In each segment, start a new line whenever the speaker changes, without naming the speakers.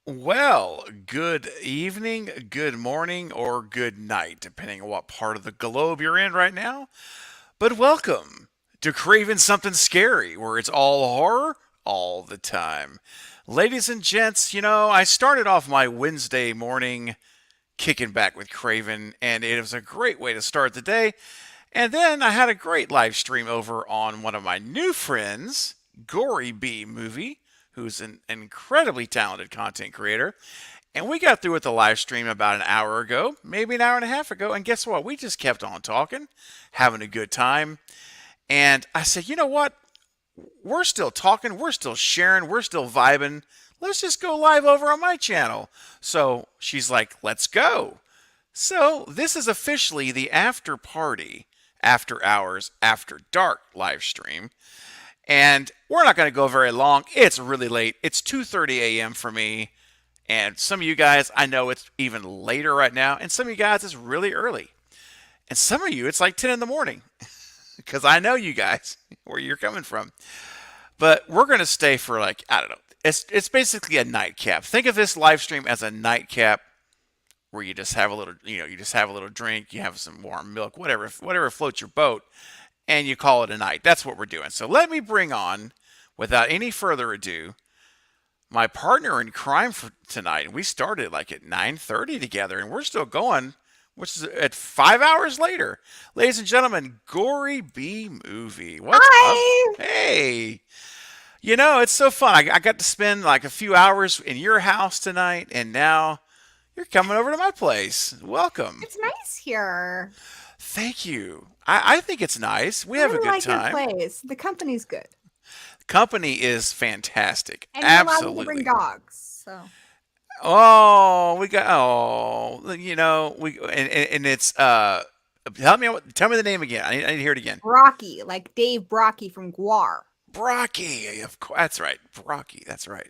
Well, good evening, good morning, or good night, depending on what part of the globe you're in right now. But welcome to Craven Something Scary, where it's all horror all the time. Ladies and gents, I started off my Wednesday morning kicking back with Craven, and it was a great way to start the day. And then I had a great live stream over on one of my new friends, Gory B Movie, who's an incredibly talented content creator. And we got through with the live stream about an hour ago, maybe an hour and a half ago. And guess what? We just kept on talking, having a good time. And I said, you know what? We're still talking, we're still sharing, we're still vibing. Let's just go live over on my channel. So she's like, let's go. So this is officially the after party, after hours, after dark live stream. And we're not going to go very long. It's really late. It's 2:30 a.m. for me. And some of you guys, I know it's even later right now. And some of you guys, it's really early. And some of you, it's like 10 in the morning. Because I know you guys, where you're coming from. But we're going to stay for like, I don't know. It's basically a nightcap. Think of this live stream as a nightcap where you just have a little, you just have a little drink, you have some warm milk, whatever floats your boat, and you call it a night. That's what we're doing. So let me bring on, without any further ado, my partner in crime for tonight. We started like at 9:30 together, and we're still going, which is at 5 hours later. Ladies and gentlemen, Gory B Movie. What's up?
Hi.
Hey, it's so fun. I got to spend like a few hours in your house tonight, and now you're coming over to my place. Welcome.
It's nice here.
Thank you. I think it's nice. We
I
have a
really
good
like your
time.
place. The company's good.
Company is fantastic.
And you allowed me to bring
Absolutely.
dogs. So
Oh, we and it's tell me the name again. I need to hear it again.
Brocky, like Dave Brocky from Guar.
Brocky. Of course, that's right. Brocky. That's right.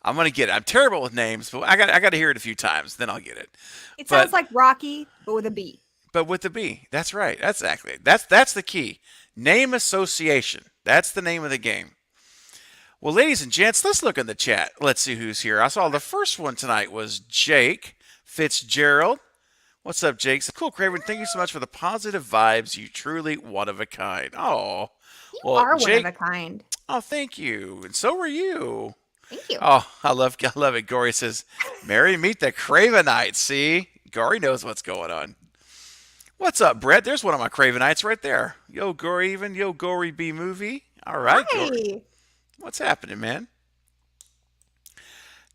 I'm gonna get it. I'm terrible with names, but I got to hear it a few times, then I'll get it.
It
But
sounds like Rocky, but with a B.
but with the B. That's right. That's exactly. That's the key. Name association. That's the name of the game. Well, ladies and gents, let's look in the chat. Let's see who's here. I saw the first one tonight was Jake Fitzgerald. What's up, Jake? So cool, Craven. Thank you so much for the positive vibes. You truly one of a kind. Oh,
You
well,
are one of a
Jake.
kind.
Oh, thank you, and so were you.
Thank you.
Oh, I love it. Gory says, "Mary, meet the Cravenites." See, Gory knows what's going on. What's up, Brett? There's one of my Cravenites right there. Yo, Gory, even yo, Gory B movie. All right, Gory.
Hi.
What's happening, man?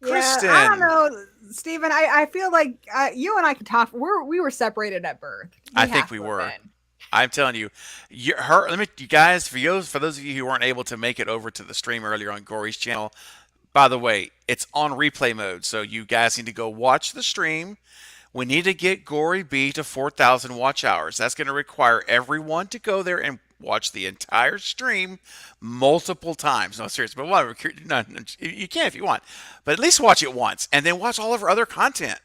Yeah, I don't
Kristen.
know, Stephen. I feel like you and I could talk. We were separated at birth.
I
We
think
have
we
to have
were.
been.
I'm telling you, her. Let me, you guys, for those of you who weren't able to make it over to the stream earlier on Gory's channel. By the way, it's on replay mode, so you guys need to go watch the stream. We need to get Gory B to 4,000 watch hours. That's going to require everyone to go there and watch the entire stream multiple times. No, serious, but whatever. No, you can if you want, but at least watch it once, and then watch all of her other content,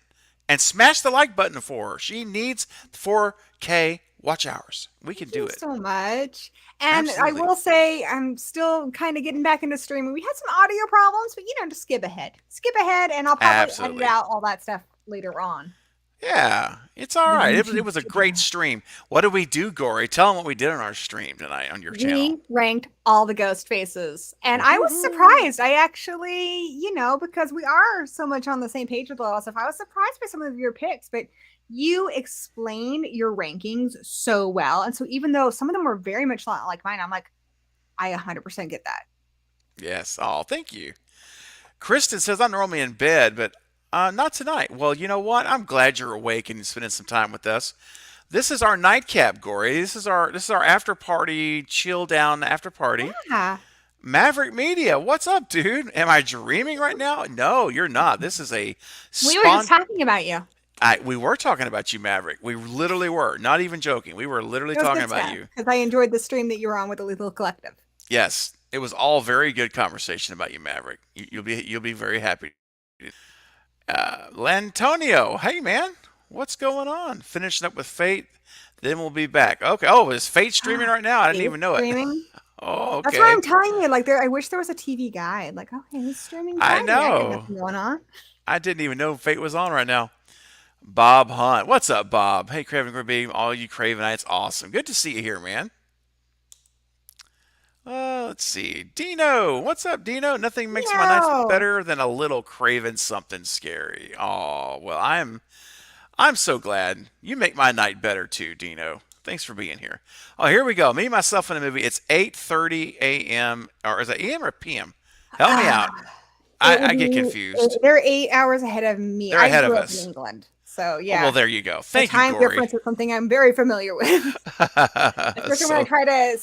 and smash the like button for her. She needs 4K watch hours. We can
Thank
do
you
it.
so much. And I
Absolutely.
will say, I'm still kind of getting back into streaming. We had some audio problems, but just skip ahead. Skip ahead, and I'll probably edit
Absolutely.
out all that stuff later on.
Yeah, it's all
The
right. It
YouTube
was a great
channel.
stream. What did we do, Gory? Tell them what we did on our stream tonight on your channel.
We ranked all the ghost faces. And I was
Woohoo!
surprised. I actually, because we are so much on the same page with a lot of stuff, I was surprised by some of your picks, but you explained your rankings so well. And so even though some of them were very much not like mine, I'm like, I 100% get that.
Yes. Oh, thank you. Kristen says I'm normally in bed, but not tonight. Well, you know what? I'm glad you're awake and spending some time with us. This is our nightcap, Gory. This is our after party, chill down after party.
Yeah.
Maverick Media, what's up, dude? Am I dreaming right now? No, you're not. This is a
We were just
spon.
talking about you.
We were talking about you, Maverick. We literally were. Not even joking. We were literally
It was
talking
good
about
stuff
you.
because I enjoyed the stream that you were on with the Lethal Collective.
Yes, it was all very good conversation about you, Maverick. You'll be very happy. Lantonio, hey man, what's going on? Finishing up with Fate, then we'll be back. Okay. Oh, is Fate streaming right now? I didn't
He's
even know it.
streaming.
Oh,
That's what I'm
okay.
telling you. Like, I wish there was a TV guide. Like, okay, he's streaming
I
Friday. I got
know.
nothing going on.
I didn't even know Fate was on right now. Bob Hunt. What's up, Bob? Hey, Craven Gory, all you Cravenites. Awesome. Good to see you here, man. Let's see. Dino. What's up, Dino? Nothing makes my nights
No.
better than a little Craven something scary. Oh, well, I'm so glad. You make my night better too, Dino. Thanks for being here. Oh, here we go. Me, myself, in a movie. It's 8:30 a.m. Or is it a.m. or p.m.? Help me
Ah,
out.
it would
I get
be,
confused.
they're 8 hours ahead of me.
They're
I
ahead of
grew up in
us.
England. So,
Oh, well,
yeah,
there you go.
the
Thank you,
time
Gory.
difference is something I'm very familiar with. Especially when I
So,
try to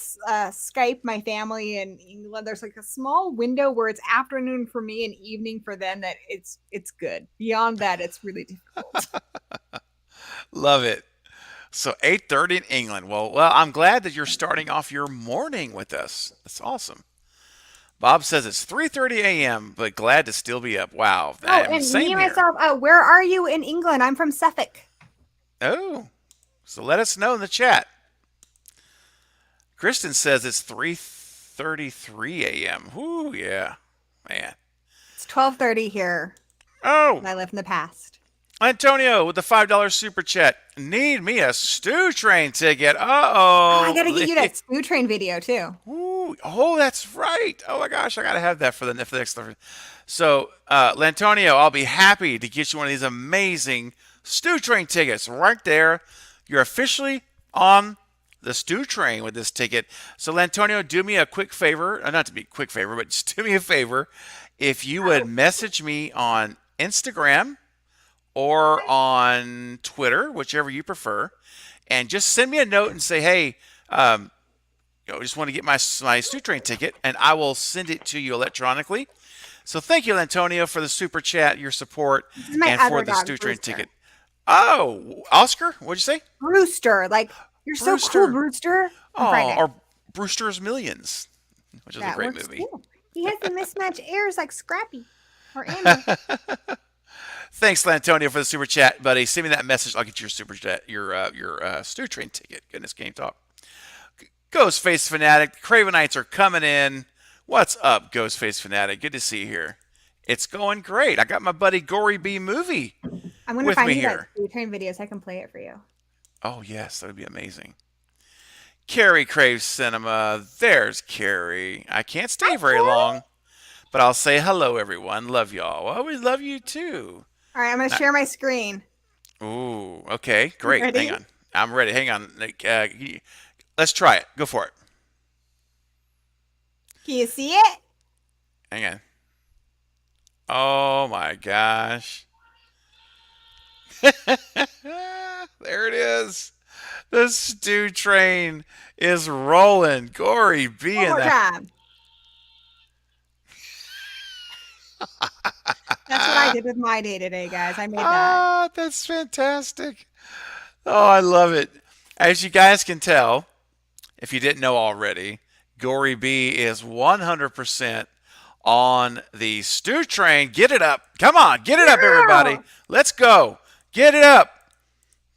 Skype my family in England, there's like a small window where it's afternoon for me and evening for them. That it's good. Beyond that, it's really difficult.
love it. So 8:30 in England. Well, I'm glad that you're starting off your morning with us. That's awesome. Bob says it's 3:30 a.m., but glad to still be up. Wow.
Oh,
I mean,
and me
same
and
here.
myself. Where are you in England? I'm from Suffolk.
Oh, so let us know in the chat. Kristen says it's 3:33 a.m. Whoo, yeah. Man.
It's 12:30 here,
Oh,
and I live in the past.
Antonio with the $5 super chat. Need me a stew train ticket.
Oh, I gotta
Uh-oh.
get you that Stew Train video too.
Ooh, oh, that's right. Oh my gosh, I gotta have that for the next. So, Lantonio, I'll be happy to get you one of these amazing Stew Train tickets right there. You're officially on the Stew Train with this ticket. So, Lantonio, do me a quick favor, not to be a quick favor, but just do me a favor. If you would message me on Instagram or on Twitter, whichever you prefer, and just send me a note and say, hey, just want to get my Stew Train ticket, and I will send it to you electronically. So thank you, Antonio, for the super chat, your support,
This is my
and for
other
the
dog,
Stew Train
Brewster.
ticket. Oh, Oscar, what'd you say?
Brewster, like you're so cool,
Brewster.
Brewster. I'm
Oh,
Friday.
or Brewster's Millions, which is a
That
great
works
movie.
too. He has the mismatched ears like Scrappy or Amber.
Thanks, Antonio, for the super chat, buddy. Send me that message. I'll get your super chat, your Stew Train ticket. Goodness, game talk. Ghostface Fanatic, the Cravenites are coming in. What's up, Ghostface Fanatic? Good to see you here. It's going great. I got my buddy Gory B Movie
I'm gonna
with
find
me
you that
here.
Stew Train video so I can play it for you.
Oh, yes, that would be amazing. Carrie craves cinema. There's Carrie. I can't stay
Hi,
very
Carrie.
long, but I'll say hello, everyone. Love y'all. Well, we love you too.
All right, I'm gonna
Not,
share my screen.
ooh, okay,
You
great. Hang
ready?
on. I'm ready. Hang on. Let's try it. Go for it.
Can you see it?
Hang on. Oh my gosh. There it is. The stew train is rolling. Gory B
One
in
more
that.
time. That's what I did with my day today, guys. I made that.
Ah, that's fantastic. Oh, I love it. As you guys can tell, if you didn't know already, Gory B is 100% on the stew train. Get it up. Come on, get it up, everybody.
Girl,
Let's go. Get it up.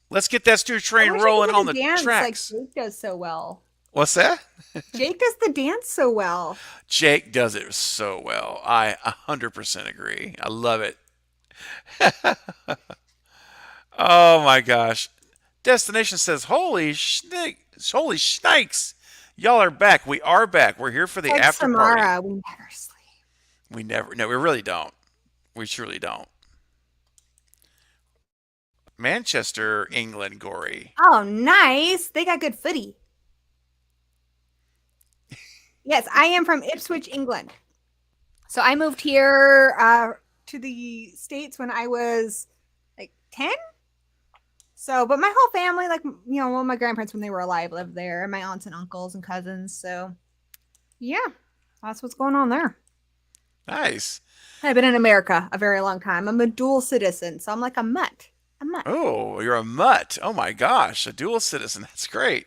Let's get that stew
I
train
wish I
rolling on
could do
the
the dance like
tracks.
Jake does so well.
What's that?
Jake does the dance so well.
Jake does it so well. I 100% agree. I love it. Oh my gosh. Destination says, holy snakes. Y'all are back. We are back. We're here for
It's
the
like
after party.
Samara, we never sleep.
We never, no, we really don't. We truly don't. Manchester, England, Gory.
Oh, nice. They got good footy. Yes, I am from Ipswich, England. So I moved here to the States when I was like 10. So, but my whole family, like, all my grandparents when they were alive lived there, and my aunts and uncles and cousins. So, yeah, that's what's going on there.
Nice.
I've been in America a very long time. I'm a dual citizen, so I'm like a mutt. A mutt.
Oh, you're a mutt. Oh my gosh, a dual citizen. That's great.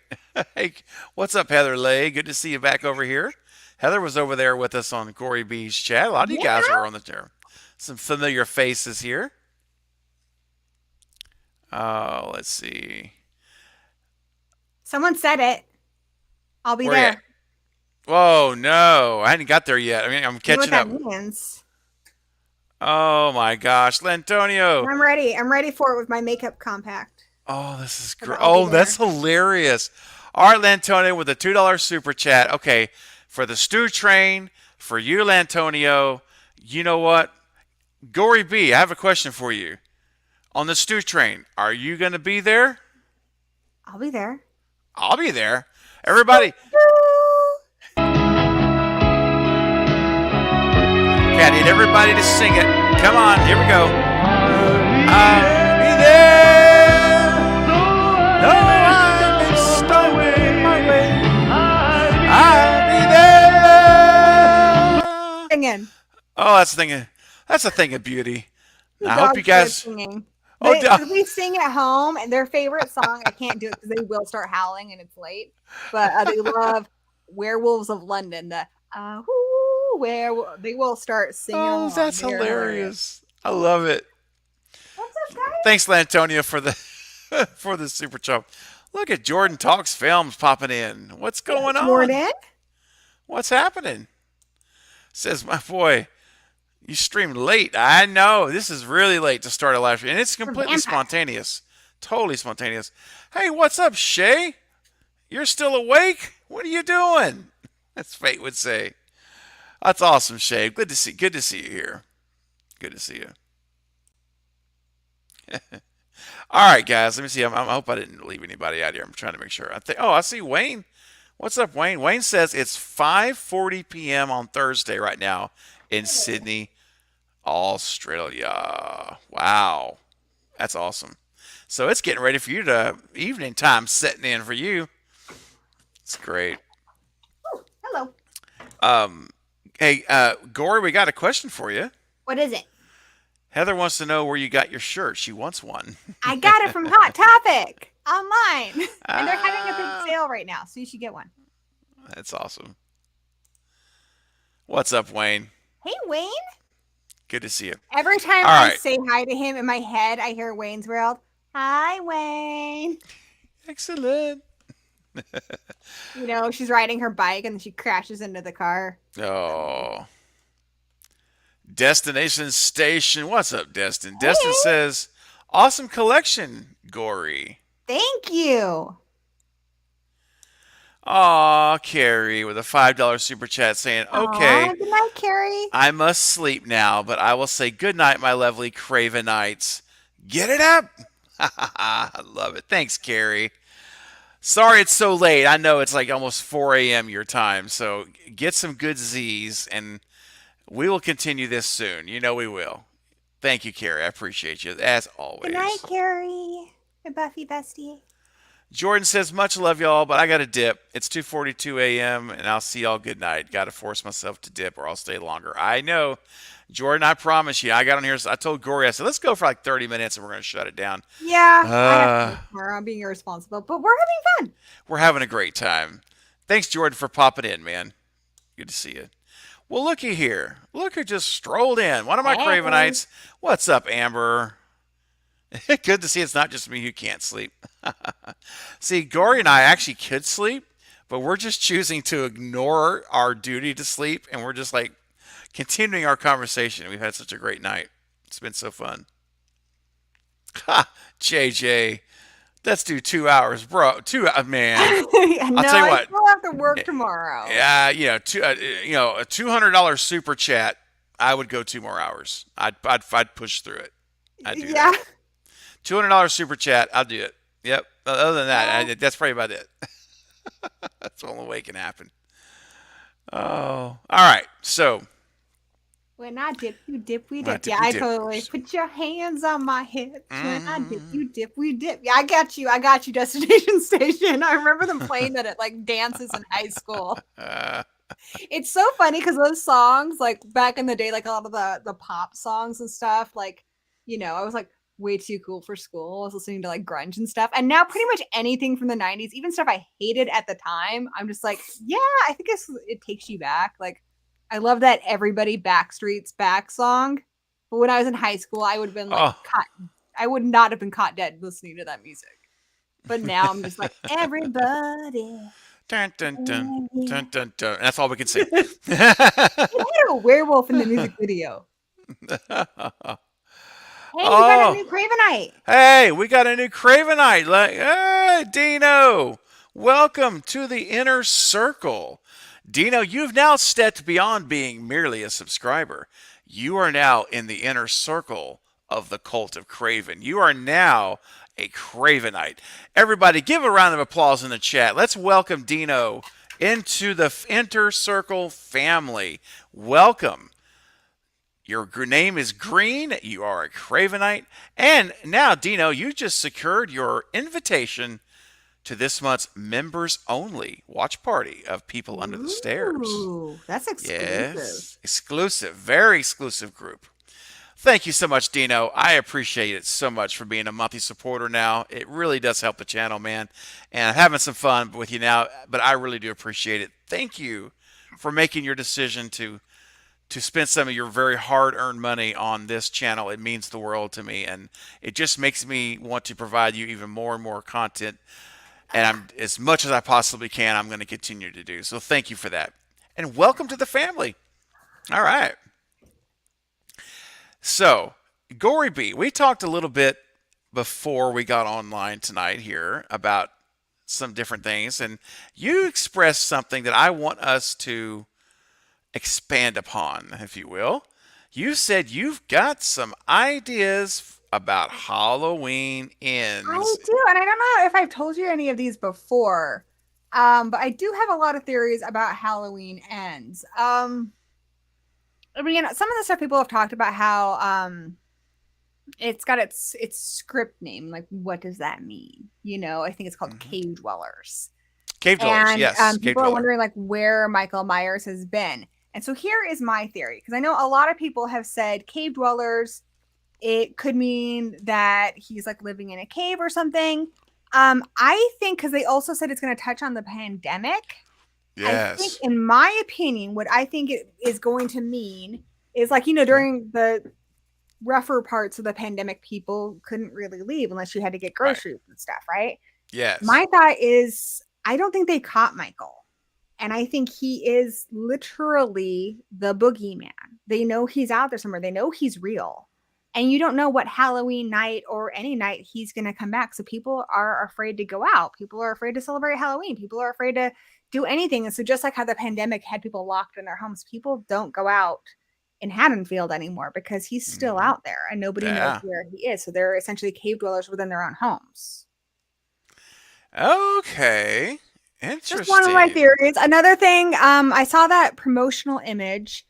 Hey, what's up, Heather Lay? Good to see you back over here. Heather was over there with us on Gory B's chat. A lot of you
Yeah.
guys are on the there. Some familiar faces here. Oh, let's see.
Someone said it. I'll be
Where you at?
there.
Whoa, no, I hadn't got there yet. I mean, I'm
You know what
catching up.
that means?
Oh my gosh, Lantonio.
I'm ready. I'm ready for it with my makeup compact.
Oh, this is
But
great.
I'll be
Oh, that's
there.
hilarious. All right, Lantonio, with a $2 super chat. Okay, for the stew train, for you, Lantonio. You know what? Gory B, I have a question for you. On the stew train, are you going to be there?
I'll be there.
I'll be there. Everybody, okay, I need everybody to sing it. Come on, here we go. I'll be there. No, I've been stowing my way. I'll be there.
Singing.
Oh, that's a thing. That's a thing of beauty.
The
I hope you
dog started
guys.
singing.
Oh,
Because we sing at home, and their favorite song, I can't do it because they will start howling and it's late. But they love Werewolves of London. The where they will start singing
oh,
along.
that's
They're hilarious.
hilarious. I love it.
What's up, guys?
Thanks, Lantonia, for the for the super chop. Look at Jordan Talks Films popping in. What's
Hey,
going on?
Jordan.
What's happening? Says my boy. You streamed late. I know. This is really late to start a live stream. And it's
We're
completely
vampires.
spontaneous. Totally spontaneous. Hey, what's up, Shay? You're still awake? What are you doing? As Fate would say. That's awesome, Shay. Good to see you here. Good to see you. All right, guys. Let me see. I hope I didn't leave anybody out here. I'm trying to make sure. Oh, I see Wayne. What's up, Wayne? Wayne says it's 5:40 p.m. on Thursday right now in Sydney, Australia. Wow, that's awesome. So it's getting ready for you to evening time setting in for you. It's great.
Oh, hello.
Um, hey, Gory, we got a question for you.
What is it?
Heather wants to know where you got your shirt. She wants one.
I got it from Hot Topic online. And they're having a big
Ah,
sale right now, so you should get one.
that's awesome. What's up, Wayne?
Hey, Wayne.
Good to see you.
Every time
All
I
right.
say hi to him in my head, I hear Wayne's World. Hi, Wayne.
Excellent.
You know, she's riding her bike and she crashes into the car.
Oh. Destination Station. What's up, Destin? Destin
Hey,
says, awesome collection, Gory.
thank you.
Aw, Carrie with a $5 super chat saying,
Aw,
okay,
good night, Carrie.
I must sleep now, but I will say good night, my lovely Cravenites. Get it up. I love it. Thanks, Carrie. Sorry it's so late. I know it's like almost 4 a.m. your time, so get some good Z's, and we will continue this soon. You know we will. Thank you, Carrie. I appreciate you, as
Good night,
always.
Carrie. My Buffy bestie.
Jordan says, much love, y'all, but I got to dip. It's 2:42 a.m., and I'll see y'all good night. Got to force myself to dip, or I'll stay longer. I know. Jordan, I promise you. I got on here. I told Gory, I said, let's go for like 30 minutes, and we're going to shut it down.
Yeah, I have to
Uh,
work tomorrow. I'm being irresponsible, but we're having fun.
we're having a great time. Thanks, Jordan, for popping in, man. Good to see you. Well, looky here. Look who just strolled in. One of my
Hey.
Cravenites. What's up, Amber? Good to see it's not just me who can't sleep. See, Gory and I actually could sleep, but we're just choosing to ignore our duty to sleep, and we're just like continuing our conversation. We've had such a great night. It's been so fun. Ha, JJ. Let's do 2 hours, bro. Man. I'll
No,
tell you
I
what.
still have to work tomorrow.
Yeah, a $200 super chat. I would go 2 more hours. I'd push through it. I'd do
Yeah.
that. $200 super chat. I'll do it. Yep. Other than that, that's probably about it. That's the only way it can happen. Oh, all right. So
When I dip, you dip, we
when I
dip. Yeah,
dip, we
I
dip.
totally put your hands on my hips. When I dip,
Mm.
you dip, we dip. Yeah, I got you. I got you, Destination Station. I remember them playing that at like dances in high school.
Uh,
It's so funny because those songs, like back in the day, like a lot of the pop songs and stuff, like, you know, I was like way too cool for school. I was listening to like grunge and stuff. And now pretty much anything from the 90s, even stuff I hated at the time, I'm just like, yeah, I think it takes you back. Like, I love that Everybody Backstreet's Back song. But when I was in high school, I would have been like
oh.
caught. I would not have been caught dead listening to that music. But now I'm just like, everybody.
Dun, dun, dun,
Yeah.
dun, dun, dun. That's all we can sing.
They had a werewolf in the music video. Hey, we got a
Oh,
new Cravenite.
hey, we got a new Cravenite. Hey, Dino, welcome to the inner circle. Dino, you've now stepped beyond being merely a subscriber. You are now in the inner circle of the cult of Craven. You are now a Cravenite. Everybody, give a round of applause in the chat. Let's welcome Dino into the inner circle family. Welcome. Your name is Green. You are a Cravenite. And now, Dino, you just secured your invitation to this month's members only watch party of People Under the Stairs.
Ooh, that's exclusive.
Yes, exclusive, very exclusive group. Thank you so much, Dino. I appreciate it so much for being a monthly supporter now. It really does help the channel, man. And I'm having some fun with you now, but I really do appreciate it. Thank you for making your decision to spend some of your very hard-earned money on this channel. It means the world to me, and it just makes me want to provide you even more and more content. And I'm as much as I possibly can, I'm going to continue to do. So thank you for that, and welcome to the family. All right. So, Gory B, we talked a little bit before we got online tonight here about some different things, and you expressed something that I want us to expand upon, if you will. You said you've got some ideas about Halloween
I
ends.
do, and I don't know if I've told you any of these before, but I do have a lot of theories about Halloween ends. I mean, some of the stuff people have talked about how it's got its script name. Like, what does that mean? You know, I think it's called
Mm-hmm.
Cave Dwellers.
Cave dwellers,
And
yes, cave
people are
dweller.
wondering like where Michael Myers has been. And so here is my theory, because I know a lot of people have said cave dwellers, it could mean that he's like living in a cave or something. I think because they also said it's going to touch on the pandemic. I think,
Yes.
in my opinion, what I think it is going to mean is like, you know,
Okay.
during the rougher parts of the pandemic, people couldn't really leave unless you had to get
Right.
groceries and stuff, right?
Yes.
My thought is, I don't think they caught Michael. And I think he is literally the boogeyman. They know he's out there somewhere, they know he's real. And you don't know what Halloween night or any night he's going to come back. So people are afraid to go out. People are afraid to celebrate Halloween. People are afraid to do anything. And so, just like how the pandemic had people locked in their homes, people don't go out in Haddonfield anymore because he's still
Mm-hmm.
out there and nobody knows
Yeah.
where he is. So they're essentially cave dwellers within their own homes.
Okay.
Just one of my
Interesting.
theories. Another thing, I saw that promotional image,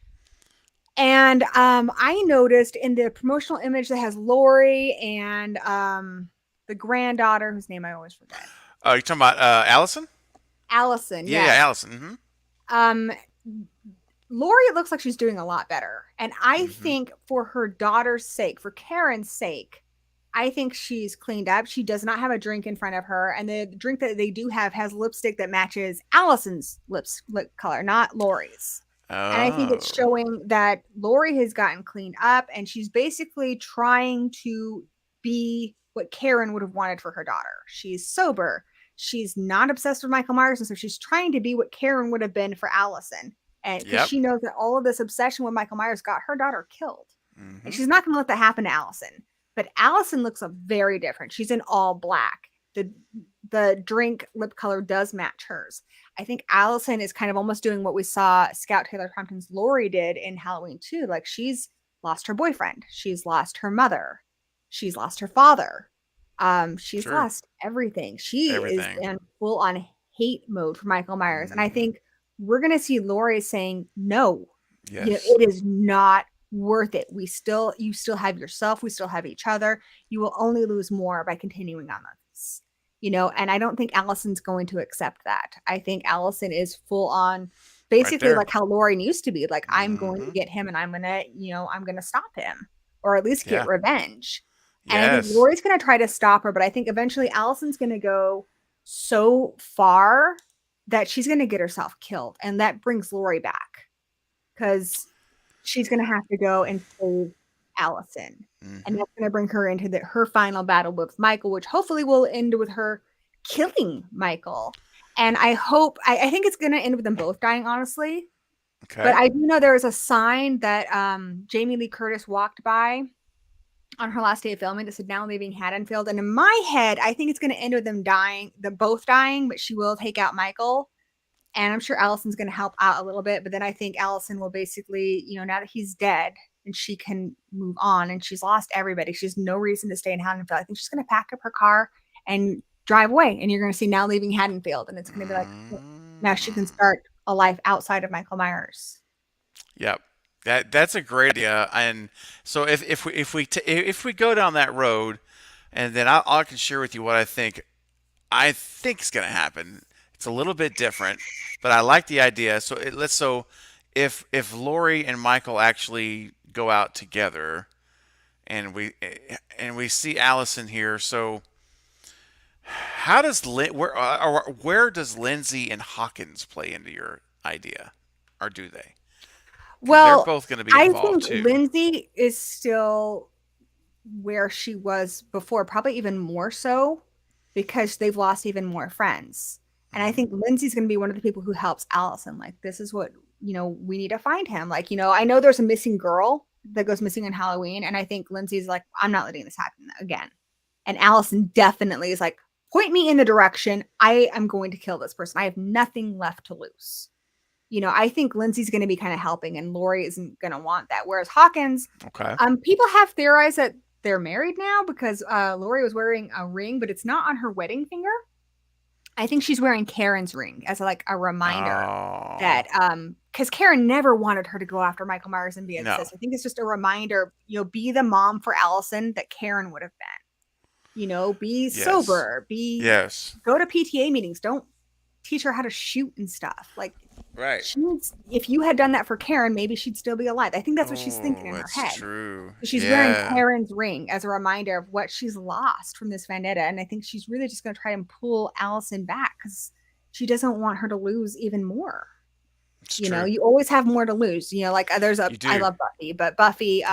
and I noticed in the promotional image that has Lori and the granddaughter, whose name I always forget,
Oh, you talking about Allison?
Allison.
Yeah, yeah,
Yes.
Allison. Mm-hmm.
Um, Lori looks like she's doing a lot better, and I
Mm-hmm.
think for her daughter's sake, for Karen's sake, I think she's cleaned up. She does not have a drink in front of her, and the drink that they do have has lipstick that matches Allison's lip color, not Lori's. And I think it's
Oh.
showing that Lori has gotten cleaned up, and she's basically trying to be what Karen would have wanted for her daughter. She's sober. She's not obsessed with Michael Myers, and so she's trying to be what Karen would have been for Allison. And because
Yep.
she knows that all of this obsession with Michael Myers got her daughter killed. And
Mm-hmm.
she's not going to let that happen to Allison. But Allison looks very different. She's in all black. The drink lip color does match hers. I think Allison is kind of almost doing what we saw Scout Taylor Compton's Lori did in Halloween 2. Like, she's lost her boyfriend. She's lost her mother. She's lost her father. She's
Sure.
lost everything. She is
Everything.
in full on hate mode for Michael Myers. And I
Mm-hmm.
think we're going to see Lori saying, no,
Yes.
it is not worth it. You still have yourself. We still have each other. You will only lose more by continuing on this, and I don't think Allison's going to accept that. I think Allison is full on
Right
basically
there.
like how Lauren used to be, like, I'm going to
Mm-hmm.
get him and I'm going to stop him, or at least get
Yeah.
revenge. And I think
Yes.
Lori's going to try to stop her, but I think eventually Allison's going to go so far that she's going to get herself killed. And that brings Lori back because she's going to have to go and save Allison. And
Mm-hmm.
that's going to bring her into her final battle with Michael, which hopefully will end with her killing Michael. And I think it's going to end with them both dying, honestly. But
Okay.
I do know there was a sign that Jamie Lee Curtis walked by on her last day of filming that said now leaving Haddonfield. And in my head, I think it's going to end with them dying, them both dying, but she will take out Michael. And I'm sure Allison's going to help out a little bit. But then I think Allison will basically, now that he's dead and she can move on and she's lost everybody, she has no reason to stay in Haddonfield. I think she's going to pack up her car and drive away. And you're going to see now leaving Haddonfield. And it's going to be like, now she can
Mm.
start a life outside of Michael Myers.
Yep. That's a great idea. And so if we go down that road, and then I can share with you what I think is going to happen. It's a little bit different, but I like the idea. So if Lori and Michael actually go out together, and we see Allison here, so how does where does Lindsay and Hawkins play into your idea, or do they? Because they're
Well,
both going to be
I
involved
think
too.
Lindsay is still where she was before, probably even more so because they've lost even more friends. And I
Hmm.
think Lindsay's going to be one of the people who helps Allison. Like, this is what, we need to find him. Like, I know there's a missing girl that goes missing on Halloween. And I think Lindsay's like, I'm not letting this happen again. And Allison definitely is like, point me in the direction. I am going to kill this person. I have nothing left to lose. I think Lindsay's going to be kind of helping, and Lori isn't going to want that. Whereas Hawkins,
Okay.
people have theorized that they're married now because Lori was wearing a ring, but it's not on her wedding finger. I think she's wearing Karen's ring as like a reminder
Oh
that because Karen never wanted her to go after Michael Myers and be a
no.
sis. I think it's just a reminder, be the mom for Allison that Karen would have been. Be
Yes.
sober, be
Yes.
go to PTA meetings. Don't teach her how to shoot and stuff. Like
Right.
if you had done that for Karen, maybe she'd still be alive. I think that's what she's thinking
Oh,
in her
that's
head.
true.
She's wearing
Yeah.
Karen's ring as a reminder of what she's lost from this vendetta. And I think she's really just going to try and pull Allison back because she doesn't want her to lose even more.
It's true.
You always have more to lose. Like
You
I
do.
love Buffy, but Buffy,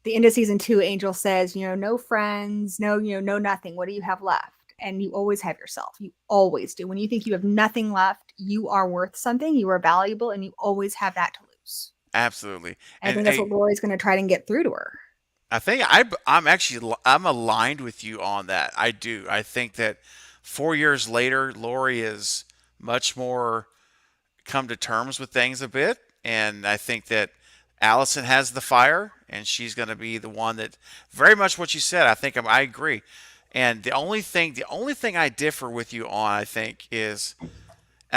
the end of season 2, Angel says, no friends, no, no nothing. What do you have left? And you always have yourself. You always do. When you think you have nothing left, you are worth something. You are valuable, and you always have that to lose.
Absolutely.
And I
And
think that's what Lori's going to try and get through to her.
I think I'm aligned with you on that. I do. I think that 4 years later, Lori is much more come to terms with things a bit, and I think that Allison has the fire, and she's going to be the one that very much what you said. I agree. And the only thing I differ with you on, I think, is, and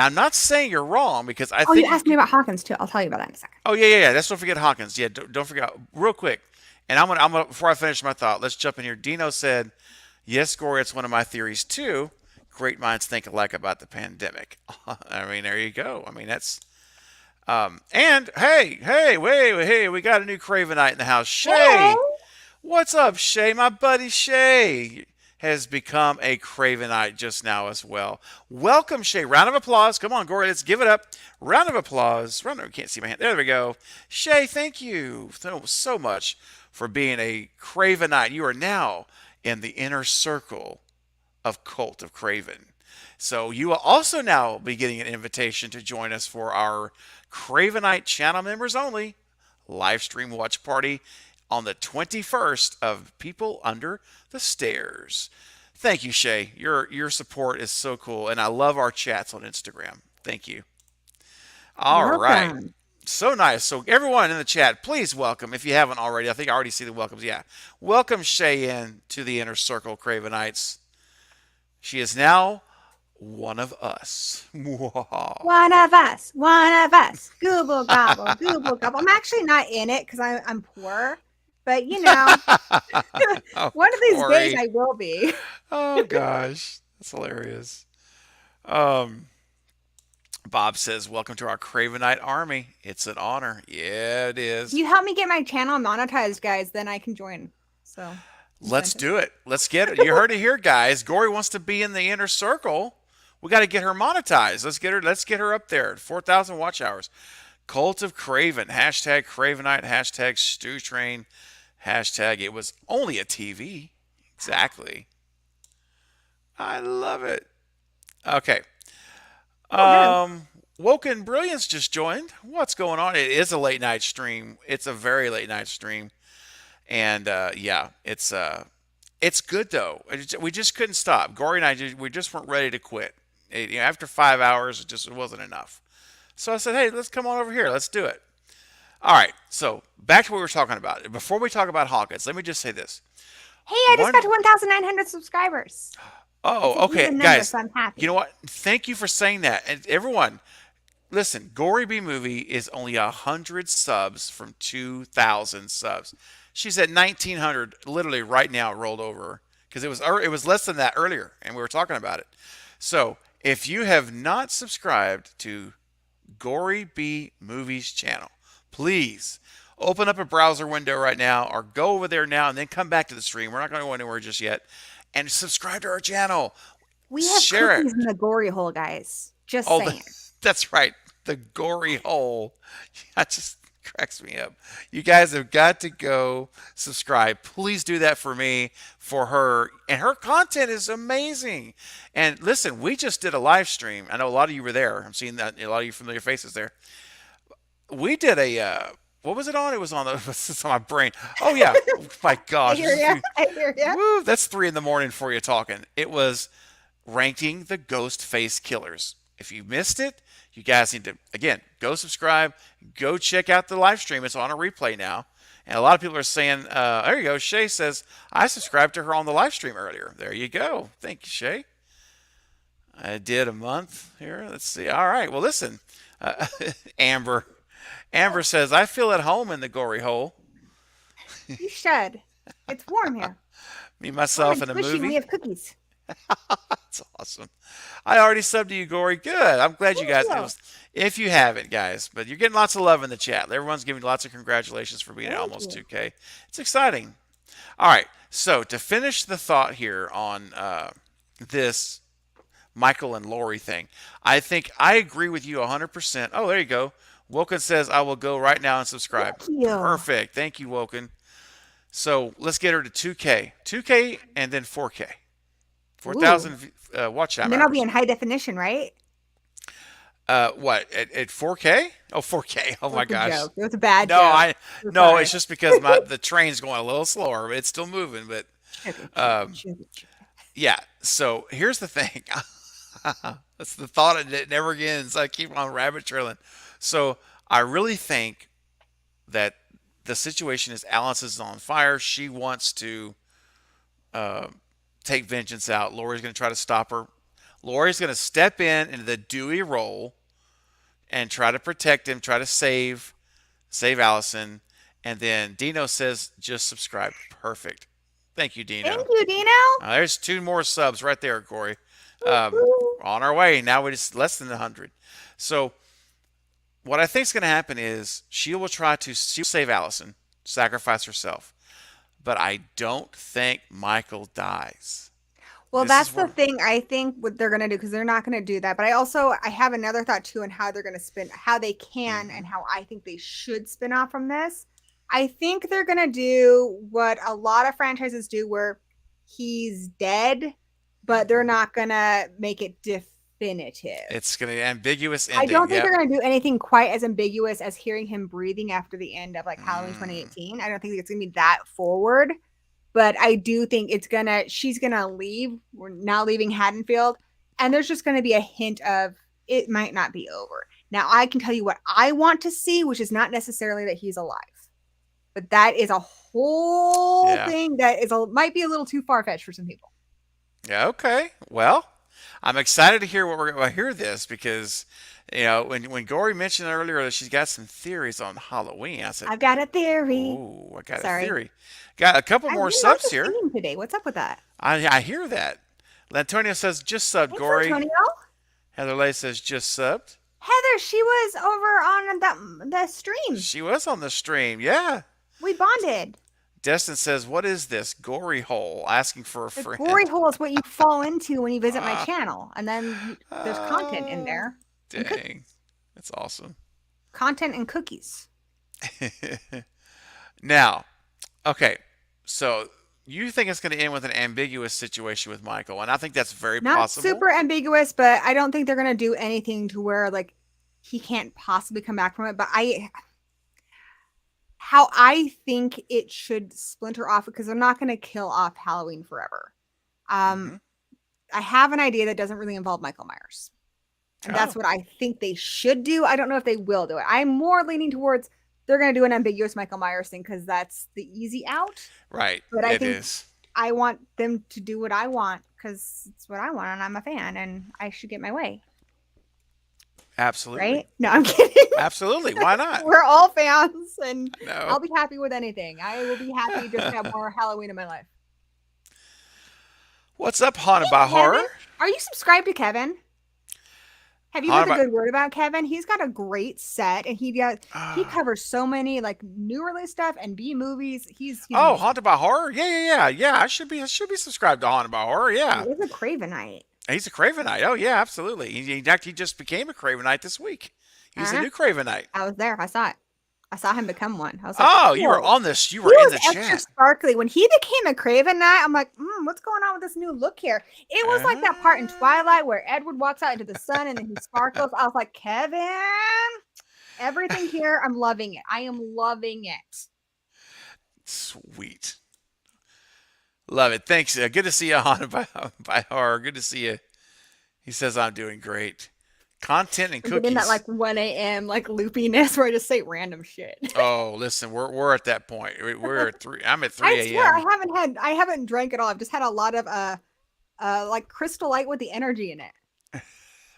I'm not saying you're wrong because I
Oh, you
think you
asked me
could.
about Hawkins too. I'll tell you about that in a second.
Oh yeah, yeah, yeah. Let's don't forget Hawkins. Yeah, don't forget real quick. And I'm gonna before I finish my thought, let's jump in here. Dino said, "Yes, Corey, it's one of my theories too. Great minds think alike about the pandemic." I mean, there you go. I mean, that's and hey, wait, hey, we got a new Cravenite in the house.
Hey.
Shay, what's up, Shay? My buddy Shay has become a Cravenite just now as well. Welcome, Shay. Round of applause. Come on, Gory, let's give it up. Round of applause. Can't see my hand. There we go. Shay, thank you so much for being a Cravenite. You are now in the inner circle of Cult of Craven. So you will also now be getting an invitation to join us for our Cravenite channel members only live stream watch party on the 21st of People Under the Stairs. Thank you, Shay. Your support is so cool, and I love our chats on Instagram. Thank you. All right.
Welcome.
So nice. So everyone in the chat, please welcome, if you haven't already. I think I already see the welcomes. Yeah. Welcome Shay in to the inner circle, Cravenites. She is now one of us.
One of us. One of us. Google gobble. Google gobble. I'm actually not in it because I'm poor. But
Oh,
one of these days
Corey.
I will be.
Oh gosh, that's hilarious. Um, Bob says, "Welcome to our Cravenite army. It's an honor." Yeah, it
If
is.
you help me get my channel monetized, guys, then I can join. So
Let's
incentive.
do it. Let's get it. You heard it here, guys. Gory wants to be in the inner circle. We got to get her monetized. Let's get her. Let's get her up there. 4,000 watch hours. Cult of Craven. Hashtag Cravenite. Hashtag Stew Train. Hashtag It was only a TV. Exactly. I love it. Okay.
Go ahead.
Woken Brilliance just joined. What's going on? It is a late night stream. It's a very late night stream, and yeah, it's good though. We just couldn't stop. Gory and we just weren't ready to quit. After 5 hours, it wasn't enough. So I said, hey, let's come on over here. Let's do it. All right. So back to what we were talking about. Before we talk about Hawkins, let me just say this.
Hey, I just got
One
to 1,900 subscribers. It's an
Oh, okay,
even number,
guys.
so I'm
You
happy.
know what? Thank you for saying that. And everyone, listen. Gory B movie is only 100 subs from 2,000 subs. She's at 1,900, literally right now, rolled over because it was less than that earlier, and we were talking about it. So if you have not subscribed to Gory B Movies channel, please open up a browser window right now, or go over there now, and then come back to the stream. We're not going to go anywhere just yet, and subscribe to our channel.
We have
Share it.
cookies in the gory hole, guys. Just
Oh,
saying.
that's right. The gory hole. That just cracks me up. You guys have got to go subscribe. Please do that for me, for her. And her content is amazing. And listen, we just did a live stream. I know a lot of you were there. I'm seeing that a lot of you familiar faces there. We did a what was it on? It was on the it's on my brain. Oh yeah. Oh, my
I
gosh.
hear ya. I hear ya.
Woo, that's 3 in the morning for you talking. It was ranking the ghost face killers. If you missed it, you guys need to again go subscribe, go check out the live stream. It's on a replay now, and a lot of people are saying, "There you go." Shay says I subscribed to her on the live stream earlier. There you go. Thank you, Shay. I did a month here. Let's see. All right. Well, listen, uh, Amber. Amber says I feel at home in the gory hole.
You should. It's warm here.
Me,
Warm
myself,
and
in a
squishy, and we
movie.
have cookies.
That's awesome. I already subbed to you, Gory. Good. I'm glad you
Thank
guys.
you.
If you haven't, guys, but you're getting lots of love in the chat. Everyone's giving you lots of congratulations for being at
Thank
almost
you.
2K. It's exciting. All right. So to finish the thought here on this Michael and Lori thing, I think I agree with you 100%. Oh, there you go. Woken says I will go right now and subscribe.
Thank you.
Perfect. Thank you, Woken. So let's get her to 2K, 2K, and then 4K,
Ooh.
4,000 watch
And
time
then I'll be
hours.
in high definition, right?
What at 4K? Oh, 4K. Oh
It
my
was a
gosh.
joke. It was a bad
No,
joke.
I
I'm
no. It's
sorry.
just because the train's going a little slower. But it's still moving. But
Sugar, sugar,
um,
sugar, sugar.
yeah. So here's the thing. That's the thought. It never ends. I keep on rabbit trailing. So I really think that the situation is Alice is on fire. She wants to uh, take vengeance out. Lori's going to try to stop her. Lori's going to step in into the Dewey role and try to protect him, try to save Allison. And then Dino says, just subscribe. Perfect. Thank you,
Thank
Dino.
you, Dino.
There's 2 more subs right there, Corey.
Woo-hoo.
On our way. Now it's less than 100. So what I think is going to happen is she will save Allison, sacrifice herself. But I don't think Michael dies.
Well,
This
that's
is
the
where.
thing I think what they're gonna do because they're not gonna do that. But I have another thought too on how they're gonna spin, how they can,
Mm-hmm.
and how I think they should spin off from this. I think they're gonna do what a lot of franchises do, where he's dead, but they're not gonna make it definitive.
It's going to be an ambiguous
I
ending.
don't think
Yep.
they're going to do anything quite as ambiguous as hearing him breathing after the end of like Halloween
Mm,
2018. I don't think it's going to be that forward, but I do think she's going to leave. We're now leaving Haddonfield, and there's just going to be a hint of it might not be over. Now, I can tell you what I want to see, which is not necessarily that he's alive, but that is a whole
yeah.
thing might be a little too far fetched for some people.
Yeah. Okay. Well, I'm excited to hear what we're going to hear this because, when Gory mentioned earlier that she's got some theories on Halloween, I said,
I've got a theory.
"Ooh, I got a
Sorry.
theory." Got a couple
I
more
really like
subs
the
here.
singing today. What's up with that?
I hear that. Lantonio says just subbed.
Thanks,
Gory.
Antonio.
Heather Lay says just subbed.
Heather, she was over on the stream.
She was on the stream. Yeah.
We bonded.
Destin says, "What is this gory hole?" Asking for a
The glory
friend.
hole is what you fall into when you visit my
Ah,
channel, and then there's content in
ah,
there and
dang, that's awesome.
content and cookies.
Now, okay, so you think it's going to end with an ambiguous situation with Michael, and I think that's very
Not
possible.
super ambiguous, but I don't think they're gonna do anything to where like he can't possibly come back from it. But how I think it should splinter off, because they're not going to kill off Halloween forever.
Hmm.
Um, I have an idea that doesn't really involve Michael Myers. And that's
Oh,
what I think they should do. I don't know if they will do it. I'm more leaning towards they're going to do an ambiguous Michael Myers thing because that's the easy out.
right.
But I
It
think
is.
I want them to do what I want because it's what I want and I'm a fan and I should get my way.
Absolutely.
Right? No, I'm kidding.
Absolutely. Why not?
We're all fans and
No.
I'll be happy with anything. I will be happy just to have more Halloween in my life.
What's up, Haunted by
Hey, Kevin,
Horror?
are you subscribed to Kevin? Have you heard
Haunted
the
by.
good word about Kevin? He's got a great set, and he
Uh,
covers so many like new release stuff and B movies. He's
oh,
amazing.
Haunted by Horror? Yeah, yeah, yeah. Yeah, I should be subscribed to Haunted by Horror.
He
Yeah.
is a Cravenite.
He's a Cravenite. Oh, yeah, absolutely. He just became a Cravenite this week. He's a
Uh-huh.
new Cravenite.
I was there. I saw it. I saw him become one. I was like,
Oh, you were
whoa.
on this. You
He
were in
was
the
extra
chat.
sparkly when he became a Cravenite. I'm like, what's going on with this new look here? It was like that part in
Uh,
Twilight where Edward walks out into the sun and then he sparkles. I was like, Kevin, everything here, I'm loving it. I am loving it.
Sweet. Love it. Thanks. Good to see you, Haunted by Horror. Good to see you. He says I'm doing great. Content and
I'm getting that
cookies.
like 1 a.m. like loopiness where I just say random shit.
Oh, listen, we're at that point. We're at three. I'm at
I
3
swear
a.m.
I haven't drank at all. I've just had a lot of like Crystal Light with the energy in it.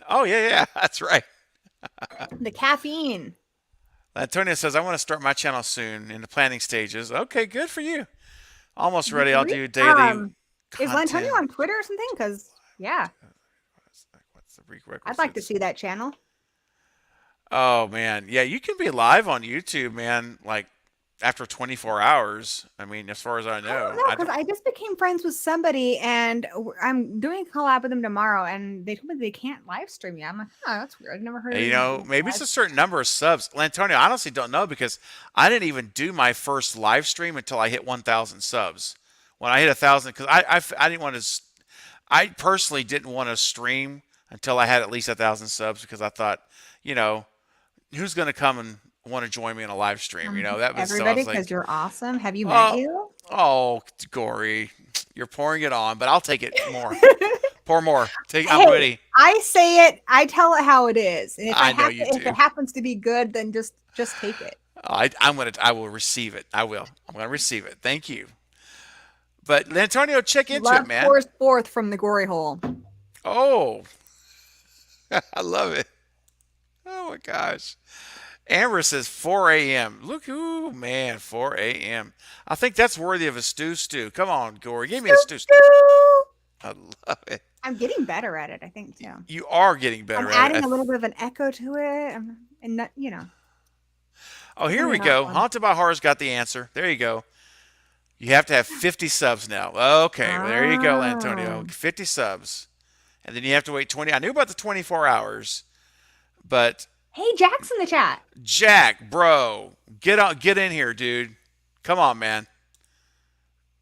Oh yeah, yeah, that's right.
The caffeine.
Antonio says I want to start my channel soon in the planning stages. Okay, good for you. Almost ready. I'll
Great.
do daily
Is Lantonio
content.
on Twitter or something? Because yeah,
What's the
I'd like to
prerequisites?
see that channel.
Oh man, yeah, you can be live on YouTube, man. Like after 24 hours. I mean, as far as I
I don't
know,
know
I
because
don't.
I just became friends with somebody and I'm doing a collab with them tomorrow, and they told me they can't live stream me. I'm like, oh, that's weird. I've never heard of
You
it.
know, maybe it's a certain number of subs. Antonio, I honestly don't know because I didn't even do my first live stream until I hit 1,000 subs. When I hit 1,000, because I didn't want to. I personally didn't want to stream until I had at least 1,000 subs because I thought, you know, who's going to come and want to join me in a live stream? You know, that was so I
Everybody,
was
because
like,
you're awesome. Have you met
oh,
you?
oh, Gory, you're pouring it on, but I'll take it more. Pour more. Take. I'm
Hey,
ready.
I say it. I tell it how it is, and
I know you
if it
do.
happens to be good, then just take it.
I will receive it. I will. I'm gonna receive it. Thank you. But Antonio, check into it,
Love
man.
pours forth from the gory hole.
Oh, I love it. Oh my gosh. Amber says 4 a.m. Look, ooh, man, 4 a.m. I think that's worthy of a stew. Come on, Gory. Give me a
Stew,
stew.
stew.
I love it.
I'm getting better at it, I think too.
You are getting
I'm
better at
adding
it.
a little bit of an echo to it, and not,
Oh, here we
depending on
go.
one.
Haunted by Horror's got the answer. There you go. You have to have 50 subs now. Okay, well, there you go,
Ah.
Antonio. 50 subs. And then you have to wait 20. I knew about the 24 hours, but
Hey, Jack's in the chat.
Jack, bro, get in here, dude. Come on, man.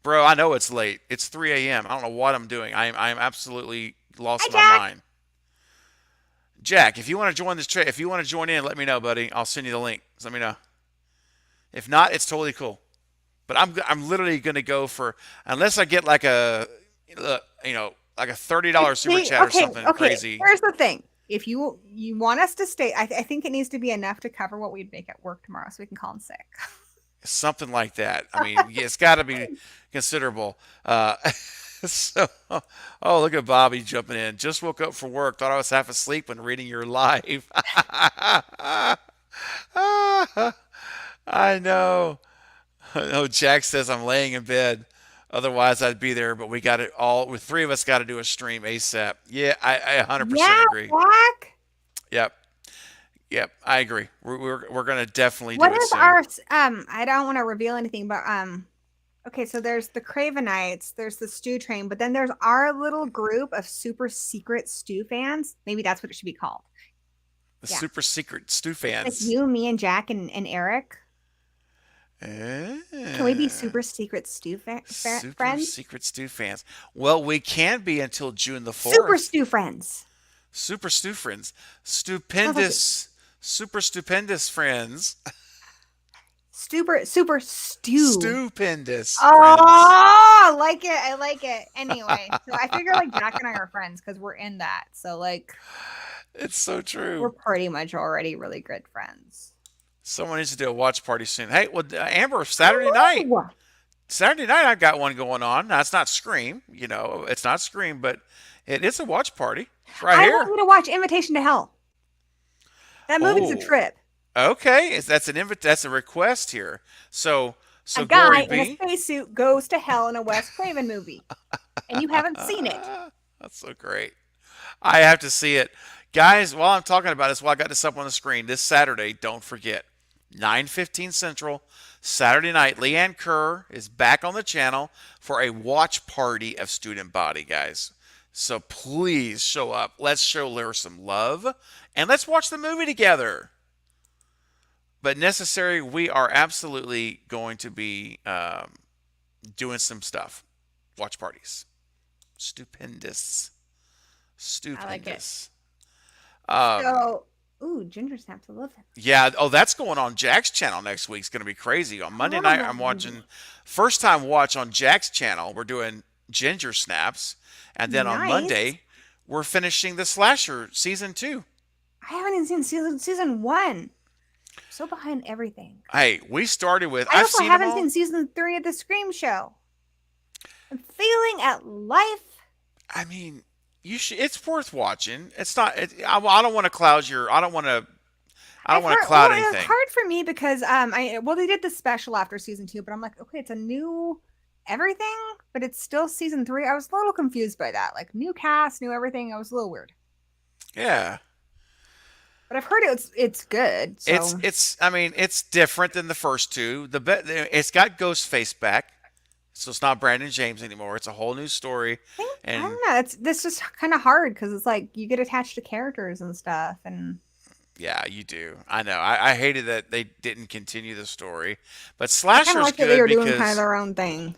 Bro, I know it's late. It's 3 a.m. I don't know what I'm doing. I am absolutely
Hi,
lost my
Jack.
mind. Jack, if you want to join this trade, if you want to join in, let me know, buddy. I'll send you the link. Just let me know. If not, it's totally cool. But I'm literally gonna go for unless I get like like a $30 super
See,
chat or something
okay.
crazy,
Here's the thing. If you want us to stay, I think it needs to be enough to cover what we'd make at work tomorrow, so we can call in sick.
something like that. I mean, yeah, it's got to be considerable. So, oh, look at Bobby jumping in. Just woke up for work. Thought I was half asleep when reading your live. I know. Oh, Jack says I'm laying in bed. Otherwise, I'd be there. But we got it all. With three of us, got to do a stream ASAP. Yeah, I 100%
Yeah,
agree.
Jack.
Yep, yep, I agree. We're gonna definitely do
What
it
is
soon.
our I don't want to reveal anything, but okay, so there's the Cravenites, there's the Stew Train, but then there's our little group of super secret Stew fans. Maybe that's what it should be called.
The
Yeah.
super secret stew
Like
fans.
you, me, and Jack and Eric. Can we be
Ah,
super secret Stew
super
friends?
secret stew fans. Well, we can be until June the
Super
4th.
Stew friends.
Super stew friends.
Sounds like
Stupendous super stupendous friends.
Super stew.
Stupendous
Oh,
friends.
I like it. I like it. Anyway, so I figure like Jack and I are friends because we're in that. So like
It's so
we're
true.
pretty much already really good friends.
Someone needs to do a watch party soon. Hey, well, Amber,
I
Saturday night.
know.
Saturday night, I've got one going on. Now, it's not Scream, it's not Scream, but it is a watch party. It's right
I want
here.
you to watch Invitation to Hell. That movie's a
Oh,
trip.
okay. That's a request here. So,
A
so
guy
Gory
in a
B.
spacesuit goes to hell in a Wes Craven movie, and you haven't seen it.
That's so great. I have to see it. Guys, while I'm talking about this, while I got this up on the screen, this Saturday, don't forget, 9:15 Central, Saturday night, Leanne Kerr is back on the channel for a watch party of Student Body, guys. So please show up. Let's show her some love, and let's watch the movie together. But necessary, we are absolutely going to be doing some stuff. Watch parties. Stupendous.
I like it.
Stupendous. Um,
So, ooh, Ginger Snaps. I love him.
yeah. Oh, that's going on Jack's channel next week. It's going to be crazy. On
I
Monday
love
night,
that
I'm watching
movie.
first time watch on Jack's channel. We're doing Ginger Snaps, and then on
Nice.
Monday, we're finishing the Slasher season 2.
I haven't even seen season one. I'm so behind everything.
Hey, we started with
I
I've
also
seen them
haven't
all.
seen season three of the Scream Show. I'm failing at life.
I mean, you should. It's worth watching. It's not. I don't want to cloud your. I don't want to. I don't
I've
want to
heard.
cloud
Well, it was
anything.
hard for me because they did the special after season two, but I'm like, okay, it's a new everything, but it's still season three. I was a little confused by that. Like new cast, new everything. I was a little weird,
Yeah.
but I've heard it's good. So
It's I mean it's different than the first two. It's got Ghostface back, so it's not Brandon James anymore. It's a whole new story,
I
and
don't know. It's this just kind of hard because it's like you get attached to characters and stuff, and
yeah, you do. I know. I hated that they didn't continue the story, but
I kind of
Slasher's
like that they
good
were doing kind of
because
their own thing.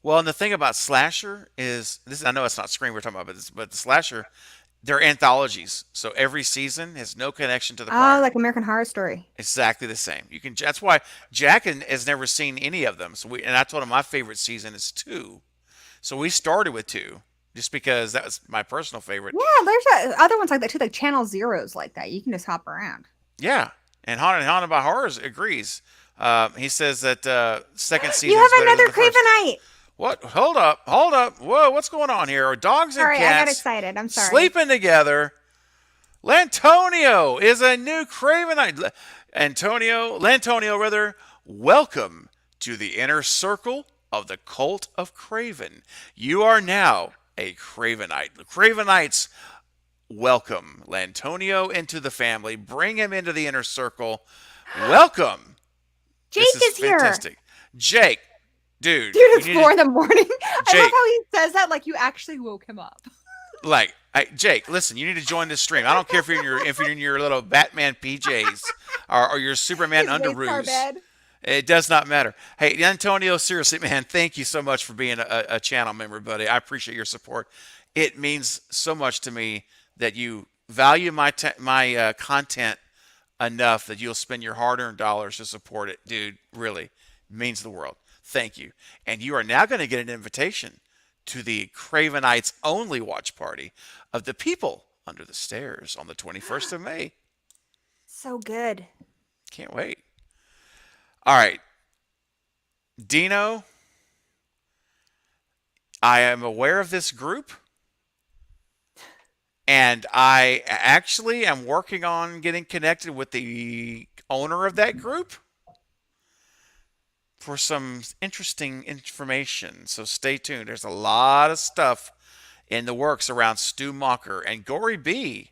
well, and the thing about Slasher is this. I know it's not Scream we're talking about, but the Slasher they're anthologies, so every season has no connection to the
Oh,
prior.
like American Horror Story.
Exactly the same. You can. That's why Jack has never seen any of them. And I told him my favorite season is 2. So we started with 2, just because that was my personal favorite.
Yeah, there's other ones like that too, like Channel Zeros like that. You can just hop around.
Yeah, and Haunted by Horrors agrees. He says that second
You
season is
have
better than
another
the first.
Cravenite.
What? Hold up, hold up. Whoa, what's going on here? Are dogs and
Sorry, I got
cats
excited. I'm sorry.
sleeping together? Lantonio is a new Cravenite. Lantonio, rather, welcome to the inner circle of the cult of Craven. You are now a Cravenite. The Cravenites welcome Lantonio into the family. Bring him into the inner circle. Welcome.
Jake
This is
is here.
fantastic. Jake, dude,
Dude,
you
it's
need to.
4 in the morning. I love
Jake,
how he says that like you actually woke him up.
like, hey, Jake, listen, you need to join this stream. I don't care if you're in your little Batman PJs or your Superman
His waist star
underoos.
bed.
It does not matter. Hey, Antonio, seriously, man, thank you so much for being a channel member, buddy. I appreciate your support. It means so much to me that you value my content enough that you'll spend your hard-earned dollars to support it, dude. Really means the world. Thank you. And you are now going to get an invitation to the Cravenites only watch party of the people under the stairs on the 21st of May.
So good.
Can't wait. All right, Dino, I am aware of this group, and I actually am working on getting connected with the owner of that group for some interesting information. So stay tuned. There's a lot of stuff in the works around Stu Mocker, and Gory B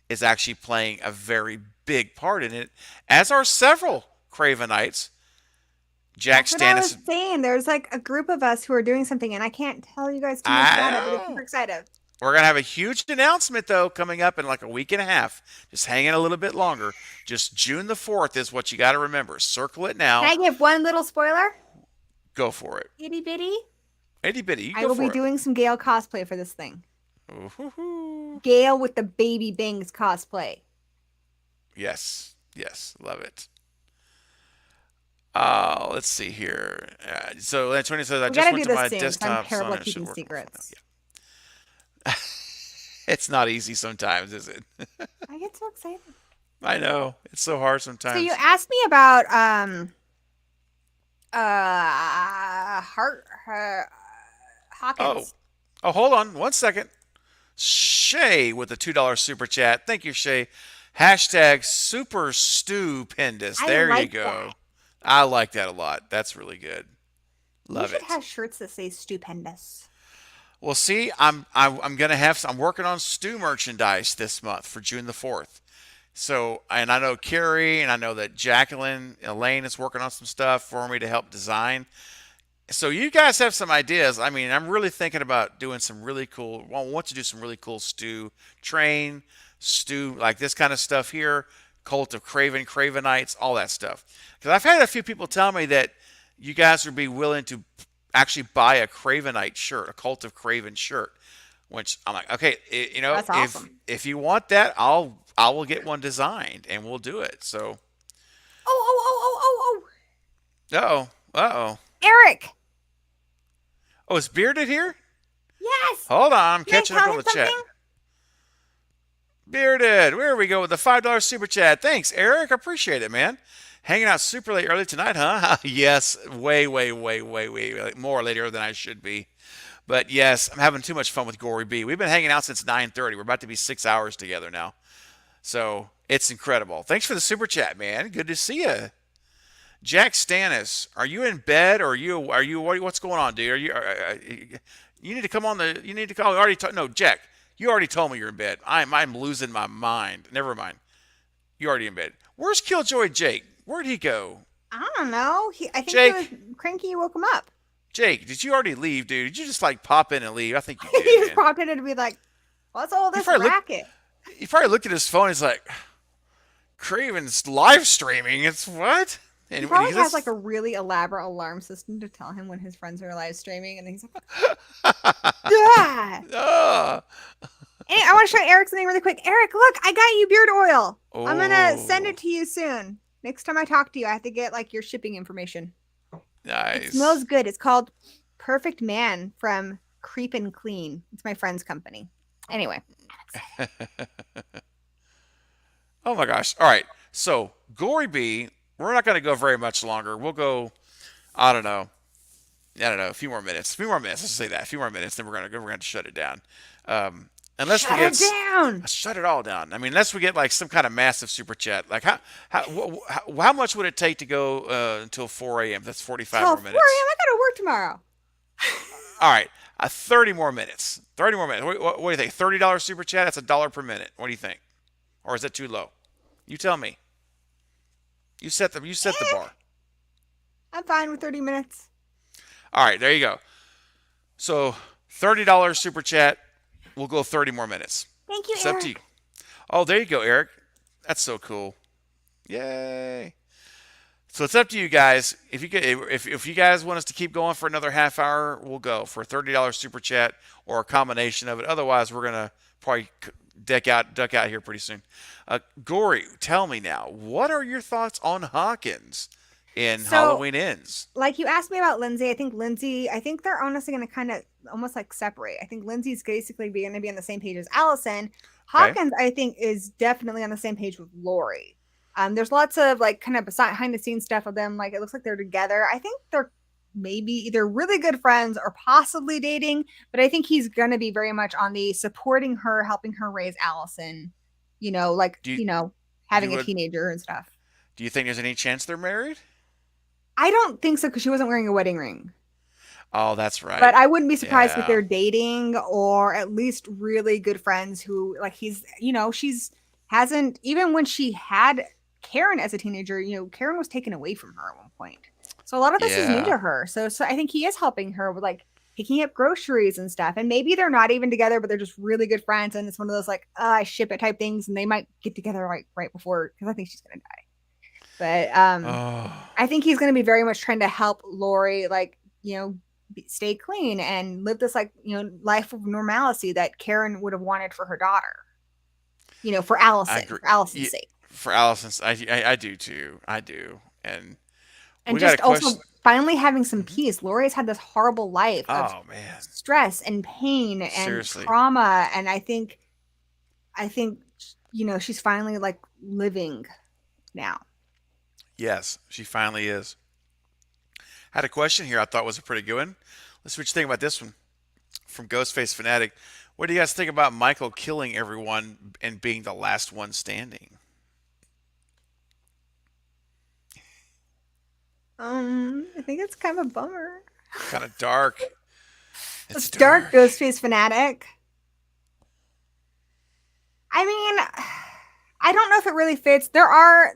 is actually playing a very big part in it, as are several Cravenites. Jack
That's what I was
Stannis.
saying. There's like a group of us who are doing something, and I can't tell you guys too much about it, but it's super
I
excited.
We're gonna have a huge announcement though coming up in like a week and a half. Just hang in a little bit longer. Just June the 4th is what you got to remember. Circle it
Can
now.
I give one little spoiler?
Go for it.
Itty bitty.
Itty bitty, you
I
go
will be
for it.
doing some Gale cosplay for this thing.
Ooh-hoo-hoo.
Gale with the baby bangs cosplay.
Yes. Yes, love it. Let's see here. So Antonio says, I
We
just
gotta
went
do
to
this
my
soon because I'm
desktop
terrible
son
at
and it should
keeping
work on my phone now.
secrets.
Yeah. It's not easy sometimes, is it?
I get so excited.
I know. It's so hard
So you
sometimes.
asked me about Hart
Oh.
Hawkins.
Oh, hold on 1 second. Shay with a $2 super chat. Thank you, Shay. Hashtag super stupendous.
I
There you
like that.
go. I like that a lot. That's really good.
We
Love
should
it.
have shirts that say stupendous.
Well, see, I'm gonna have. I'm working on stew merchandise this month for June the 4th. So, and I know Carrie, and I know that Jacqueline Elaine is working on some stuff for me to help design. So you guys have some ideas. I mean, I'm really thinking about doing some really cool. Well, I want to do some really cool stew train, stew like this kind of stuff here. Cult of Craven, Cravenites, all that stuff. Because I've had a few people tell me that you guys would be willing to actually buy a Cravenite shirt, a Cult of Craven shirt. Which I'm like, okay,
That's
if
awesome.
if you want that, I will get one designed and we'll do it. So,
Oh.
uh oh.
Eric.
Oh, is Bearded here?
Yes.
Hold on, I'm
Can I
catching up
tell
on
him
the chat.
something?
Bearded, where we go with the $5 super chat. Thanks, Eric. I appreciate it, man. Hanging out super late early tonight, huh? Yes, way more later than I should be. But yes, I'm having too much fun with Gory B. We've been hanging out since 9:30. We're about to be 6 hours together now, so it's incredible. Thanks for the super chat, man. Good to see you. Jack Stannis, are you in bed or what's going on, dude? You need to come on the you need to call. No, Jack, you already told me you're in bed. I'm losing my mind. Never mind. You're already in bed. Where's Killjoy Jake? Where'd he go?
I don't know. I think he was
Jake,
cranky. You woke him up.
Jake, did you already leave, dude? Did you just like pop in and leave? I think you
He
did,
just
man.
popped in to be like, "What's all
He
this
probably looked
racket?"
he probably looked at his phone. He's like, Craven's live streaming. It's what?
He
And
probably
he's
has like
just
a really elaborate alarm system to tell him when his friends are live streaming, and he's like, "Yeah."
oh,
Hey, I want to show Eric something really quick. Eric, look, I got you beard oil. I'm gonna send
oh,
it to you soon. Next time I talk to you, I have to get like your shipping information. It
nice.
smells good. It's called Perfect Man from Creep and Clean. It's my friend's company. Anyway,
Oh my gosh. All right. So, Gory B, we're not going to go very much longer. We'll go, I don't know. I don't know, a few more minutes. A few more minutes. Let's say that. A few more minutes, then we're going to shut it down. Unless we
shut
get
it down.
shut it all down. I mean, unless we get like some kind of massive super chat. Like how much would it take to go until 4 a.m.? That's 45
Till
more
4
minutes.
a.m. I gotta work tomorrow.
All right. 30 more minutes. 30 more minutes. What do you think? $30 super chat? That's $1 per minute. What do you think? Or is that too low? You tell me. You set the bar.
I'm fine with 30 minutes.
All right, there you go. So $30 super chat. We'll go 30 more minutes.
Thank you,
It's up to you.
Eric.
Oh, there you go, Eric. That's so cool. Yay. So it's up to you guys. If you guys want us to keep going for another half hour, we'll go for a $30 super chat or a combination of it. Otherwise, we're gonna probably duck out here pretty soon. Gory, tell me now, what are your thoughts on Hawkins in
So,
Halloween Ends?
like you asked me about Lindsay, I think they're honestly going to kind of almost like separate. I think Lindsay's basically going to be on the same page as Allison.
Okay.
Hawkins, I think, is definitely on the same page with Lori. There's lots of like kind of behind the scenes stuff of them. Like it looks like they're together. I think they're maybe either really good friends or possibly dating, but I think he's going to be very much on the supporting her, helping her raise Allison, like,
Do you you
having a
would
teenager and stuff.
do you think there's any chance they're married?
I don't think so because she wasn't wearing a wedding ring.
Oh, that's right.
But I wouldn't be surprised if
Yeah.
they're dating or at least really good friends who like she's hasn't even when she had Karen as a teenager, Karen was taken away from her at one point. So a lot of this is new
Yeah.
to her. So I think he is helping her with like picking up groceries and stuff. And maybe they're not even together, but they're just really good friends. And it's one of those like, I ship it type things. And they might get together right before because I think she's gonna die. But
Oh.
I think he's going to be very much trying to help Lori, like, stay clean and live this, like, life of normalcy that Karen would have wanted for her daughter, for
I
Allison,
agree.
for Allison's
You,
sake.
For Allison's, I do too. I do. And
And
we got a
just
question.
also finally having some
Mhm.
peace. Lori's had this horrible life of
Oh man,
stress and pain and
seriously.
trauma, and I think she's finally like living now.
Yes, she finally is. Had a question here I thought was a pretty good one. Let's see what you think about this one from Ghostface Fanatic. What do you guys think about Michael killing everyone and being the last one standing?
I think it's kind of a bummer.
Kind of dark. It's
It's dark,
dark.
Ghostface Fanatic. I mean, I don't know if it really fits. There are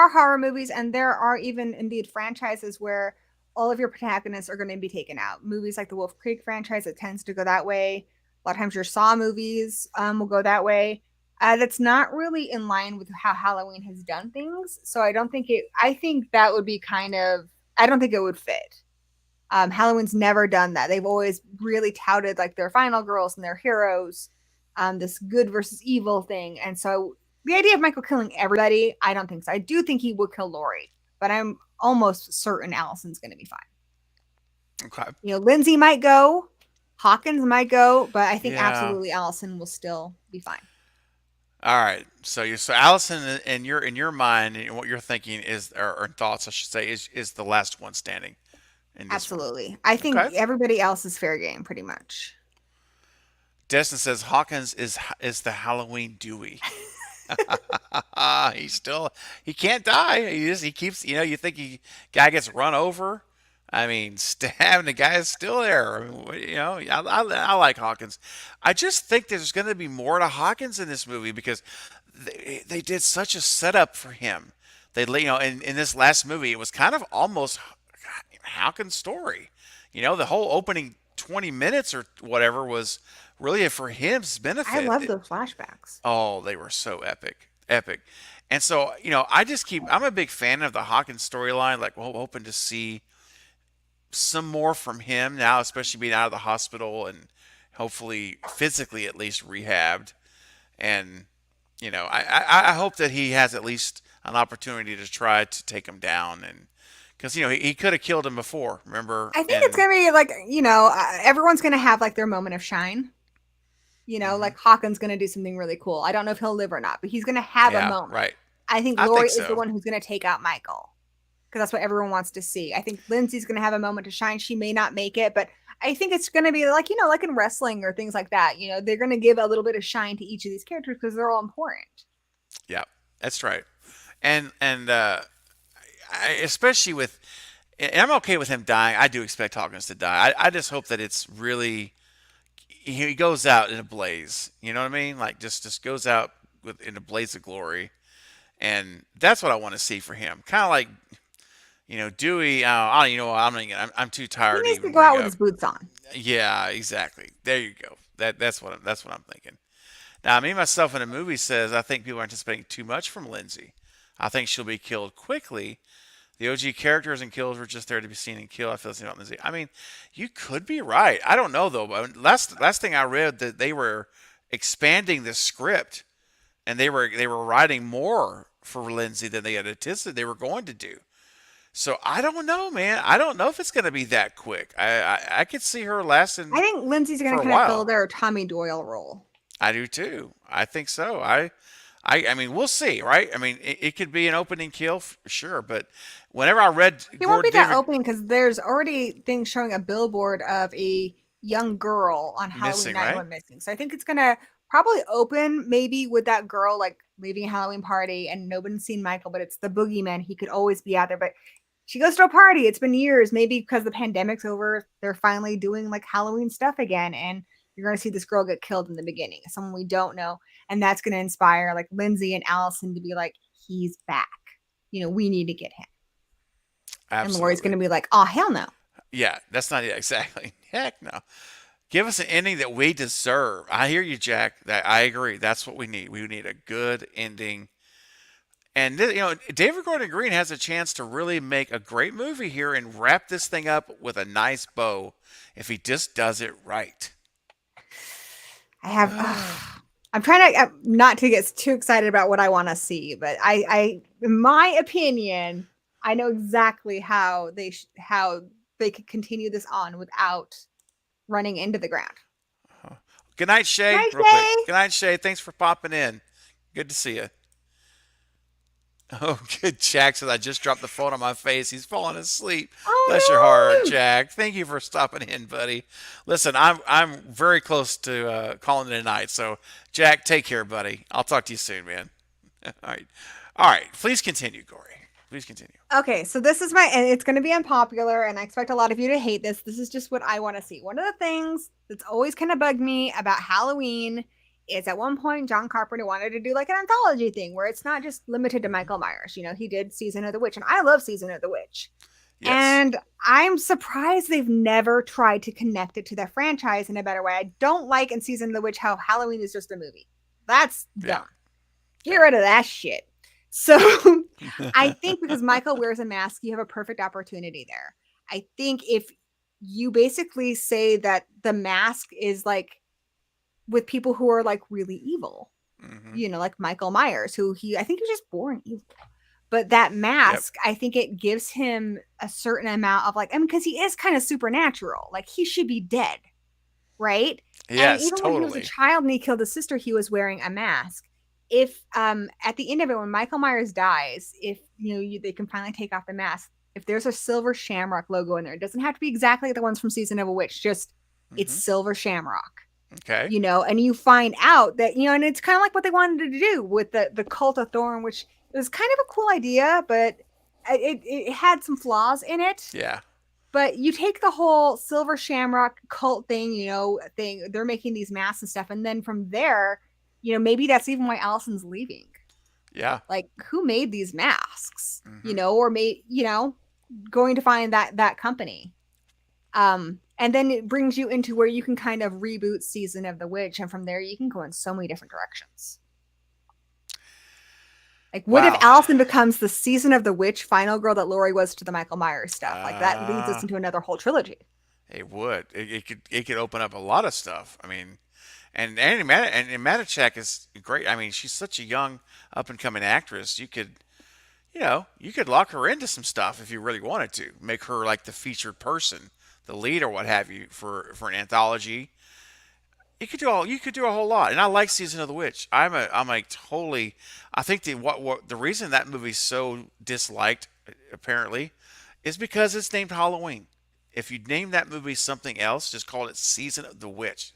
horror movies, and there are even indeed franchises where all of your protagonists are going to be taken out. Movies like the Wolf Creek franchise, it tends to go that way. A lot of times, your Saw movies will go that way. That's not really in line with how Halloween has done things. So I don't think it. I think that would be kind of. I don't think it would fit. Halloween's never done that. They've always really touted like their final girls and their heroes, this good versus evil thing. And so the idea of Michael killing everybody, I don't think so. I do think he would kill Lori, but I'm almost certain Allison's going to be fine.
Okay.
Lindsay might go, Hawkins might go, but I think
Yeah.
absolutely Allison will still be fine.
All right. So Allison, in your mind, and what you're thinking is, or thoughts, I should say, is the last one standing in this one.
Absolutely. I think
Okay.
everybody else is fair game, pretty much.
Destin says Hawkins is the Halloween Dewey. He can't die. He keeps you think guy gets run over. I mean, stabbed. The guy is still there. I mean, I like Hawkins. I just think there's going to be more to Hawkins in this movie because they did such a setup for him. In this last movie, it was kind of almost Hawkins' story. The whole opening 20 minutes or whatever was really for his
I
benefit.
love those flashbacks.
Oh, they were so epic, epic. And so, I'm a big fan of the Hawkins storyline. Like, well, hoping to see some more from him now, especially being out of the hospital and hopefully physically at least rehabbed. And I hope that he has at least an opportunity to try to take him down, and because he could have killed him before, remember?
I think it's
And
gonna be like everyone's gonna have like their moment of shine.
mhm,
Like Hawkins gonna do something really cool. I don't know if he'll live or not, but he's gonna have a
yeah,
moment.
right.
I think
I
Lori
think
is the
so.
one who's gonna take out Michael because that's what everyone wants to see. I think Lindsay's gonna have a moment to shine. She may not make it, but I think it's gonna be like like in wrestling or things like that. They're gonna give a little bit of shine to each of these characters because they're all important.
Yeah, that's right. And especially with, and I'm okay with him dying. I do expect Hawkins to die. I just hope that it's really he goes out in a blaze. You know what I mean? Like just goes out in a blaze of glory, and that's what I want to see for him. Kind of like Dewey. I'm too
He
tired to
needs to
even
go out
bring
with
up.
his boots on.
Yeah, exactly. There you go. That's what I'm thinking. Now, me myself in a movie says I think people are anticipating too much from Lindsay. I think she'll be killed quickly. The OG characters and kills were just there to be seen and killed. I feel the same about Lindsay. I mean, you could be right. I don't know though. But last thing I read that they were expanding the script and they were writing more for Lindsay than they had anticipated they were going to do. So I don't know, man. I don't know if it's going to be that quick. I could see her
I
lasting
think Lindsay's
for
gonna
a
kind of fill
while.
their Tommy Doyle role.
I do too. I think so. I mean, we'll see, right? I mean, it could be an opening kill, for sure. But whenever I read
He won't be that
David
opening because there's already things showing a billboard of a young girl on Halloween
missing,
night who
right?
went missing. So I think it's gonna probably open maybe with that girl like leaving a Halloween party and nobody's seen Michael, but it's the boogeyman. He could always be out there, but she goes to a party. It's been years, maybe because the pandemic's over. They're finally doing like Halloween stuff again, and you're gonna see this girl get killed in the beginning, someone we don't know, and that's gonna inspire like Lindsay and Allison to be like, he's back. We need to get him. And Lori's going
Absolutely.
to be like, oh, hell no.
Yeah, that's not it exactly. Heck no. Give us an ending that we deserve. I hear you, Jack. That I agree. That's what we need. We need a good ending. And David Gordon Green has a chance to really make a great movie here and wrap this thing up with a nice bow if he just does it right.
I have, I'm trying to not to get too excited about what I want to see, but in my opinion, I know exactly how they could continue this on without running into the ground.
Good night, Shay.
Night,
Real quick.
Shay.
Good night, Shay. Thanks for popping in. Good to see you. Oh, good. Jack says I just dropped the phone on my face. He's falling asleep. Bless your heart,
Oh no!
Jack. Thank you for stopping in, buddy. Listen, I'm very close to calling it a night. So, Jack, take care, buddy. I'll talk to you soon, man. All right, all right. Please continue, Gory. Please continue.
Okay, so this is my, and it's going to be unpopular, and I expect a lot of you to hate this. This is just what I want to see. One of the things that's always kind of bugged me about Halloween is at one point John Carpenter wanted to do like an anthology thing where it's not just limited to Michael Myers. You know, he did Season of the Witch, and I love Season of the Witch.
Yes.
And I'm surprised they've never tried to connect it to their franchise in a better way. I don't like in Season of the Witch how Halloween is just a movie. That's
Yeah.
dumb. Get rid of that shit. So I think because Michael wears a mask, you have a perfect opportunity there. I think if you basically say that the mask is like with people who are like really evil,
Mm-hmm.
you know, like Michael Myers, who I think he's just born evil. But that
Yep.
mask, I think it gives him a certain amount of like, I mean, because he is kind of supernatural. Like he should be dead, right? And
Yes.
even when he was a
Totally.
child and he killed his sister, he was wearing a mask. If at the end of it, when Michael Myers dies, if they can finally take off the mask, if there's a silver shamrock logo in there, it doesn't have to be exactly the ones from Season of a Witch, just it's
Mm-hmm.
silver shamrock,
Okay.
and you find out that, and it's kind of like what they wanted to do with the cult of Thorn, which was kind of a cool idea, but it had some flaws in it.
Yeah.
But you take the whole silver shamrock cult thing, they're making these masks and stuff, and then from there, maybe that's even why Allison's leaving.
Yeah.
Like, who made these masks?
Mm-hmm.
Or going to find that company. And then it brings you into where you can kind of reboot Season of the Witch, and from there you can go in so many different directions. Like, what if
Wow.
Allison becomes the Season of the Witch final girl that Laurie was to the Michael Myers stuff? Like, that leads us
Uh,
into another whole trilogy.
it would. It could open up a lot of stuff. I mean, and Matichak is great. I mean, she's such a young up and coming actress. You could lock her into some stuff if you really wanted to. Make her like the featured person, the lead or what have you for an anthology. You could do a whole lot. And I like Season of the Witch. I'm like totally. I think what the reason that movie's so disliked apparently is because it's named Halloween. If you'd named that movie something else, just called it Season of the Witch,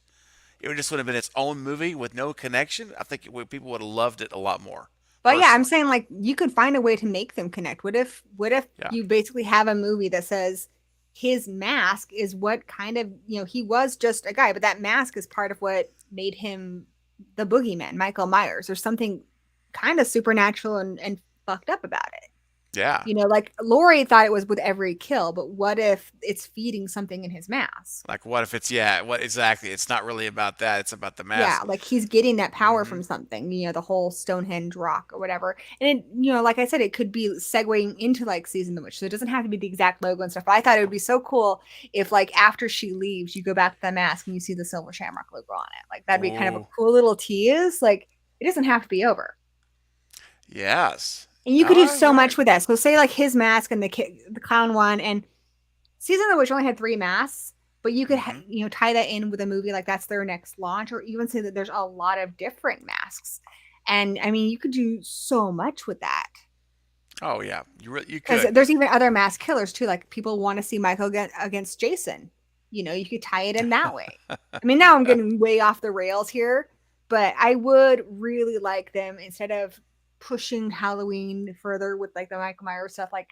would have been its own movie with no connection. I think people would have loved it a lot more,
But yeah, I'm
personally.
saying like you could find a way to make them connect. What if
Yeah.
you basically have a movie that says his mask is what kind of, he was just a guy, but that mask is part of what made him the boogeyman, Michael Myers, or something kind of supernatural and fucked up about it.
Yeah.
Like Laurie thought it was with every kill, but what if it's feeding something in his mask?
Like what if it's yeah, what exactly? It's not really about that. It's about the
Yeah,
mask.
like he's getting that power
Hmm.
from something, the whole Stonehenge rock or whatever. And it, like I said, it could be segueing into like Season of the Witch. So it doesn't have to be the exact logo and stuff. But I thought it would be so cool if like after she leaves, you go back to the mask and you see the silver shamrock logo on it. Like that'd be kind of a
Oh,
cool little tease. Like it doesn't have to be over.
yes.
And you could do
Oh,
so
you're
much
right.
with that. So say like his mask and the clown one, and Season of the Witch only had 3 masks, but you could
Hmm.
tie that in with a movie like that's their next launch, or even say that there's a lot of different masks. And I mean, you could do so much with that
Oh yeah, you
because
could.
there's even other mask killers too. Like people want to see Michael against Jason. You could tie it in that way. I mean, now I'm getting way off the rails here, but I would really like them, instead of pushing Halloween further with like the Michael Myers stuff, like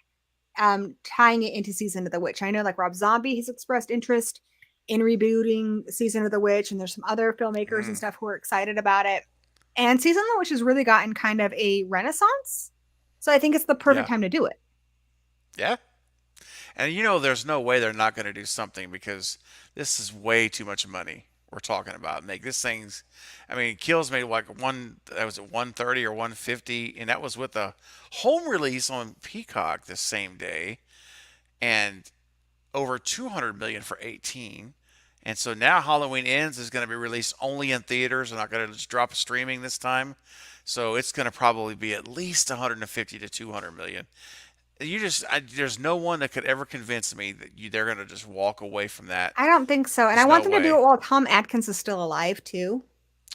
tying it into Season of the Witch. I know like Rob Zombie has expressed interest in rebooting Season of the Witch, and there's some other filmmakers and
Mm,
stuff who are excited about it. And Season of the Witch has really gotten kind of a renaissance. So I think it's the perfect
yeah,
time to do it.
yeah. And there's no way they're not going to do something because this is way too much money we're talking about. Make this thing's, I mean, Kills made like that was at 130 or 150, and that was with a home release on Peacock the same day, and over 200 million for 18. And so now Halloween Ends is going to be released only in theaters. They're not going to just drop streaming this time. So it's going to probably be at least 150 to 200 million. There's no one that could ever convince me that they're going to just walk away from that.
I don't think so. And I
There's no
want them to do
way.
it while Tom Atkins is still alive too.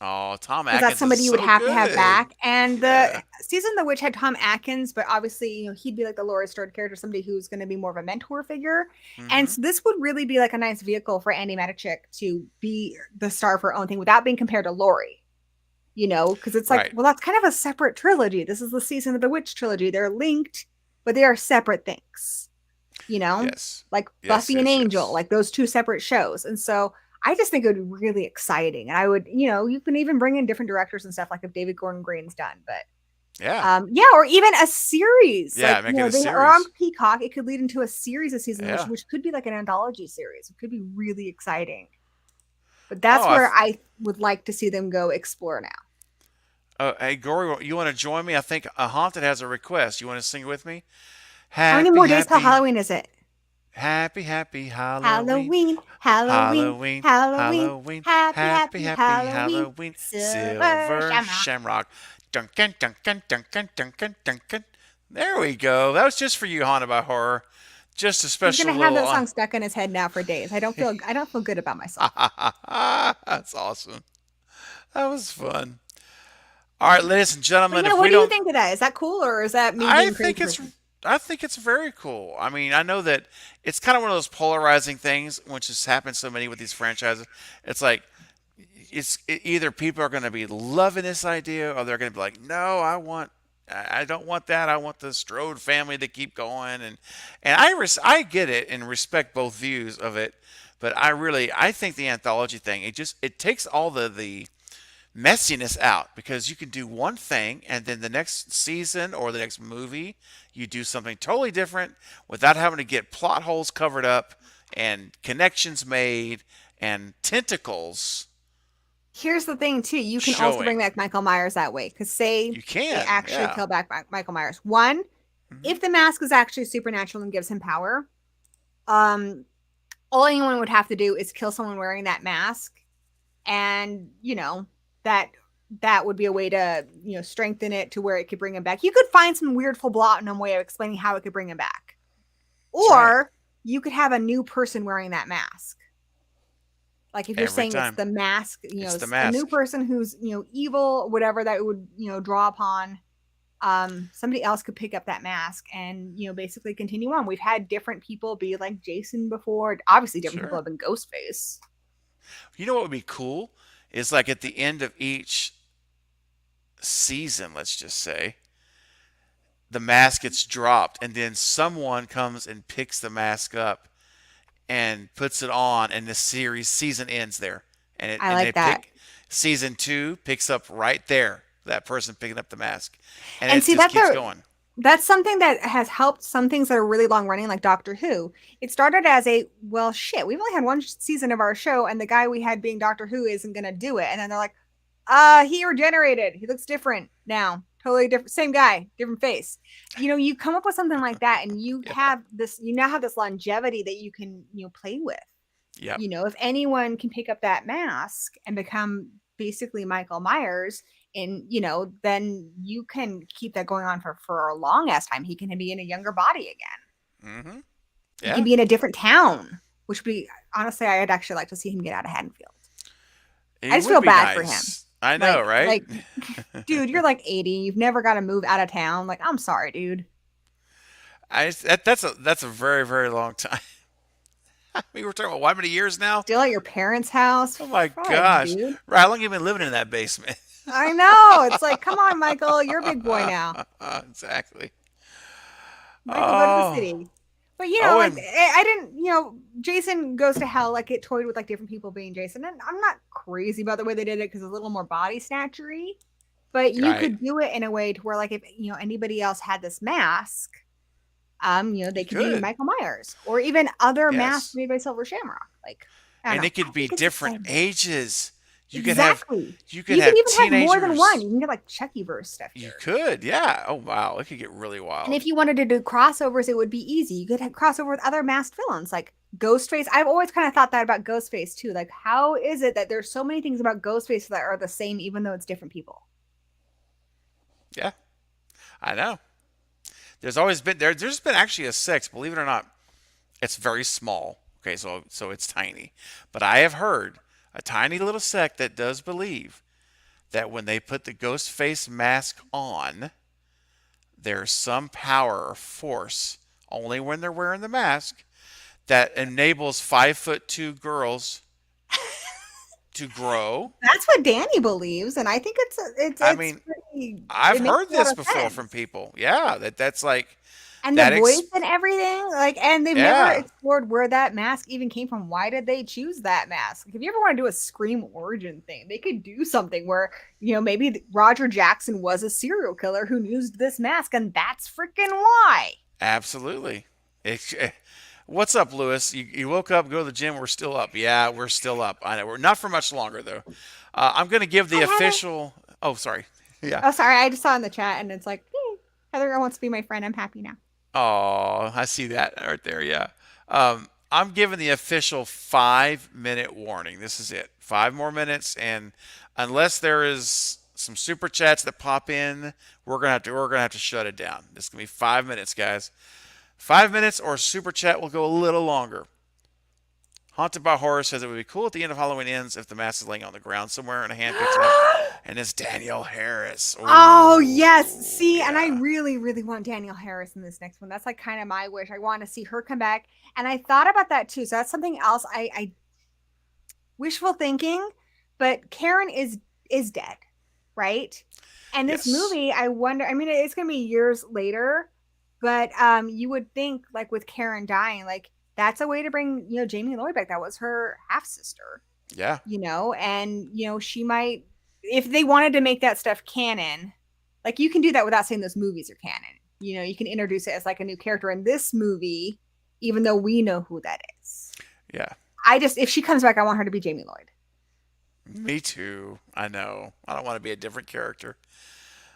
Oh, Tom
Because that's
Atkins is
somebody you would
so
have to have
good.
back. And
Yeah.
the season of the witch had Tom Atkins, but obviously, he'd be like the Laura Strode character, somebody who's going to be more of a mentor figure. And
Mm-hmm.
so this would really be like a nice vehicle for Andy Matichik to be the star of her own thing without being compared to Laurie. Because it's like,
Right.
well, that's kind of a separate trilogy. This is the season of the witch trilogy. They're linked, but they are separate things. You know,
Yes.
like
Yes.
Buffy and
Yes.
Angel,
Yes.
like those two separate shows. And so I just think it would be really exciting. And I would, you can even bring in different directors and stuff, like if David Gordon Green's done. But
Yeah.
yeah, or even a series.
Yeah.
Like,
Make it a
they are on
series.
Peacock. It could lead into a series of seasons, which
Yeah.
which could be like an anthology series. It could be really exciting. But
Oh,
that's where I would like to see them go explore now.
hey, Gory, you want to join me? I think a Haunted has a request. You want to sing with me?
How many
Happy,
more days till
happy,
Halloween is it?
happy, happy Halloween.
Halloween, Halloween,
Halloween,
Halloween,
Halloween,
happy,
happy,
happy
happy
Halloween,
Halloween,
Silver
Silver
Shamrock.
Shamrock. Duncan, Duncan, Duncan, Duncan, Duncan. There we go. That was just for you, Haunted by Horror. Just a
He's
special
gonna have
little.
that song stuck in his head now for days. I don't feel good about myself.
That's awesome. That was fun. All right, ladies and
But
gentlemen,
yeah,
if
what
we
do you
don't,
think of that? Is that cool, or is that me
I
being a
think
crazy
it's,
person?
I think it's very cool. I mean, I know that it's kind of one of those polarizing things, which has happened so many with these franchises. It's like either people are going to be loving this idea, or they're going to be like, no, I don't want that. I want the Strode family to keep going, and I get it and respect both views of it, but I think the anthology thing, it takes all the messiness out, because you can do one thing and then the next season or the next movie you do something totally different without having to get plot holes covered up and connections made and tentacles
Here's the thing, too. You can also bring
showing.
back Michael Myers that way. Because say
You
they
can,
actually
yeah.
kill back Michael Myers. One,
Hmm.
if the mask is actually supernatural and gives him power, um, all anyone would have to do is kill someone wearing that mask, and that would be a way to strengthen it to where it could bring him back. You could find some weird phlebotinum way of explaining how it could bring him back,
That's right.
or you could have a new person wearing that mask. Like if you're
Every
saying it's
time.
the mask,
It's the
a new
mask.
person who's evil, whatever that would draw upon. Somebody else could pick up that mask and basically continue on. We've had different people be like Jason before. Obviously, different people
Sure.
have been Ghostface.
You know what would be cool is like at the end of each season, let's just say, the mask gets dropped and then someone comes and picks the mask up and puts it on, and the season ends there,
I
and they
like that.
pick season two picks up right there, that person picking up the mask, and
And
it
see,
just keeps going.
that's something that has helped some things that are really long running, like Doctor Who. It started as a, well, shit, we've only had one season of our show, and the guy we had being Doctor Who isn't going to do it. And then they're like, he regenerated. He looks different now. Totally different. Same guy, different face. You come up with something like that, and
Yeah.
you now have this longevity that you can, play with.
Yep.
If anyone can pick up that mask and become basically Michael Myers, and then you can keep that going on for a long ass time. He can be in a younger body again.
Mm-hmm.
He can
Yeah.
be in a different town, which would be, honestly, I'd actually like to see him get out of Haddonfield. I
It
just
would
feel
be
bad for him.
nice. I know, right?
Like, dude, you're like 80. You've never got to move out of town. Like, I'm sorry, dude.
That's a very, very long time. I mean, we're talking about how many years now?
Still at your parents' house?
Oh my
Fuck,
gosh!
dude.
Right, how long you been living in that basement?
I know. It's like, come on, Michael. You're a big boy now.
Exactly.
Michael, go to the
Oh,
city. But
oh,
like
and
I didn't, Jason Goes to Hell, like it toyed with like different people being Jason, and I'm not crazy about the way they did it because it's a little more body snatchery. But you
right,
could do it in a way to where, like, if anybody else had this mask, they
you
could be
could.
Michael Myers or even other masks
Yes.
made by Silver Shamrock. Like, I don't
And
know.
it could
I
be
think it's
different
exciting.
ages. You could have
Exactly.
you could
You can
have
even have more than one.
teenagers.
You can get like Chuckyverse stuff
You
here.
could, yeah. Oh wow, it could get really
And
wild.
if you wanted to do crossovers, it would be easy. You could have crossover with other masked villains like Ghostface. I've always kind of thought that about Ghostface too. Like, how is it that there's so many things about Ghostface that are the same, even though it's different people?
Yeah, I know. There's been actually a six, believe it or not. It's very small. Okay, so it's tiny. But I have heard a tiny little sect that does believe that when they put the ghost face mask on, there's some power or force only when they're wearing the mask that enables 5'2" girls to grow.
That's what Danny believes, and I think
I
it's
mean,
pretty.
I've
It makes
heard
a lot
this
of
before from
sense.
people. Yeah, that's like
And the
that.
voice and everything, like, and they've never
Yeah,
explored where that mask even came from. Why did they choose that mask? Like, if you ever want to do a Scream origin thing, they could do something where, maybe Roger Jackson was a serial killer who used this mask, and that's freaking why.
absolutely. What's up, Lewis? You woke up, go to the gym. We're still up. Yeah, we're still up. I know we're not for much longer though. I'm going to give the
Hi, Heather.
official. Oh, sorry. Yeah.
Oh, sorry, I just saw in the chat, and it's like, hey, Heather wants to be my friend. I'm happy now.
Oh, I see that right there. Yeah. I'm giving the official 5 minute warning. This is it. 5 more minutes, and unless there is some super chats that pop in, we're gonna have to shut it down. This is gonna be 5 minutes, guys. 5 minutes, or super chat will go a little longer. Haunted by Horror says it would be cool at the end of Halloween Ends if the mask is laying on the ground somewhere and a hand picks it up, and it's Danielle Harris.
Oh, yes.
Oh,
See, and I
yeah.
really, really want Danielle Harris in this next one. That's like kind of my wish. I want to see her come back. And I thought about that too. So that's something else I wishful thinking, but Karen is dead, right? And this
Yes.
movie, I wonder, I mean, it's gonna be years later, but you would think like with Karen dying, like that's a way to bring, Jamie Lloyd back. That was her half sister,
Yeah.
and she might, if they wanted to make that stuff canon, like you can do that without saying those movies are canon. You can introduce it as like a new character in this movie, even though we know who that is.
Yeah.
I just, if she comes back, I want her to be Jamie Lloyd.
Me too. I know. I don't want to be a different character.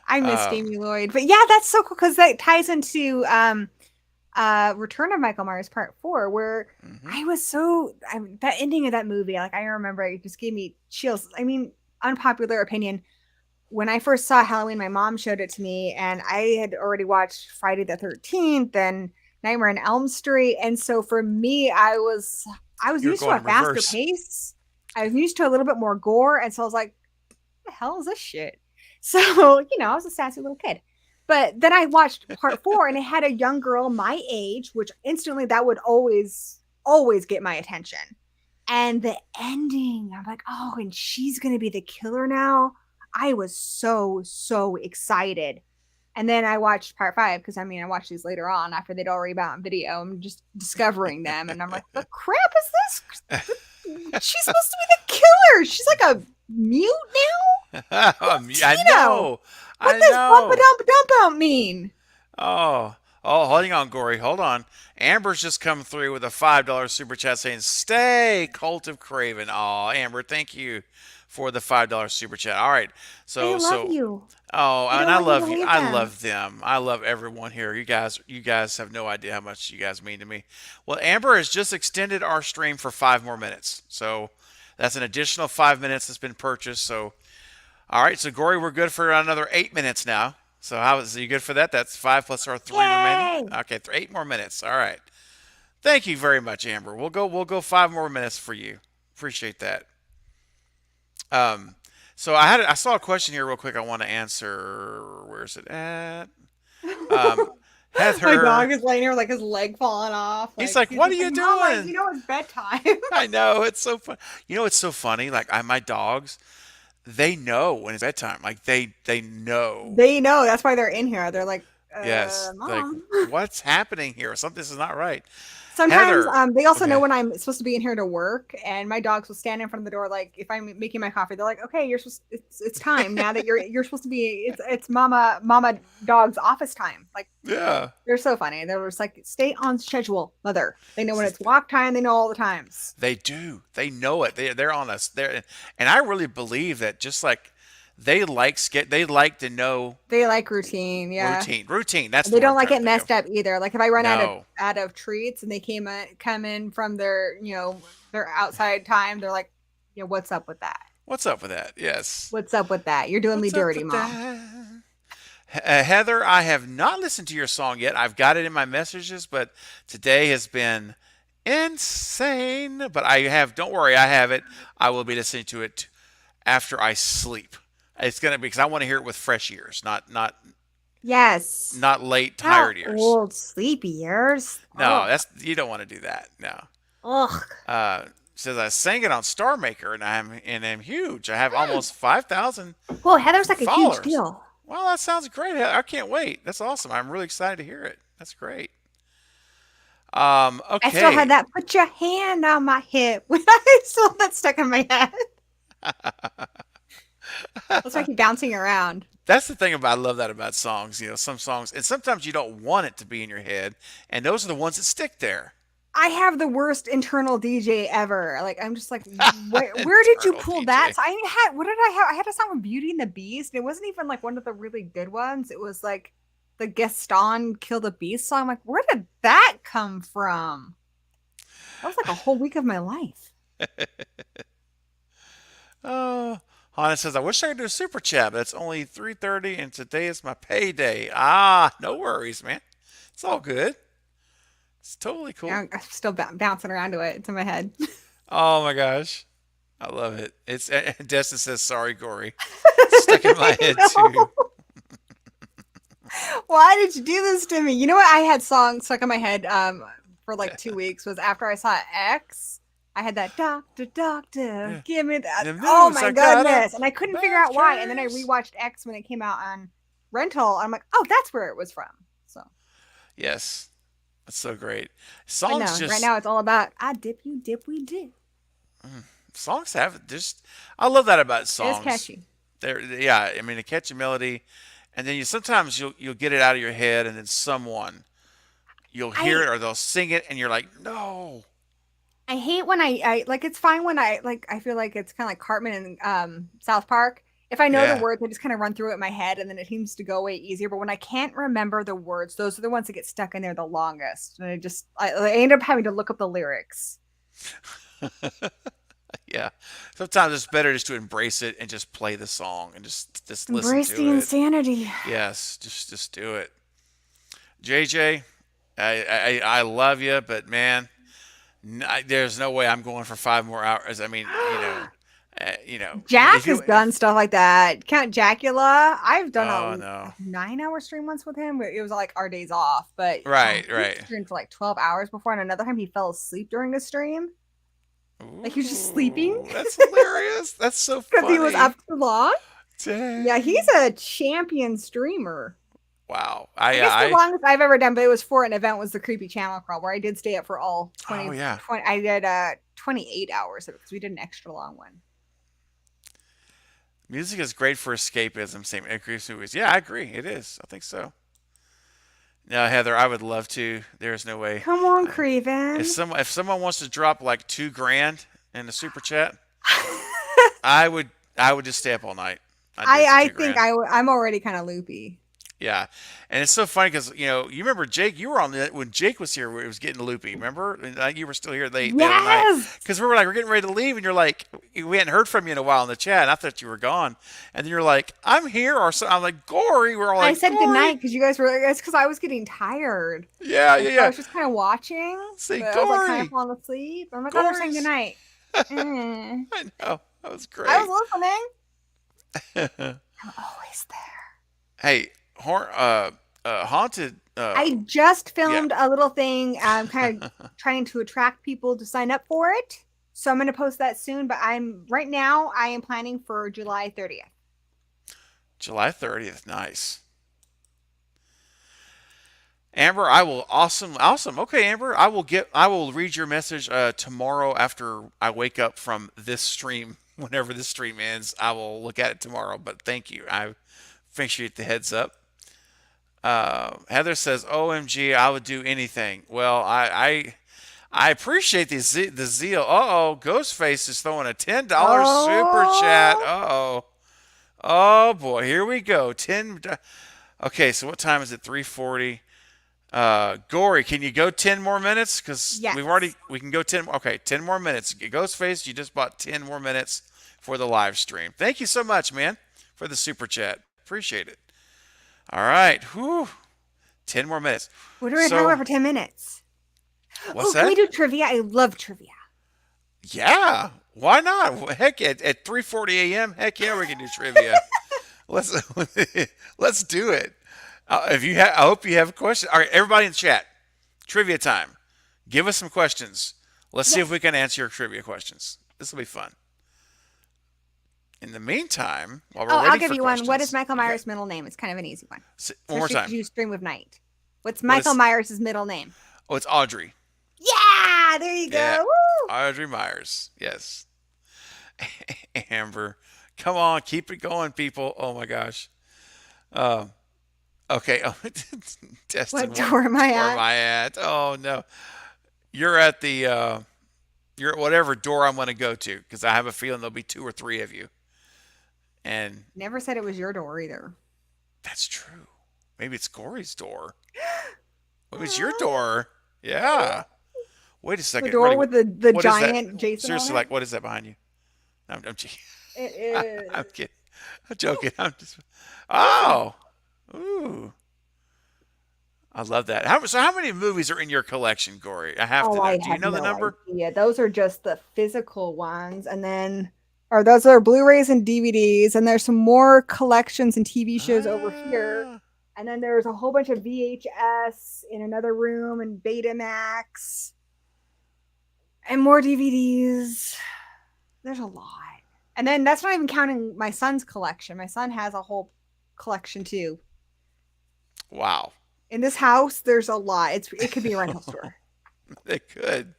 I miss
Um,
Jamie Lloyd. But yeah, that's so cool because that ties into Return of Michael Myers Part 4, where
mhm.
that ending of that movie, like I remember it just gave me chills. I mean, unpopular opinion. When I first saw Halloween, my mom showed it to me, and I had already watched Friday the 13th and Nightmare on Elm Street. And so for me, I was
You're
used to
going
a
in
faster
reverse.
pace. I was used to a little bit more gore. And so I was like, the hell is this shit? So, I was a sassy little kid. But then I watched part 4 and it had a young girl my age, which instantly that would always, always get my attention. And the ending, I'm like, oh, and she's going to be the killer now. I was so, so excited. And then I watched part 5 because I mean, I watched these later on after they'd already been on video. I'm just discovering them. And I'm like, the crap is this? She's supposed to be the killer. She's like a mute now? Who's
I
Tino?
know.
What
I
does bump a
know.
dump dump out mean?
Oh. Oh, holding on, Gory. Hold on. Amber's just come through with a $5 super chat saying, "Stay, Cult of Craven." Oh, Amber, thank you for the $5 super chat. All right.
They
So,
love
so
you.
Oh,
You
and
don't
I
want you to
love you.
leave
I
them.
love them. I love everyone here. You guys have no idea how much you guys mean to me. Well, Amber has just extended our stream for 5 more minutes. So that's an additional 5 minutes that's been purchased. So, all right. So, Gory, we're good for another 8 minutes now. So, how is you good for that? That's five plus our three remaining.
Yay!
Okay, 8 more minutes. All right. Thank you very much, Amber. We'll go 5 more minutes for you. Appreciate that. Um, so I saw a question here real quick. I want to answer. Where's it at? Um,
My dog
Heather,
is laying here with like his leg falling off.
he's
Like
like,
he's
"What are
just like,
you
Mama,
doing?"
it's bedtime.
I know it's so fun. It's so funny. Like my dogs, they know when it's bedtime. Like they know.
They know that's why they're in here. They're like,
Yes, like
Mom.
what's happening here? Something is not right.
Sometimes
Heather,
they also know
okay.
when I'm supposed to be in here to work, and my dogs will stand in front of the door. Like if I'm making my coffee, they're like, "Okay, you're supposed. It's time now that you're supposed to be. It's Mama dog's office time." Like
Yeah.
they're so funny. They're just like, "Stay on schedule, mother." They know when it's walk time. They know all the times.
They do. They know it. They're on us. And I really believe that just like they like to know
They like routine, yeah.
routine. That's the
They
word
don't
I'm
like
trying
it
to think of.
messed up either. Like if I run
No.
out of treats and they come in from their, their outside time, they're like, what's up with that?
What's up with that? Yes.
What's up with that? You're doing me
What's up
dirty,
with
mom.
that? Heather, I have not listened to your song yet. I've got it in my messages, but today has been insane. But I have, don't worry, I have it. I will be listening to it after I sleep. It's gonna be because I want to hear it with fresh ears,
Yes.
not late
Not
tired ears.
old sleepy ears.
No,
Ugh.
that's you don't want to do that. No.
Ugh.
Says I sang it on Star Maker and I'm huge. I have almost 5,000
Well, Heather's like a huge
followers.
deal.
Well, that sounds great. I can't wait. That's awesome. I'm really excited to hear it. That's great.
I still had
Okay.
that put your hand on my hip. I still have that stuck in my head. That's why I keep bouncing around.
That's the thing about I love that about songs. You know, some songs, and sometimes you don't want it to be in your head, and those are the ones that stick there.
I have the worst internal DJ ever. Like I'm just like, where did you
Eternal
pull that?
DJ.
So I had what did I have? I had a song with Beauty and the Beast. And it wasn't even like one of the really good ones. It was like the Gaston Kill the Beast song. I'm like, where did that come from? That was like a whole week of my life.
Oh, Hannah says I wish I could do a super chat, but it's only 3:30, and today is my payday. Ah, no worries, man. It's all good. It's totally cool.
I'm still bouncing around to it. It's in my head.
Oh my gosh, I love it. It's Destin says sorry, Gory. Stuck in my head too.
No. Why did you do this to me? You know what? I had songs stuck in my head for like 2 weeks was after I saw X. I had that doctor, doctor,
Yeah.
give me that.
The
Oh
news
my
I got a
goodness. And I couldn't figure
bad
out why. And then I
case.
rewatched X when it came out on rental. I'm like, oh, that's where it was from. So,
Yes, that's so great.
but
Songs
no, right
just
now it's all about I dip, you dip, we dip.
songs have just I love that about
It's
songs.
catchy.
They're yeah, I mean a catchy melody, and then sometimes you'll get it out of your head, and then someone you'll hear
I
it or they'll sing it, and you're like, no,
I hate when I like it's fine when I feel like it's kind of like Cartman and South Park. If I know the
yeah,
words, I just kind of run through it in my head and then it seems to go away easier. But when I can't remember the words, those are the ones that get stuck in there the longest. And I end up having to look up the lyrics.
yeah. Sometimes it's better just to embrace it and just play the song and just listen
Embrace
to
the
it.
insanity.
Yes, just do it. JJ, I love you, but man, there's no way I'm going for 5 more hours. I mean,
Jack
if
has
you,
done stuff like that. Count Jackula. I've done
oh
a
no,
9 hour stream once with him. It was like our days off, but
right,
he
right.
streamed for like 12 hours before. And another time he fell asleep during the stream. Like he was just sleeping
Ooh, that's hilarious. That's so
because he was
funny.
up too long. Yeah, he's
Dang.
a champion streamer.
Wow.
I guess the longest I've ever done, but it was for an event, was the Creepy Channel Crawl, where I did stay up for all
Oh
20,
yeah.
20 I did 28 hours of it because we did an extra long one.
Music is great for escapism. Same increase movies. Yeah, I agree. It is. I think so. Now, Heather, I would love to. There's no way.
Come on,
I- If
Craven.
someone wants to drop like 2 grand in the super chat, I would just stay up all night. I'd do it for
I
two
think
grand.
I'm already kind of loopy.
Yeah, and it's so funny because you remember Jake. You were on the when Jake was here. Where it was getting loopy. Remember? And you were still here late the other night
Yes.
because we were like we're getting ready to leave, and you're like we hadn't heard from you in a while in the chat. And I thought you were gone, and then you're like I'm here or so. I'm like Gory. We're all
I
like
said goodnight
Gory.
because you guys were. It's because I was getting tired.
Yeah,
And
yeah,
so I
yeah.
was just kind of watching.
Say
But I was like kind of
Gory.
falling asleep. I'm like, oh, they're saying
Gory's.
goodnight.
I know that was
I
great.
was listening. I'm always there.
Hey, haunted.
I just
Yeah.
filmed a little thing. I'm kind of trying to attract people to sign up for it. So I'm going to post that soon. But right now, I am planning for July 30th.
July 30th. Nice. Amber, I will awesome. Okay, Amber, I will read your message tomorrow after I wake up from this stream. Whenever this stream ends, I will look at it tomorrow. But thank you. I appreciate the heads up. Heather says, "OMG, I would do anything." Well, I appreciate the zeal. Uh oh, Ghostface is throwing a $10 super chat.
Oh,
Uh oh. Oh boy, here we go. 10. Okay, so what time is it? 3:40. Gory, can you go 10 more minutes? Because
Yes.
we can go 10. Okay, 10 more minutes. Ghostface, you just bought 10 more minutes for the live stream. Thank you so much, man, for the super chat. Appreciate it. All right, whew, 10 more minutes.
What are we going to talk about
So,
for 10 minutes?
what's
Oh, can we
that?
do trivia? I love trivia.
Yeah, why not? Heck, at 3:40 a.m., heck yeah, we can do trivia. Let's let's do it. If you I hope you have a question. All right, everybody in chat, trivia time. Give us some questions. Let's see if
Yes.
we can answer your trivia questions. This will be fun. In the meantime, while we're
Oh, I'll
waiting
give
for
you one. What is
questions,
Michael
okay,
Myers' middle name? It's kind of an easy one,
one more
especially because
time.
you stream of night. What's
What
Michael
is?
Myers' middle name?
Oh, it's Audrey.
Yeah, there you
Yeah,
go. Woo!
Audrey Myers. Yes, Amber. Come on, keep it going, people. Oh my gosh. Uh, okay. Oh, Destin,
What
what
door am I
door am
at?
I at? Oh no, you're at the. You're at whatever door I'm going to go to because I have a feeling there'll be two or three of you. And
Never said it was your door either.
that's true. Maybe it's Corey's door. Maybe it's your door. Yeah. Wait a
The
second.
door
Really?
with the
What is that?
giant Jason on
Seriously,
it.
like, what is that behind you? No, I'm
It
I'm
is.
kidding. I'm joking. I'm just. Oh. Ooh. I love that. So how many movies are in your collection, Corey? I have
Oh,
to know.
I
Do you
have
know the
no
number?
idea. Those are just the physical ones, and then, or those are Blu-rays and DVDs, and there's some more collections and TV shows over here.
Ah.
And then there's a whole bunch of VHS in another room and Betamax and more DVDs. There's a lot. And then that's not even counting my son's collection. My son has a whole collection too.
Wow.
In this house, there's a lot. It could be a rental store.
They could.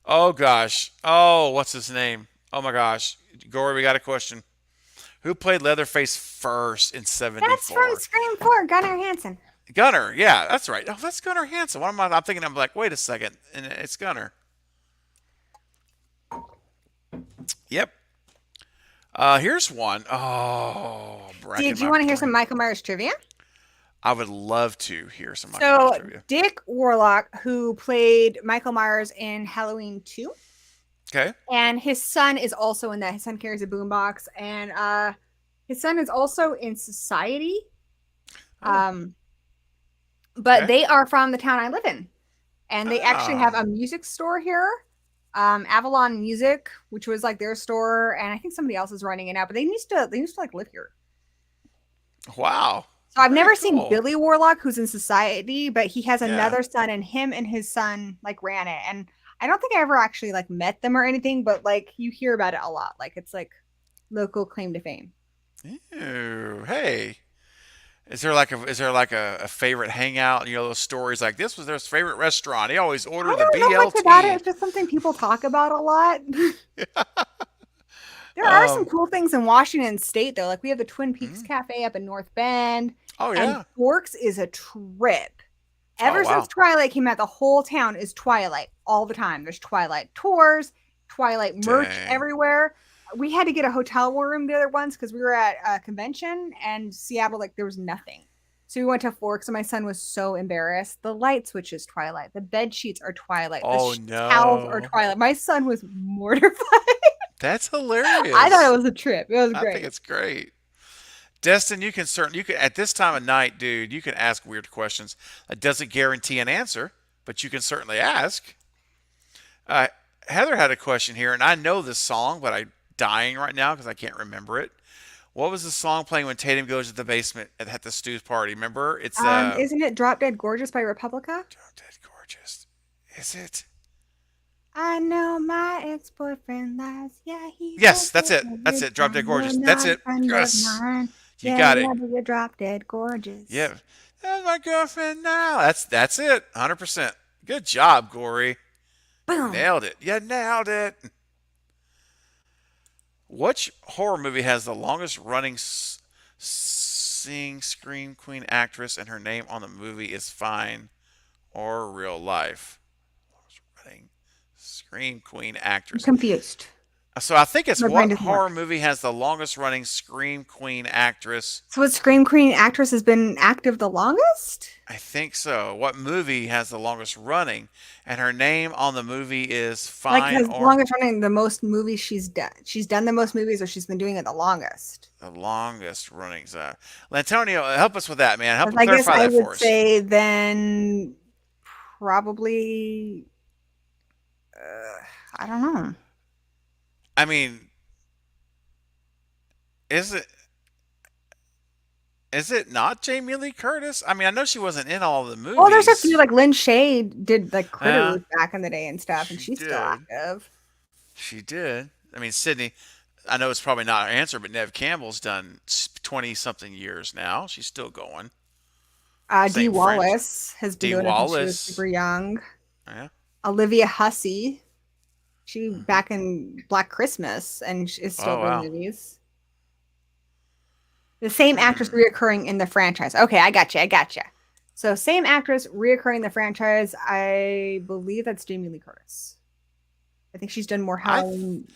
Oh gosh. Oh, what's his name? Oh my gosh. Gory, we got a question. Who played Leatherface first in
That's from
'74?
Scream 4, Gunnar Hansen.
Gunner. Yeah, that's right. Oh, that's Gunner Hansen. What am I? I'm thinking. I'm like, wait a second, and it's Gunner. Yep. Here's one. Oh,
Did
bracking
you
my
want to hear some
brain.
Michael Myers trivia?
I would love to hear some Michael Myers
So,
trivia.
Dick Warlock, who played Michael Myers in Halloween 2,
Okay.
and his son is also in that. His son carries a boombox, and his son is also in Society.
Oh.
Um, but
Okay.
they are from the town I live in, and they actually have
Ah.
a music store here, Avalon Music, which was like their store, and I think somebody else is running it now. But they used to like live here.
Wow.
So I've
Very
never seen
cool.
Billy Warlock, who's in Society, but he has
Yeah.
another son, and him and his son like ran it. And I don't think I ever actually like met them or anything, but like you hear about it a lot. Like it's like local claim to fame.
Ew. Hey. Is there like a favorite hangout? You know those stories like this was their favorite restaurant. He always
I
ordered the
don't know much about it.
BLT.
It's just something people talk about a lot. There are some
Um.
cool things in Washington State, though. Like we have the Twin Peaks
Mhm.
Cafe up in North Bend,
Oh
and
yeah.
Forks is a trip.
Oh
Ever since
wow.
Twilight came out, the whole town is Twilight all the time. There's Twilight tours, Twilight merch
Dang.
everywhere. We had to get a hotel room the other once because we were at a convention and Seattle, like there was nothing. So we went to Forks, and my son was so embarrassed. The light switch is Twilight. The bed sheets are Twilight. The
Oh
towels are
no.
Twilight. My son was mortified.
That's
I thought it
hilarious.
was a trip. It was
I think
great.
it's great. Destin, you can at this time of night, dude, you can ask weird questions. It doesn't guarantee an answer, but you can certainly ask. Uh, Heather had a question here, and I know this song, but I'm dying right now because I can't remember it. What was the song playing when Tatum goes to the basement at the Stu's party? Remember? It's
Isn't it Drop Dead Gorgeous by Republica?
oh, Dead Gorgeous. Is it?
I know my ex-boyfriend lies. Yeah, he
Yes,
says
that's
it
it. That's
every
it. Drop Dead
time. You're
Gorgeous. That's
not a
it.
friend of
Yes,
mine.
you
Yeah,
got
yeah,
it.
but you're drop dead gorgeous.
Yeah, that's my girlfriend now. That's it. 100%. Good job, Gory.
Boom.
Nailed it. You nailed it. Which horror movie has the longest running sing scream queen actress and her name on the movie is fine or real life? Longest running scream queen
I'm
actress.
confused.
So I think it's
My brain
what
doesn't work.
horror movie has the longest running Scream Queen actress?
So, what Scream Queen actress has been active the longest?
I think so. What movie has the longest running? And her name on the movie is
Like,
Fine
has the
or
longest running the most movies she's done. She's done the most movies, or she's been doing it the longest.
the longest running. Lantonio, help us with that, man. Help
Because I guess
clarify
I
that
would
for us.
say then probably I don't know.
I mean, is it is it not Jamie Lee Curtis? I mean, I know she wasn't in all the
Well, there's a few
movies.
like Lynn Shay did like
Yeah,
Critters back in the day and stuff, and
she
she's still
did.
active.
She did. I mean, Sydney. I know it's probably not our answer, but Nev Campbell's done 20 something years now. She's still going.
Dee
Same French.
Wallace has been
Dee
doing it since she was
Wallace.
super young.
Yeah.
Olivia Hussey, she
Hmm.
back in Black Christmas and is still
Oh
doing
wow.
movies. The same actress
Hmm.
reoccurring in the franchise. Okay, I got you. I got you. So same actress reoccurring in the franchise. I believe that's Jamie Lee Curtis. I think she's done more
I th-
Halloween.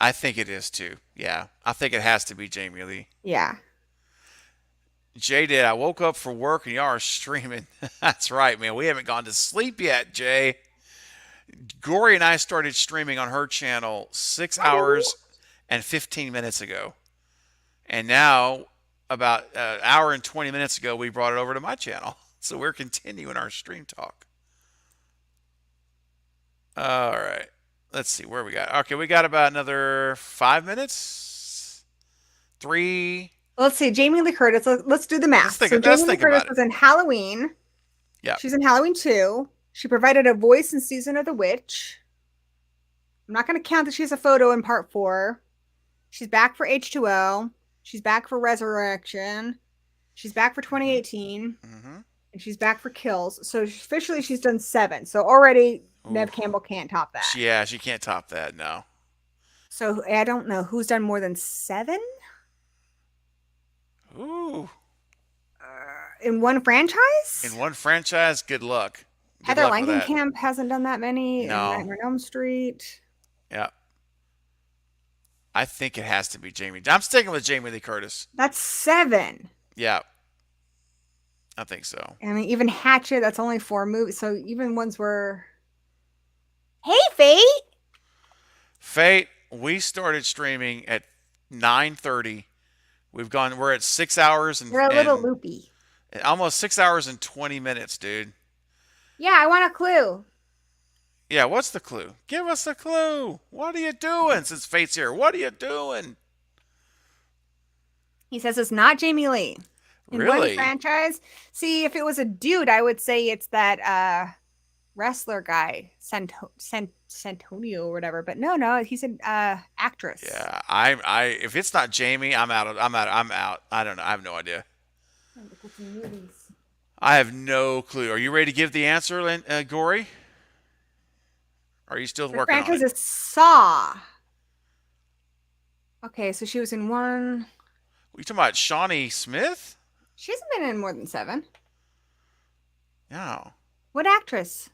I think it is too. Yeah, I think it has to be Jamie Lee.
Yeah.
Jay did. I woke up for work and y'all are streaming. That's right, man. We haven't gone to sleep yet, Jay. Gory and I started streaming on her channel six
Oh, did we?
hours and 15 minutes ago. And now, about an hour and 20 minutes ago, we brought it over to my channel. So we're continuing our stream talk. All right. Let's see where we got. Okay, we got about another 5 minutes. Three.
Let's see. Jamie Lee Curtis. Let's do the math. So
Let's
Jamie Lee
think
Curtis
about it.
was in Halloween.
Yeah.
She's in Halloween 2. She provided a voice in Season of the Witch. I'm not going to count that she has a photo in part 4. She's back for H2O. She's back for Resurrection. She's back for
Mm-hmm.
2018.
Mm-hmm.
And she's back for Kills. So officially she's done 7. So already
Ooh.
Nev Campbell can't top that.
Yeah, she can't top that. No.
So I don't know who's done more than 7
Ooh.
in one
In
franchise.
one franchise, good luck. Good
Heather
luck with that.
Langenkamp hasn't done that many in
No.
Nightmare on Elm Street.
Yeah. I think it has to be Jamie. I'm sticking with Jamie Lee Curtis.
That's 7.
Yeah, I think so.
I mean, even Hatchet, that's only 4 movies. So even ones where, hey, Fate,
Fate, we started streaming at 9:30. We're at 6 hours
you're a little
and
loopy.
almost 6 hours and 20 minutes, dude.
Yeah, I want a clue.
Yeah, what's the clue? Give us a clue. What are you doing since Fate's here? What are you doing?
He says it's not Jamie Lee. In one
Really?
franchise, see, if it was a dude, I would say it's that wrestler guy, Santonio or whatever. But no, he's an actress.
Yeah, I if it's not Jamie, I'm out. I don't know. I have no idea.
Look at some movies.
I have no clue. Are you ready to give the answer, Gory? Or are you still
The
working on
franchise
it?
is Saw. Okay, so she was in one.
You talking about Shawnee Smith?
She hasn't been in more than 7.
No.
What actress?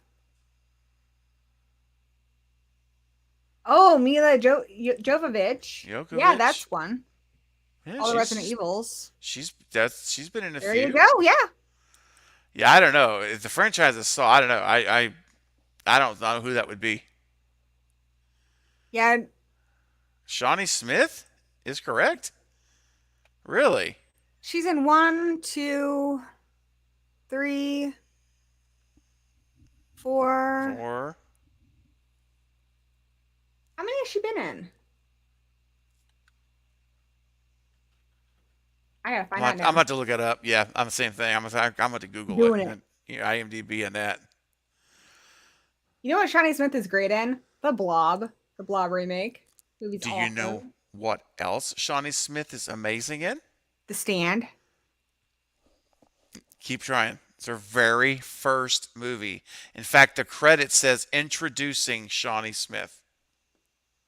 Oh, Jovovich. Yeah,
Djokovic?
that's one.
Yeah,
All the Resident Evils.
she's been in a
There you
few.
go. Yeah.
Yeah, I don't know. If the franchise is Saw, I don't know. I don't know who that would be.
Yeah.
Shawnee Smith is correct? Really?
She's in 1, 2, 3, 4.
Or
How many has she been in? I gotta find out
I'm
now.
about to look it up. Yeah, I'm the same thing. I'm about to Google it
Doing it.
and IMDb and that.
You know what Shawnee Smith is great in? The Blob. The Blob remake. Movie's
Do you know
awesome.
what else Shawnee Smith is amazing in?
The Stand.
Keep trying. It's her very first movie. In fact, the credit says introducing Shawnee Smith.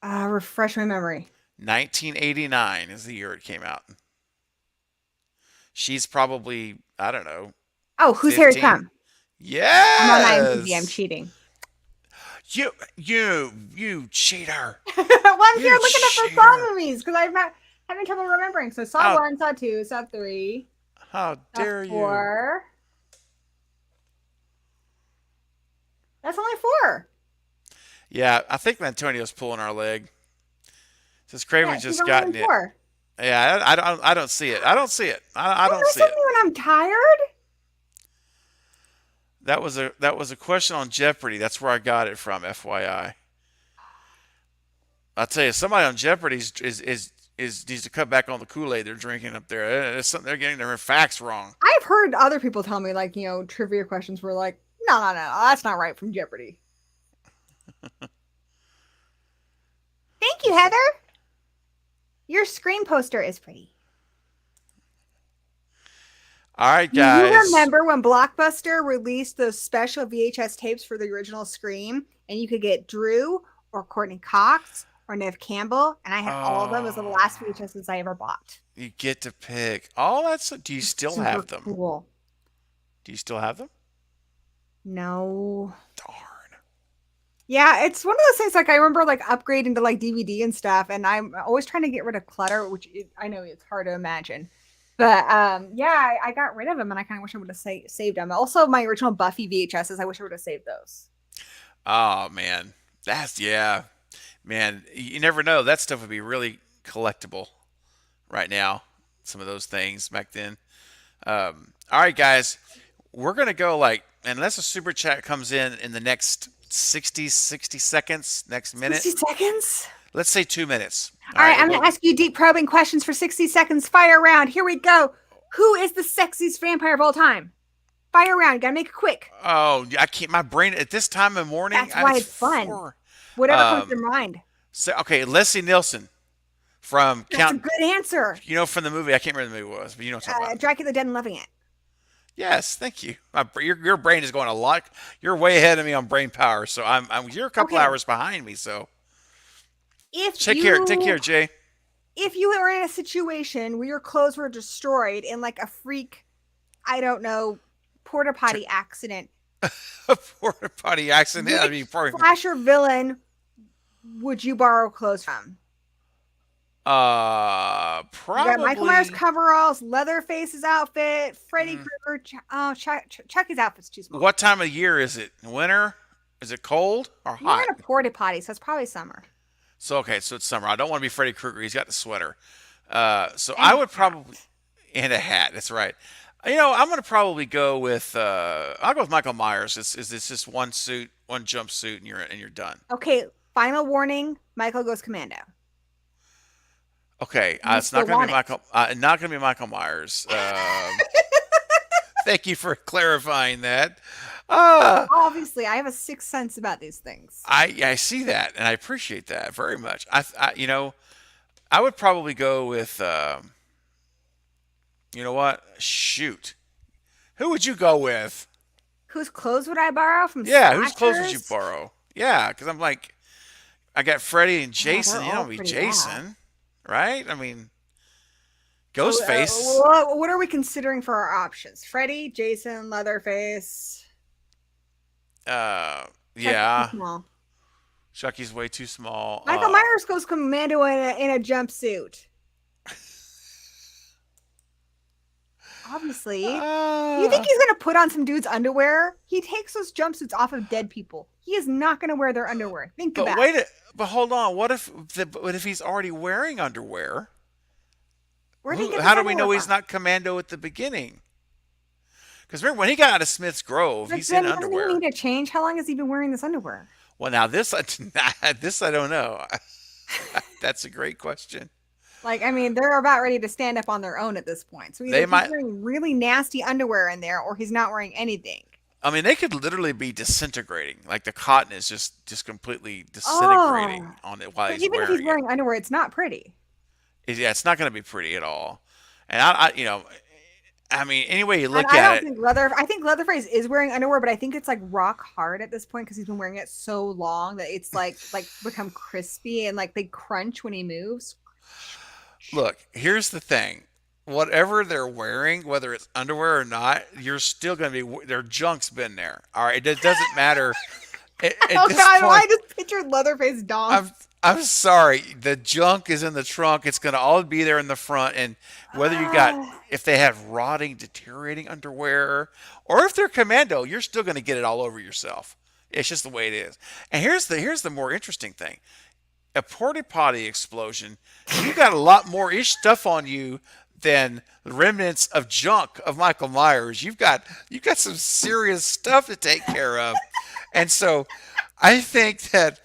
Refresh my memory.
1989 is the year it came out. She's probably, I don't know,
Oh, who's Harry
15.
Crumb? I'm on IMDb. I'm
Yes.
cheating.
You cheater!
Well, I'm here
You
looking up the Saw
cheater!
movies because I'm not having trouble remembering. So Saw
How
1, Saw 2, Saw 3,
how
Saw
dare you?
4. That's only 4.
Yeah, I think Antonio's pulling our leg. Since
Yeah,
Craven's
he's
just
only
gotten
in
it.
4.
Yeah, I don't see it. I don't see it. I
Don't
don't see
listen to
it.
me when I'm tired.
That was a question on Jeopardy. That's where I got it from. FYI, I'll tell you, somebody on Jeopardy is needs to cut back on the Kool-Aid they're drinking up there. It's something they're getting their facts wrong.
I've heard other people tell me, like, trivia questions were like, no, no, no, that's not right from Jeopardy. Thank you,
It's like,
Heather. Your screen poster is pretty.
all right,
Do you
guys.
remember when Blockbuster released those special VHS tapes for the original Scream, and you could get Drew or Courtney Cox or Nev Campbell, and I had all of them as the
Oh,
last VHSs I ever bought.
you get to pick. Oh, that's. Do you
It's
still
super
have them?
cool.
Do you still have them?
No.
Darn.
Yeah, it's one of those things like I remember like upgrading to like DVD and stuff, and I'm always trying to get rid of clutter, which I know it's hard to imagine. But yeah, I got rid of them, and I kind of wish I would have saved them. Also, my original Buffy VHSs, I wish I would have saved those.
Oh man, that's yeah, man. You never know. That stuff would be really collectible right now. Some of those things back then. All right, guys, we're gonna go like unless a super chat comes in the next 60 seconds, next minute.
60 seconds.
Let's say 2 minutes. All
All right,
right, we'll
I'm gonna
go.
ask you deep probing questions for 60 seconds. Fire round. Here we go. Who is the sexiest vampire of all time? Fire round. Gotta make it quick.
Oh, I can't. My brain at this time of morning.
That's why
It's
it's fun.
four.
Whatever comes to
Um.
mind.
So okay, Leslie Nielsen from
That's a
Count.
good answer.
From the movie. I can't remember the movie it was, but you know what I'm talking about.
Dracula Dead and Loving It.
Yes, thank you. Your brain is going a lot. You're way ahead of me on brain power, so you're a couple
Okay.
hours behind me. So
If
take
you
care, Jay.
if you were in a situation where your clothes were destroyed in like a freak, I don't know, porta potty accident,
A porta potty accident. I mean,
which
probably,
slasher villain would you borrow clothes from? You got Michael Myers
probably.
coveralls, Leatherface's outfit, Freddy
mm,
Krueger. Chucky's outfit's too small.
What time of year is it? Winter? Is it cold or
You were in
hot?
a porta potty, so it's probably summer.
So okay, so it's summer. I don't want to be Freddy Krueger. He's got the sweater. So
And
I
a
would
hat.
probably and a hat. That's right. I'm gonna probably go with. I'll go with Michael Myers. It's just one suit, one jumpsuit, and you're done.
Okay, final warning: Michael goes commando.
Okay,
You
it's not
still
gonna be
want
Michael. Not gonna be Michael Myers.
it.
Thank you for clarifying that. Uh,
Obviously, I have a sixth sense about these things.
I see that, and I appreciate that very much. I would probably go with. You know what? Shoot. Who would you go with?
Whose clothes would I borrow from
Yeah, whose clothes would you
slashers?
borrow? Yeah, because I'm like, I got Freddie and
Yeah, they're
Jason. You
all
know me,
pretty bad.
Jason, right? I mean,
So,
Ghostface.
what are we considering for our options? Freddy, Jason, Leatherface.
Uh,
Chucky's too
yeah,
small.
Chucky's way too small.
Michael Myers goes commando in a jumpsuit. Obviously. You think
uh,
he's gonna put on some dude's underwear? He takes those jumpsuits off of dead people. He is not gonna wear their underwear. Think
but
about it.
wait, but hold on. What if he's already wearing underwear?
Where did he get
How
this
do we
underwear
know he's
from?
not commando at the beginning? Because remember when he got out of Smith's Grove,
But
he's in
then doesn't he
underwear.
need to change? How long has he been wearing this underwear?
Well, now this I don't know. That's a great question.
Like, I mean, they're about ready to stand up on their own at this point. So either
They
he's
might.
wearing really nasty underwear in there or he's not wearing anything.
I mean, they could literally be disintegrating. Like the cotton is just completely disintegrating
Oh.
on it while
So
he's
even if he's
wearing it.
wearing underwear, it's not pretty.
Yeah, it's not going to be pretty at all. And I mean, any way you
And
look
I
at
don't
it,
think I think Leatherface is wearing underwear, but I think it's like rock hard at this point because he's been wearing it so long that it's like become crispy and like they crunch when he moves.
look, here's the thing. Whatever they're wearing, whether it's underwear or not, you're still going to be their junk's been there. All right, it doesn't matter. At
Oh
this
God,
point,
why I just pictured Leatherface
I'm
donks?
I'm sorry. The junk is in the trunk. It's going to all be there in the front. And whether you got if they have rotting, deteriorating underwear, or if they're commando, you're still going to get it all over yourself. It's just the way it is. And here's the more interesting thing. A porta potty explosion, you got a lot more ish stuff on you than the remnants of junk of Michael Myers. You've got some serious stuff to take care of. And so I think that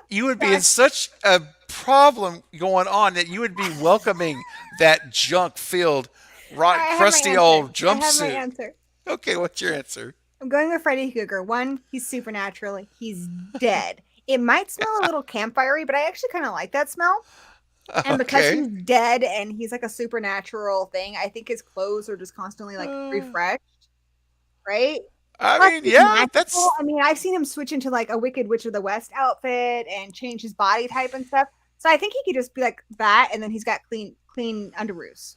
you would be in
Back.
such a problem going on that you would be welcoming that junk filled,
All right, I have my
crusty
answer.
old
I have my
jumpsuit.
answer.
Okay, what's your answer?
I'm going with Freddy Krueger. One, he's supernatural. He's dead. It might smell a little campfirey, but I actually kind of like that smell. And because
Okay.
he's dead and he's like a supernatural thing, I think his clothes are just constantly like
Uh,
refreshed, right?
I
Plus,
mean,
he's
yeah,
magical.
that's
I mean, I've seen him switch into like a Wicked Witch of the West outfit and change his body type and stuff. So I think he could just be like that, and then he's got clean underoos.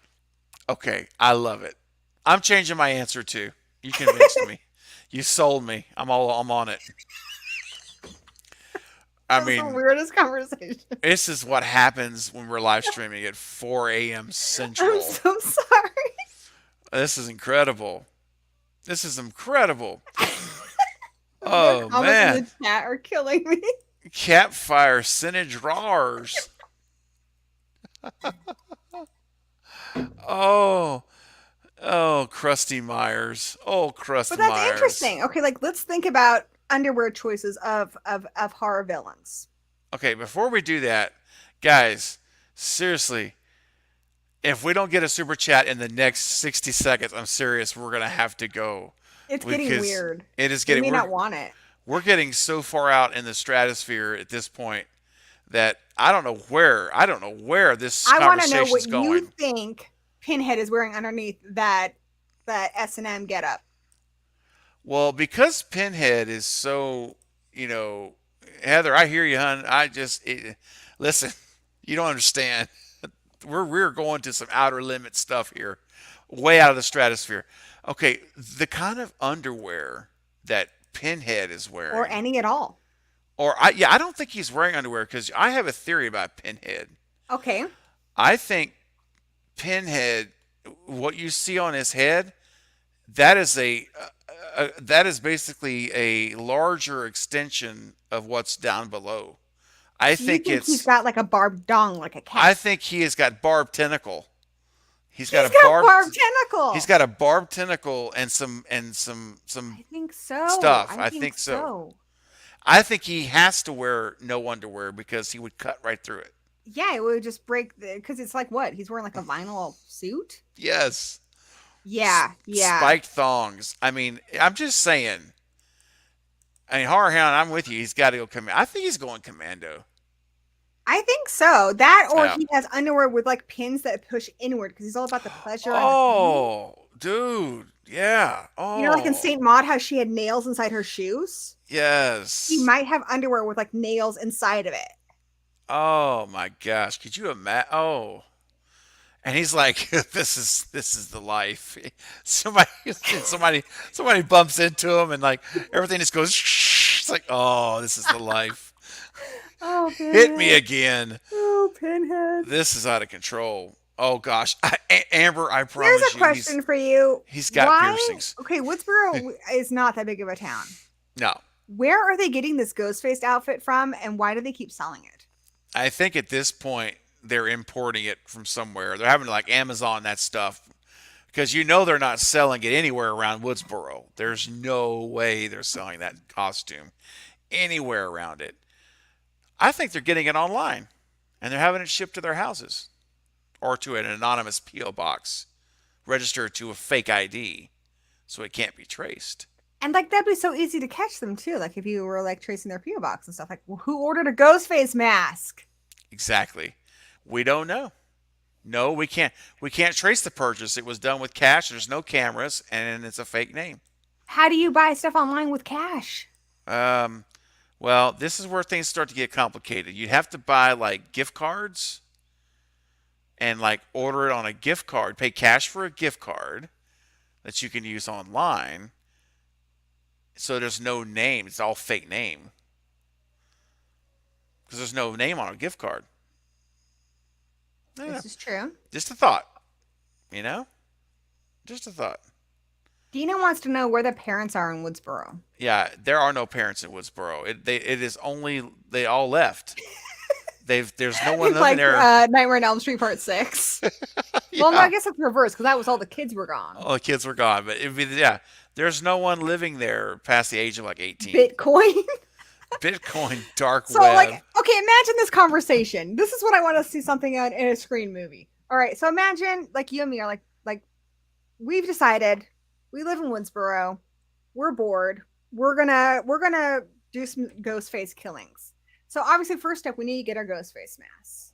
okay. I love it. I'm changing my answer too. You convinced me. You sold me. I'm on it. I
That was the
mean,
weirdest conversation.
this is what happens when we're live streaming at 4 a.m.
I'm
Central.
so sorry.
This is incredible. This is incredible.
The
Oh
comments in
man.
the chat are killing me.
Campfire Sinage Rars. Oh, oh, Krusty Myers. Oh,
But
Krusty
that's
Myers.
interesting. Okay, like let's think about underwear choices of horror villains.
Okay, before we do that, guys, seriously, if we don't get a super chat in the next 60 seconds, I'm serious, we're gonna have to go
It's getting
because
weird.
it is
We
getting
may not want it.
we're getting so far out in the stratosphere at this point that I don't know where this
I want to know what
conversation's
you
going.
think Pinhead is wearing underneath that S&M getup.
Well, because Pinhead is so, you know, Heather, I hear you, hon. Listen, you don't understand. We're going to some outer limit stuff here, way out of the stratosphere. Okay, the kind of underwear that Pinhead is
Or
wearing,
any at all.
I don't think he's wearing underwear because I have a theory about Pinhead.
Okay.
I think Pinhead, what you see on his head, that is that is basically a larger extension of what's down below. I
So you
think
think he's
it's
got like a barbed dong like a cat.
I think he has got barbed tentacle. He's got
He's
a
got
barbed
barbed
he's
tentacle.
got a barbed tentacle and some
I think so.
stuff.
I
I
think
think so.
so.
I think he has to wear no underwear because he would cut right through it.
Yeah, it would just break the because it's like what? He's wearing like a vinyl suit?
Yes.
Yeah, yeah.
Spiked thongs. I mean, I'm just saying. I mean, Horror Hound, I'm with you. He's got to go commando. I think he's going commando.
I think so. That or
Yeah.
he has underwear with like pins that push inward because he's all about the pleasure and the pain.
Oh, dude. Yeah.
You know, like in
Oh,
Saint Maud, how she had nails inside her shoes. He
yes.
might have underwear with like nails inside of it.
Oh my gosh. Could you imagine? Oh. And he's like, this is the life. Somebody bumps into him and like everything just goes. It's like, oh, this is the life.
Oh,
Hit me
Pinhead.
again.
Oh, Pinhead.
This is out of control. Oh gosh, Amber, I
Here's
promise
a
you,
question for you.
he's got
Why?
piercings.
Okay, Woodsboro is not that big of a town.
No,
Where are they getting this ghost faced outfit from and why do they keep selling it?
I think at this point they're importing it from somewhere. They're having to like Amazon that stuff because you know they're not selling it anywhere around Woodsboro. There's no way they're selling that costume anywhere around it. I think they're getting it online and they're having it shipped to their houses or to an anonymous P.O. box registered to a fake ID so it can't be traced.
And like that'd be so easy to catch them too. Like if you were like tracing their PO box and stuff. Like, well, who ordered a ghost face mask?
Exactly. We don't know. No, we can't. We can't trace the purchase. It was done with cash. There's no cameras, and it's a fake name.
How do you buy stuff online with cash?
Um, well, this is where things start to get complicated. You'd have to buy like gift cards and like order it on a gift card, pay cash for a gift card that you can use online. So there's no name. It's all fake name because there's no name on a gift card. Yeah,
This is true.
just a thought. You know, just a thought.
Dina wants to know where the parents are in Woodsboro.
Yeah, there are no parents in Woodsboro. It is only they all left. There's no one
It's
living
like
there.
Nightmare on Elm Street Part 6. Well, no, I
Yeah,
guess it's reversed because that was all the kids were gone.
all the kids were gone. But yeah, there's no one living there past the age of like 18.
Bitcoin.
Bitcoin dark
So, like,
web.
okay, imagine this conversation. This is what I want to see something in a screen movie. All right, so imagine like you and me are like we've decided we live in Woodsboro. We're bored. We're gonna do some ghost face killings. So obviously, first step we need to get our ghost face mask.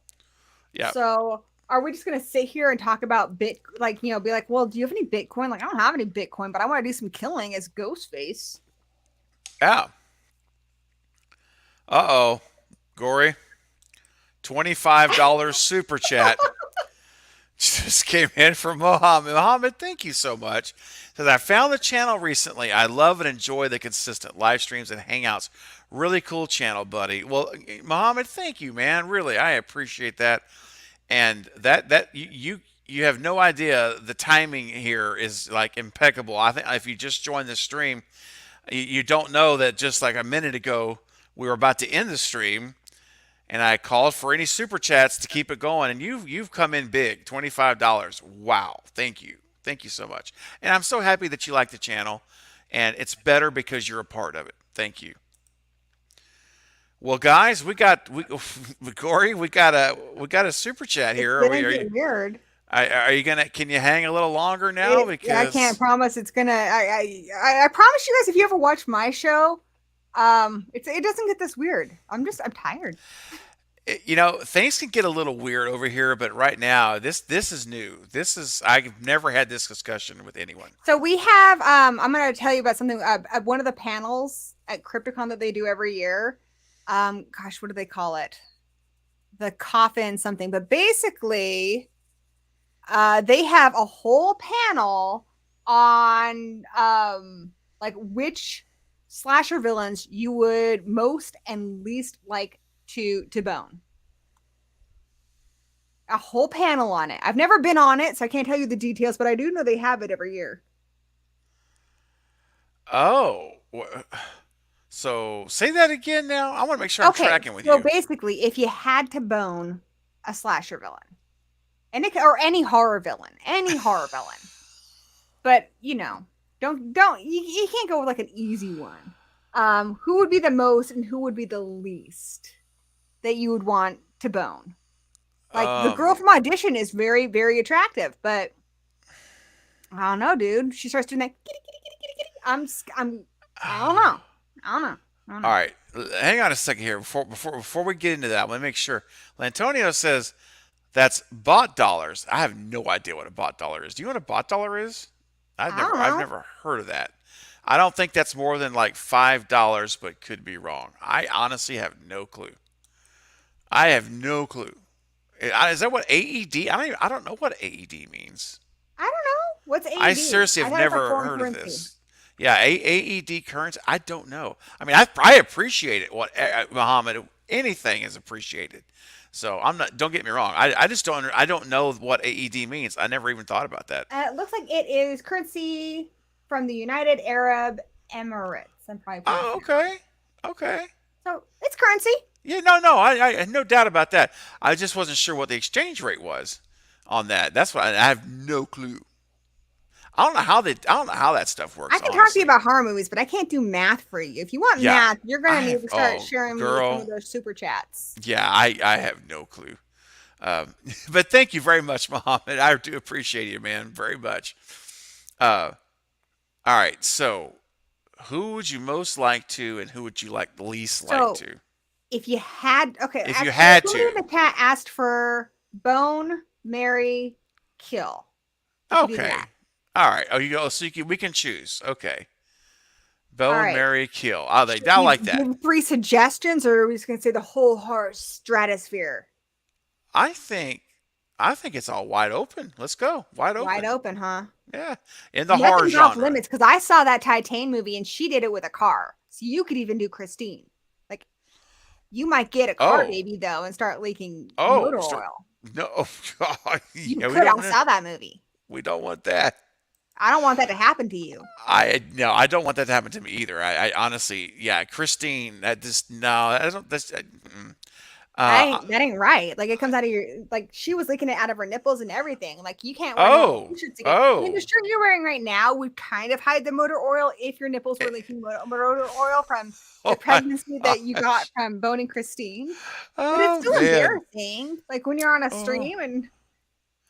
Yeah,
So are we just gonna sit here and talk about like be like, well, do you have any Bitcoin? Like, I don't have any Bitcoin, but I want to do some killing as Ghostface.
yeah. Uh-oh, Gory. $25 super chat just came in from Mohammed. Mohammed, thank you so much. Says, I found the channel recently. I love and enjoy the consistent live streams and hangouts. Really cool channel, buddy. Well, Mohammed, thank you, man. Really, I appreciate that. And that you have no idea the timing here is like impeccable. I think if you just joined the stream, you don't know that just like a minute ago we were about to end the stream and I called for any super chats to keep it going, and you've come in big, $25. Wow, thank you so much, and I'm so happy that you like the channel, and it's better because you're a part of it. Thank you. Well, guys, we Corey, we got a super chat
It's
here.
gonna
Are
get weird.
are you gonna? Can you hang a little longer now?
I can't
Because
promise it's gonna. I promise you guys, if you ever watch my show, it doesn't get this weird. I'm tired.
things can get a little weird over here, but right now this is new. This is I've never had this discussion with anyone.
So we have. I'm gonna tell you about something. At one of the panels at Crypticon that they do every year. Gosh, what do they call it? The coffin something. But basically, they have a whole panel on like which slasher villains you would most and least like to bone. A whole panel on it. I've never been on it, so I can't tell you the details, but I do know they have it every year.
Oh, so say that again now. I want to make sure I'm
Okay,
tracking with
so
you.
basically, if you had to bone a slasher villain, or any horror villain, but don't you can't go with like an easy one. Who would be the most and who would be the least that you would want to bone? Like the girl
Um,
from Audition is very, very attractive, but I don't know, dude. She starts doing that. Kitty, kitty, kitty, kitty, kitty. I don't know. I don't know. I don't
all
know.
right, hang on a second here before we get into that. Let me make sure. Lantonio says that's bot dollars. I have no idea what a bot dollar is. Do you know what a bot dollar is?
I don't
I've
know.
never heard of that. I don't think that's more than like $5, but could be wrong. I honestly have no clue. I have no clue. Is that what AED? I don't know what AED means.
I don't know. What's
I
AED?
seriously
I
have
thought it's like
never
foreign
heard of
currency.
this. Yeah, AED currency. I don't know. I mean, I appreciate it. What Muhammad, anything is appreciated. So I'm not. Don't get me wrong. I just don't. I don't know what AED means. I never even thought about that.
It looks like it is currency from the United Arab Emirates. I'm probably
Oh,
pronouncing it wrong.
okay, okay.
So it's currency.
Yeah, no. I no doubt about that. I just wasn't sure what the exchange rate was on that. That's why I have no clue. I don't know how that stuff
I
works.
can talk to you
Honestly.
about horror movies, but I can't do math for you. If you want
Yeah,
math, you're
I
gonna need
have.
to start
Oh,
sharing me some of
girl.
those super chats.
Yeah, I have no clue. But thank you very much, Mohammed. I do appreciate you, man, very much. Uh, all right. So, who would you most like to, and who would you like least like
So
to?
if you had, okay,
If you
actually,
had
somebody in
to.
the chat asked for bone, marry, kill. We could do
Okay.
that.
All right. Oh, you go. So we can choose. Okay.
All
Bone,
right.
Mary, kill. Oh,
Should
I
we
like that.
give 3 suggestions, or are we just gonna say the whole horror stratosphere?
I think I think it's all wide open. Let's go. Wide
Wide
open.
open, huh?
Yeah. In the horror
Nothing's off
genre.
limits because I saw that Titan movie and she did it with a car. So you could even do Christine. Like you might get a car
Oh.
baby though and start leaking
Oh.
motor oil.
No.
You
Yeah, we
could.
don't
I
want to,
saw that movie.
we don't want that.
I don't want that to happen to you.
I no, I don't want that to happen to me either. I honestly, yeah, Christine, that just no, I don't. That's
That ain't right. Like it comes out of your like she was leaking it out of her nipples and everything. Like you can't wear normal
oh,
t-shirts again. I mean, the
oh,
shirt you're wearing right now would kind of hide the motor oil if your nipples
eh,
were leaking motor oil from the
oh my
pregnancy that you got
gosh,
from Bone and Christine. But it's
oh
still
man,
embarrassing. Like when you're on a
oh.
stream and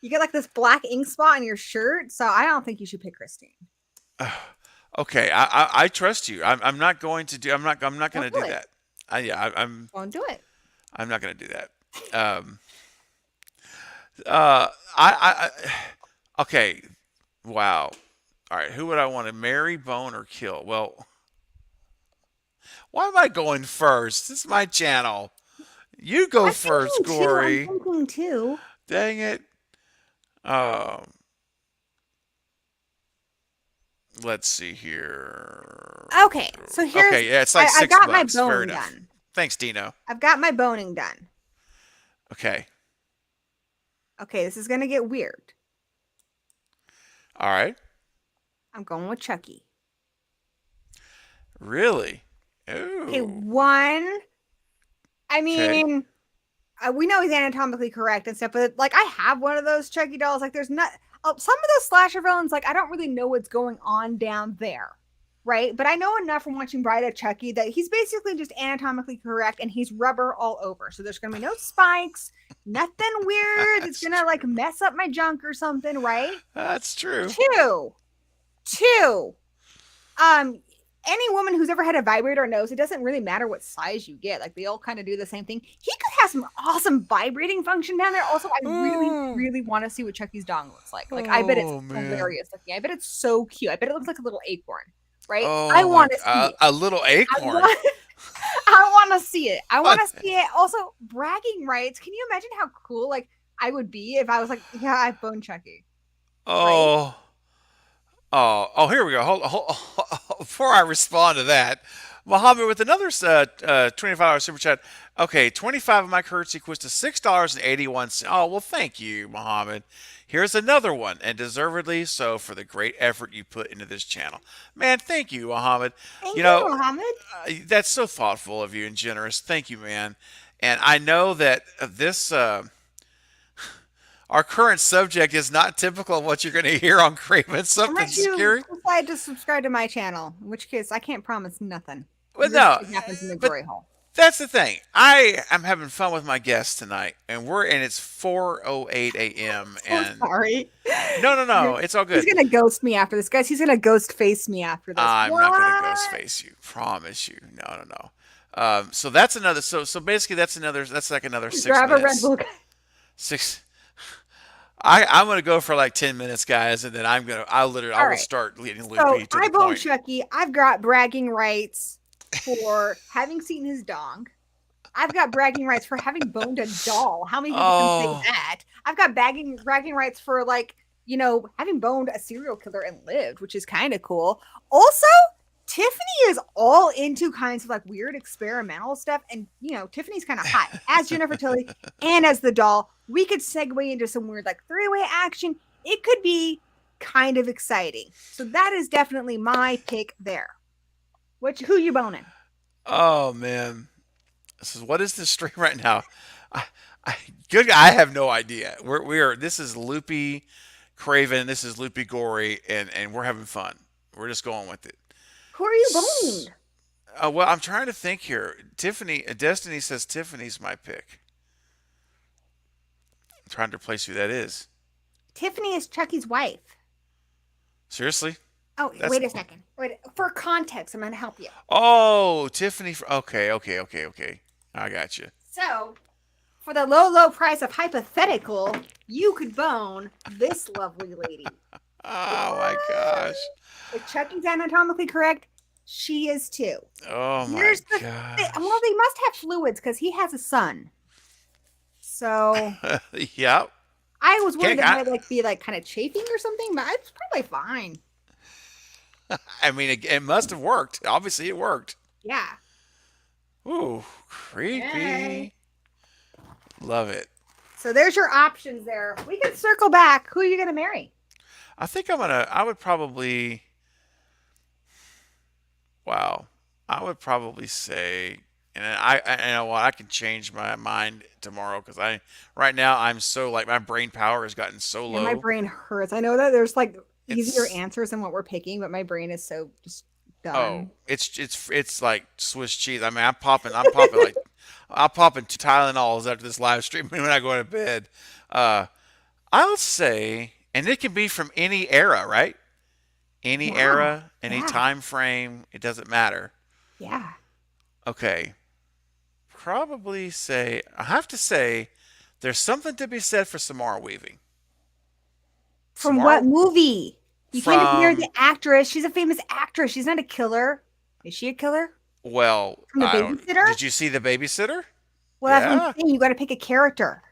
you get like this black ink spot in your shirt. So I don't think you should pick Christine.
Okay, I trust you. I'm not going to do. I'm not going
Don't
to
do
do
it.
that.
Don't do it.
I'm not going to do that. Um, uh, okay. Wow. All right. Who would I want to marry, bone, or kill? Well, why am I going first? This is my channel. You go
I'm
first,
thinking too. I'm
Gory.
thinking too.
Dang it. Um, let's see here.
Okay, so here's
Okay, yeah, it's like
I
six
got my
bucks. Fair
boning
enough.
done.
Thanks, Dino.
I've got my boning done.
Okay.
Okay, this is gonna get weird.
All right.
I'm going with Chucky.
Really?
Okay,
Ooh.
one. I
Okay.
mean, we know he's anatomically correct and stuff, but like I have one of those Chucky dolls. Like, there's not some of those slasher villains. Like, I don't really know what's going on down there, right? But I know enough from watching Bride of Chucky that he's basically just anatomically correct and he's rubber all over. So there's gonna be no spikes, nothing weird. It's
That's
gonna like
true.
mess up my junk or something, right?
That's true.
Two, two. Um, any woman who's ever had a vibrator knows it doesn't really matter what size you get. Like they all kind of do the same thing. He could have some awesome vibrating function down there. Also, I really,
Oh,
really want to see what Chucky's dong looks like. Like I bet it's
oh man.
hilarious looking. I bet it's so cute. I bet it looks like a little acorn, right? I
Oh my.
want to see it.
A little
I
acorn.
want, I want to see it. I want
What?
to see it. Also, bragging rights. Can you imagine how cool like I would be if I was like, yeah, I've boned Chucky, right?
Oh. Oh, here we go. Before I respond to that, Mohammed with another $25 super chat. Okay, 25 of my currency equals to $6.81. Oh, well, thank you, Mohammed. Here's another one, and deservedly so for the great effort you put into this channel. Man, thank you, Mohammed. You
Thank you,
know,
Mohammed.
that's so thoughtful of you and generous. Thank you, man. And I know that our current subject is not typical of what you're going to hear on Craven Something
Unless you
Scary.
decide to subscribe to my channel, in which case I can't promise nothing.
Well,
Weird
no,
shit happens in the
but
glory hole.
that's the thing. I am having fun with my guests tonight, and it's 4:08 a.m.
So
and
sorry.
no, no, no, it's all
He's
good.
gonna ghost me after this, guys. He's gonna ghost face me after this.
I'm not going to ghost
What?
face you, promise you. No, no, no. So that's another. So basically, that's another. That's like another six
Grab a Red
minutes.
Bull.
Six. I'm gonna go for like 10 minutes, guys, and then I
All
will
right.
start leading
So
Loopy to
I
the
bone
point.
Chucky. I've got bragging rights for having seen his dong. I've got bragging rights for having boned a doll. How many people can say
Oh,
that? I've got bragging rights for like, having boned a serial killer and lived, which is kind of cool. Also, Tiffany is all into kinds of like weird experimental stuff. And Tiffany's kind of hot as Jennifer Tilly and as the doll. We could segue into some weird like three-way action. It could be kind of exciting. So that is definitely my pick there. Who you boning?
oh man. What is this stream right now? I, I good. I have no idea. We are. This is Loopy Craven. This is Loopy Gory, and we're having fun. We're just going with it.
Who are you boning?
Well, I'm trying to think here. Destiny says Tiffany's my pick. I'm trying to place who that is.
Tiffany is Chucky's wife.
Seriously?
Oh,
That's
wait a second. Wait, for context, I'm going to help you.
oh Tiffany. Okay, okay, okay, okay. I got you.
So, for the low, low price of hypothetical, you could bone this lovely lady.
Oh my gosh.
What? If Chucky's anatomically correct, she is too.
Oh my
Here's the thing.
gosh.
Well, they must have fluids because he has a son. So,
Yep.
I was worried
Can't.
it might like be like kind of chafing or something, but it's probably fine.
I mean, it must have worked. Obviously, it worked.
Yeah.
Ooh,
Yay.
creepy. Love it.
So there's your options there. We can circle back. Who are you gonna marry?
I think I'm gonna. I would probably. Wow. I would probably say, and you know what? I can change my mind tomorrow because right now I'm so like my brain power has gotten so
Yeah, my
low.
brain hurts. I know that there's like easier
It's
answers than what we're picking, but my brain is so just
oh,
done.
it's like Swiss cheese. I mean, I'm popping like I'm popping 2 Tylenols after this live stream when I go to bed. Uh, I'll say, and it can be from any era, right? Any
Yeah.
era, any
Yeah.
time frame, it doesn't matter.
Yeah.
Okay, probably say I have to say there's something to be said for Samara Weaving.
From what
Samara
movie? You can't just marry the
from
actress. She's a famous actress. She's not a killer. Is she a killer?
well,
From the
I don't.
babysitter?
Did you see the babysitter?
Well, that's what I'm
Yeah.
saying. You got to pick a character.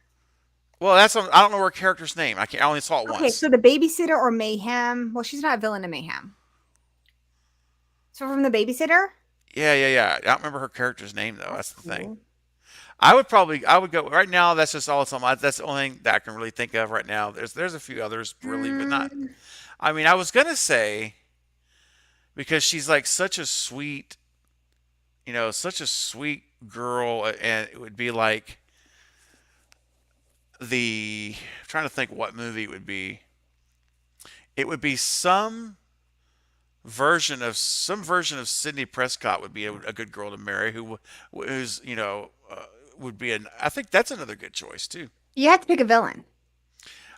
Well, I don't know her character's name. I only saw it
Okay,
once.
so the babysitter or Mayhem. Well, she's not a villain in Mayhem. So from the babysitter?
Yeah. I don't remember her character's name though.
That's
That's the thing.
cool.
I would go right now. That's just all. That's the only thing that I can really think of right now. There's a few others really, but not.
Mm,
I mean, I was gonna say because she's like such a sweet, such a sweet girl, and it would be like I'm trying to think what movie it would be. It would be some version of Sydney Prescott would be a good girl to marry who's would be an I think that's another good choice too.
you have to pick a villain.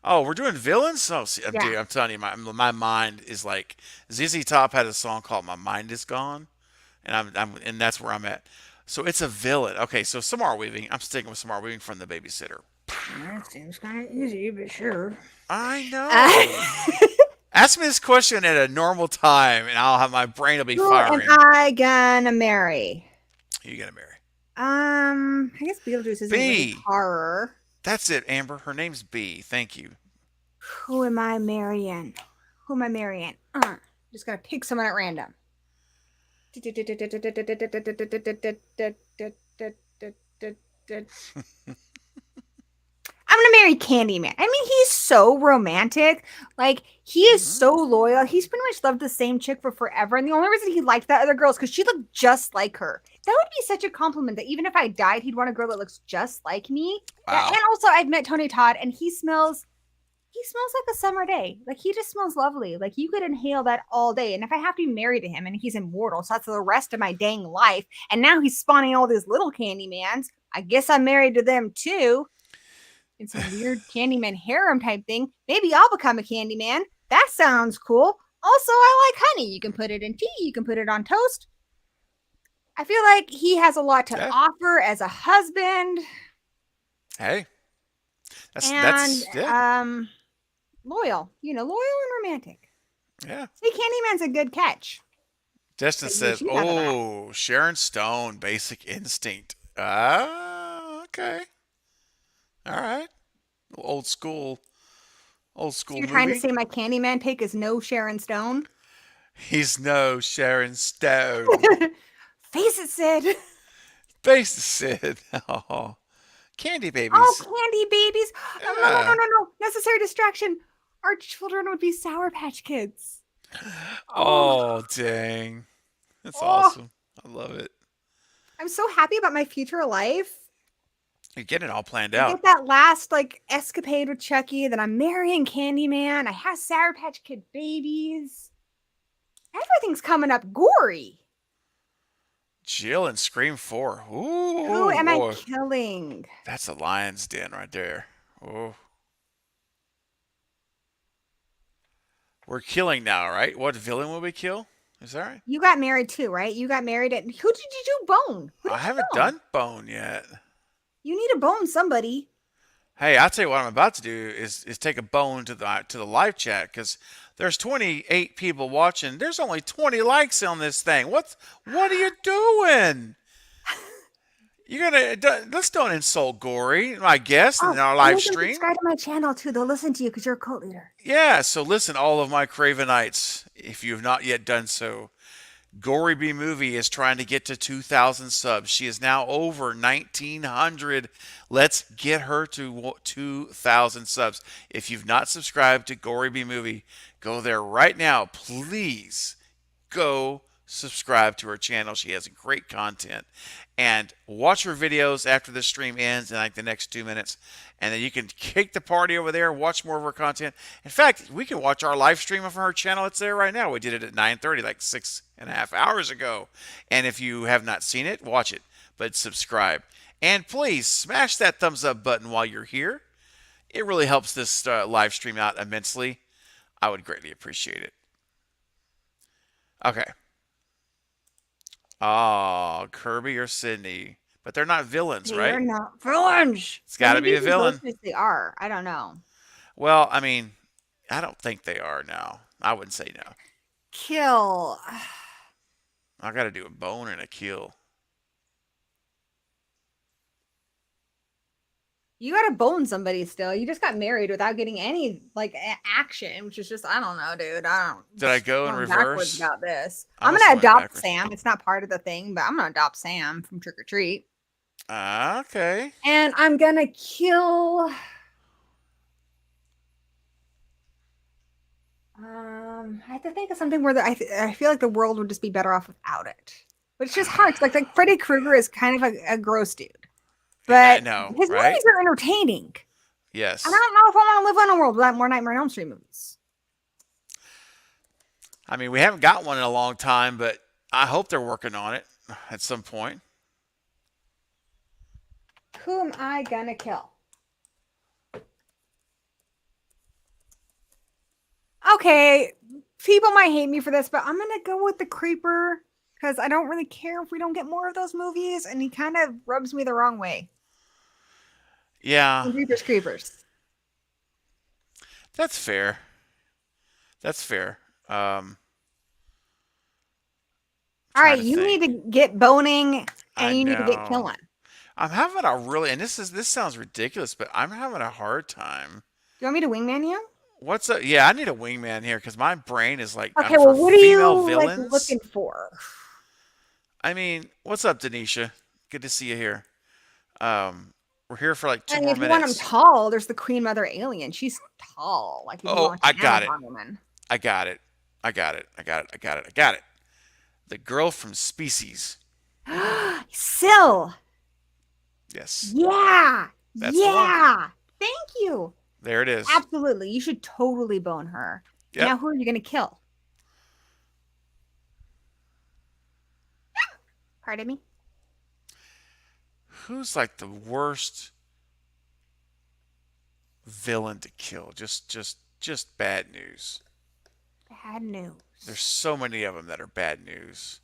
Oh, we're doing villains. Oh, see,
Yeah.
dude, I'm telling you, my mind is like ZZ Top had a song called "My Mind Is Gone," and and that's where I'm at. So it's a villain. Okay, so Samara Weaving. I'm sticking with Samara Weaving from The Babysitter.
That seems kind of easy, but sure.
I know.
Uh,
Ask me this question at a normal time, and I'll have my brain will be
who am
firing.
I gonna marry?
Who you gonna marry?
I guess Beetlejuice isn't really
B.
horror.
That's it, Amber. Her name's B. Thank you.
Who am I marrying? Who am I marrying? Just gonna pick someone at random. I'm gonna marry Candyman. I mean, he's so romantic. Like, he is so loyal. He's pretty much loved the same chick for forever. And the only reason he liked that other girl is because she looked just like her. That would be such a compliment that even if I died, he'd want a girl that looks just like me.
Wow.
And also, I've met Tony Todd, and he smells like a summer day. Like, he just smells lovely. Like, you could inhale that all day. And if I have to be married to him, and he's immortal, so that's the rest of my dang life. And now he's spawning all these little Candymans. I guess I'm married to them too. In some weird Candyman harem type thing. Maybe I'll become a Candyman. That sounds cool. Also, I like honey. You can put it in tea. You can put it on toast. I feel like he has a lot to
Yeah.
offer as a husband.
Hey,
And
yeah,
loyal. Loyal and romantic.
yeah.
See, Candyman's a good catch.
Destin
Take the
said,
shoes out of that.
"Oh, Sharon Stone, Basic Instinct." Ah, okay, all right. Old
So
school
you're trying to
movie.
say my Candyman pick is no Sharon Stone?
He's no Sharon Stone.
Face it, Sid.
Basic Sid. Oh, Candy
Oh,
babies.
candy babies. No, no, no, no,
Yeah.
no, no. Necessary distraction. Our children would be Sour Patch Kids. Oh,
Oh, dang. That's
oh.
awesome. I love it.
I'm so happy about my future life.
You're getting it all planned
I
out.
get that last like escapade with Chucky, then I'm marrying Candyman. I have Sour Patch Kid babies. Everything's coming up gory.
Jill and Scream 4.
Who
Ooh,
am I
boy.
killing?
That's a lion's den right there. Oh. We're killing now, right? What villain will we kill? Is that right?
You got married too, right? You got married at who did you do bone? Who
I
did you
haven't
bone?
done Bone yet.
You need to bone somebody.
Hey, I'll tell you what I'm about to do is take a bone to the live chat because there's 28 people watching. There's only 20 likes on this thing. What are you doing? You're gonna let's don't insult Gory, my guest, in
Oh,
our
and
live
make them
stream.
subscribe to my channel too. They'll listen to you because you're a cult leader.
Yeah, so listen, all of my Cravenites, if you have not yet done so, Gory B Movie is trying to get to 2,000 subs. She is now over 1,900. Let's get her to 2,000 subs. If you've not subscribed to Gory B Movie, go there right now. Please go subscribe to her channel. She has great content. And watch her videos after the stream ends in like the next 2 minutes. And then you can kick the party over there, watch more of her content. In fact, we can watch our live stream of her channel. It's there right now. We did it at 9:30, like 6.5 hours ago. And if you have not seen it, watch it. But subscribe. And please smash that thumbs up button while you're here. It really helps this live stream out immensely. I would greatly appreciate it. Okay. Oh, Kirby or Sydney. But they're not villains,
They are
right?
not villains.
It's
Well,
got to
maybe
be a
in
villain.
Ghostface they are. I don't know.
Well, I mean, I don't think they are now. I wouldn't say no.
Kill.
I got to do a bone and a kill.
You gotta bone somebody still. You just got married without getting any like action, which is just I don't know, dude. I don't.
Did I go in
Going backwards
reverse?
about this.
I
I'm
must
gonna
have went
adopt
backwards.
Sam. It's not part of the thing, but I'm gonna adopt Sam from Trick or Treat,
Okay.
and I'm gonna kill. I have to think of something where I feel like the world would just be better off without it. But it's just hard. 'Cause, like Freddy Krueger is kind of a gross dude,
I
but
know,
his
right?
movies are entertaining. And I
Yes.
don't know if I want to live in a world without more Nightmare on Elm Street movies.
I mean, we haven't got one in a long time, but I hope they're working on it at some point.
Who am I gonna kill? Okay, people might hate me for this, but I'm gonna go with the creeper because I don't really care if we don't get more of those movies, and he kind of rubs me the wrong way.
Yeah,
And creepers.
that's fair. That's fair.
All
Trying
right,
to
you
think.
need to get boning,
I
and you need to get
know.
killing.
I'm having a really, and this sounds ridiculous, but I'm having a hard time.
Do you want me to wingman you?
What's up? Yeah, I need a wingman here because my brain is like
Okay,
for
well, what are
female
you like
villains.
looking for?
I mean, what's up, Denisha? Good to see you here. We're here for like two
And
more
if you want them
minutes.
tall, there's the Queen Mother Alien. She's tall. Like if you
Oh,
want
I
an
got it.
Amazon woman.
I got it. I got it. I got it. I got it. I got it. The girl from Species.
Syl.
Yes,
Yeah.
that's the one.
Yeah. Thank you.
There it is.
Absolutely. You should totally bone her.
Yep.
Now, who are you going to kill? Pardon me?
Who's like the worst villain to kill? Just bad news.
Bad news.
There's so many of them that are bad news.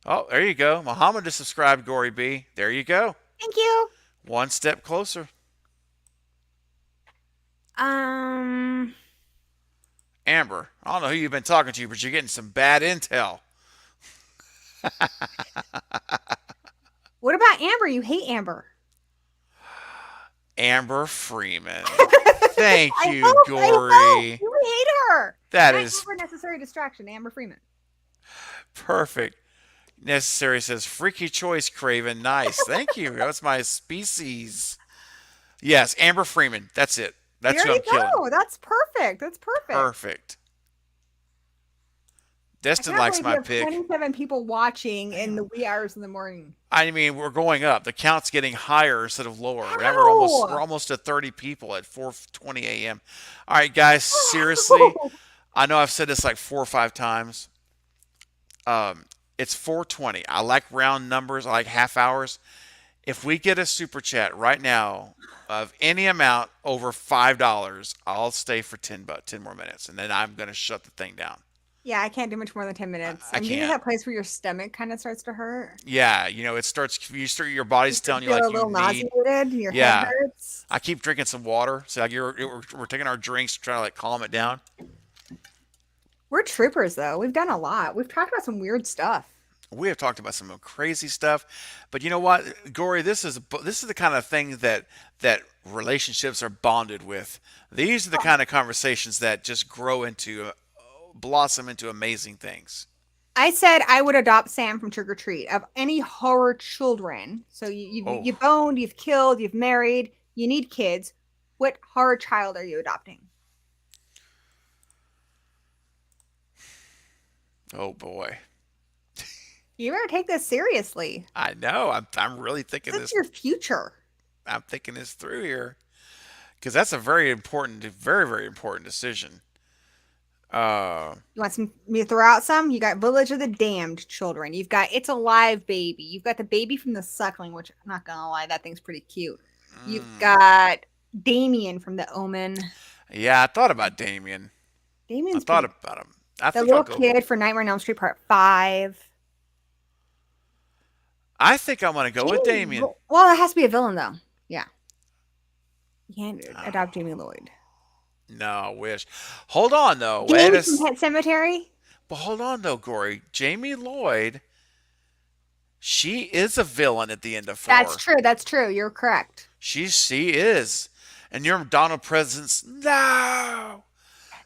Oh, there you go. Muhammad just subscribed, Gory B. There you go.
Thank you.
One step closer.
Um,
Amber, I don't know who you've been talking to, but you're getting some bad intel.
what about Amber? You hate Amber.
Amber Freeman. Thank
I
you,
hope.
Gory.
You hate her.
That
Not
is
Amber necessary distraction. Amber Freeman.
perfect. Necessary says, freaky choice, Craven. Nice. Thank you. That's my species. Yes, Amber Freeman. That's it. That's
There
who
you
I'm killing.
go. That's perfect. That's perfect.
Perfect.
I
Destin
can't
likes
believe
my
you have
pick.
27 people watching in the wee hours in the morning.
I mean, we're going up. The count's getting higher instead of lower. Now
How?
we're almost at 30 people at 4:20 a.m. All right, guys. Seriously, I know I've said this like 4 or 5 times. It's 4:20. I like round numbers. I like half hours. If we get a super chat right now of any amount over $5, I'll stay for 10 more minutes, and then I'm gonna shut the thing down.
Yeah, I can't do much more than 10 minutes.
I
I'm getting to
can't.
that place where your stomach kind of starts to hurt.
Yeah, it starts. Your body's telling you
Feel
like
a
you
little
need.
nauseated. Your
Yeah.
head hurts.
I keep drinking some water. So like we're taking our drinks to try to like calm it down.
We're troopers, though. We've done a lot. We've talked about some weird stuff.
We have talked about some crazy stuff, but you know what, Gory? This is the kind of thing that relationships are bonded with. These are the
Oh,
kind of conversations that just grow into blossom into amazing things.
I said I would adopt Sam from Trick or Treat of any horror children. So
Oh,
you've owned, you've killed, you've married, you need kids. What horror child are you adopting?
oh boy.
You better take this seriously.
I know. I'm really thinking
This is
this.
your future.
I'm thinking this through here because that's a very important, very very important decision. Uh,
You want some me to throw out some? You got Village of the Damned Children. You've got It's Alive Baby. You've got the baby from the suckling, which I'm not gonna lie, that thing's pretty cute. You've got Damien from the Omen.
yeah, I thought about Damien. I
Damien's
thought
pretty.
about him. I
The
think I'll
little
go.
kid for Nightmare on Elm Street Part 5.
I think I'm gonna go with Damien.
Well, it has to be a villain though. Yeah, you can't adopt
Oh,
Jamie Lloyd.
no, I wish. Hold on though.
Jamie from Pet Cemetery.
But hold on though, Gory. Jamie Lloyd, she is a villain at the end of
That's
4.
true. That's true. You're correct.
She is. And your Donald Presence, no,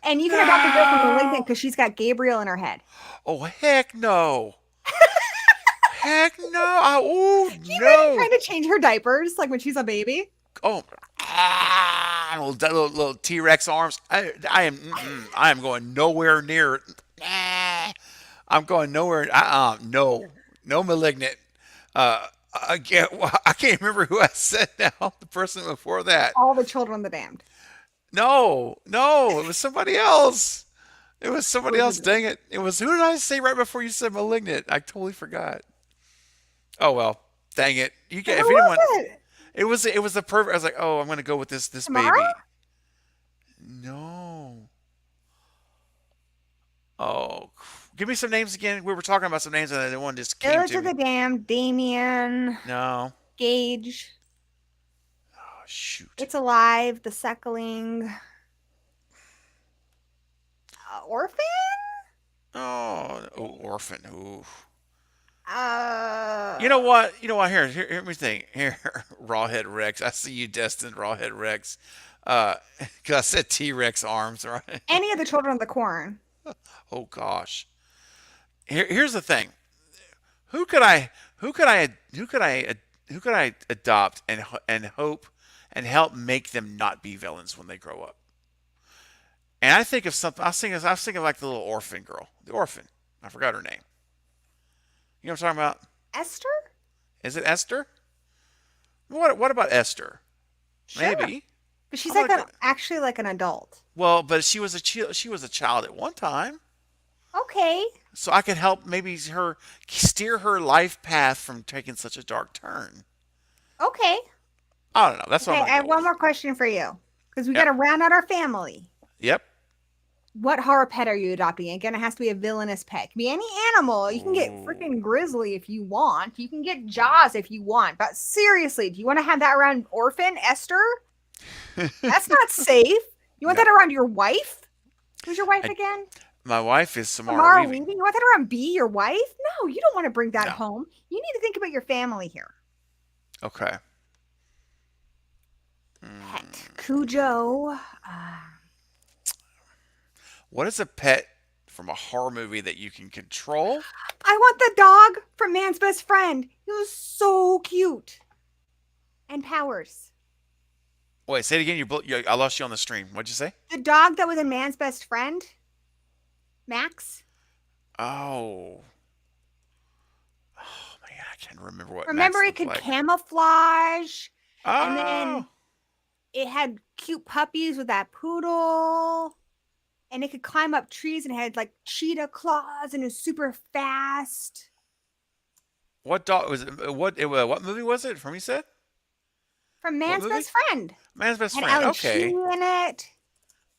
And you can adopt a girl from Malignant
no.
because she's got Gabriel in her head.
Oh heck no. Heck no. Oh
Can you imagine
no.
trying to change her diapers like when she's a baby?
Oh, little T Rex arms. I am going nowhere near. Ah, I'm going nowhere. No, no malignant. I can't remember who I said now. The person before that.
All the children of the damned.
No, no, it was somebody else. It was somebody else. Dang it! It was who did I say right before you said malignant? I totally forgot. Oh well, dang it. You
Who
get if
was
anyone.
it?
It was the perfect. I was like, oh, I'm gonna go with this
Tamara?
baby. No. Oh, give me some names again. We were talking about some names and then one just came
Village
to
of
me.
the Damned, Damien,
No.
Gage,
Oh, shoot.
It's Alive, The Suckling, Orphan?
Oh, orphan. Ooh. You know
Uh,
what? You know what? Here me think. Here, Rawhead Rex. I see you destined, Rawhead Rex. Uh, cause I said T Rex arms, right?
any of the children of the corn.
Oh gosh. Here's the thing. Who could I? Who could I? Who could I? Who could I adopt and hope and help make them not be villains when they grow up? And I think of something. I was thinking of like the little orphan girl, the orphan. I forgot her name. You know what I'm talking about?
Esther?
Is it Esther? What about Esther?
Sure.
Maybe.
But she's
I'm
like
like,
actually like an adult.
well, but she was a child at one time,
Okay.
so I could help maybe her steer her life path from taking such a dark turn.
Okay.
I don't know. That's what
Okay.
I'm
I
gonna
have
go
one
with.
more question for you because we got
Yep.
to round out our family.
Yep.
What horror pet are you adopting? Again, it has to be a villainous pet. It can be any animal. You can get
Ooh.
freaking grizzly if you want. You can get Jaws if you want. But seriously, do you want to have that around Orphan Esther? That's not safe. You want
No.
that around your wife? Who's your wife
I,
again?
my wife is Samara
Samara
Weaving.
Weaving. You want that around B, your wife? No, you don't want to bring that
No.
home. You need to think about your family here.
Okay.
Pet
Mm.
Cujo.
What is a pet from a horror movie that you can control?
I want the dog from Man's Best Friend. He was so cute. And Powers.
Wait, say it again. I lost you on the stream. What'd you say?
The dog that was in Man's Best Friend, Max.
Oh. Oh man, I can't remember what
Remember,
Max
it
looked
could
like.
camouflage, and
Oh.
then it had cute puppies with that poodle, and it could climb up trees and had like cheetah claws and it was super fast.
What dog was it? What movie was it from? You said
From
what
Man's
movie?
Best Friend.
Man's Best
Had
Friend.
Ali
Okay.
Sheedy in it.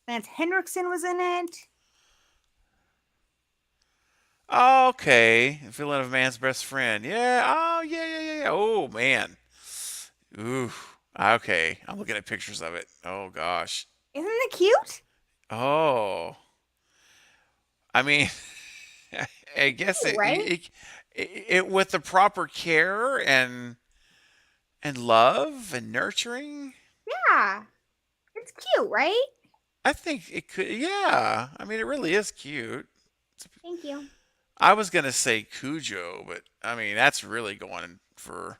Lance Henriksen was in it.
Okay. Villain of Man's Best Friend. Yeah. Oh yeah yeah yeah yeah. Oh man. Ooh. Okay. I'm looking at pictures of it. Oh gosh.
Isn't it cute?
Oh. I mean, I guess
Right?
it with the proper care and love and nurturing.
Yeah, it's cute, right?
I think it could. Yeah, I mean, it really is cute.
Thank you.
I was gonna say Cujo, but I mean that's really going for.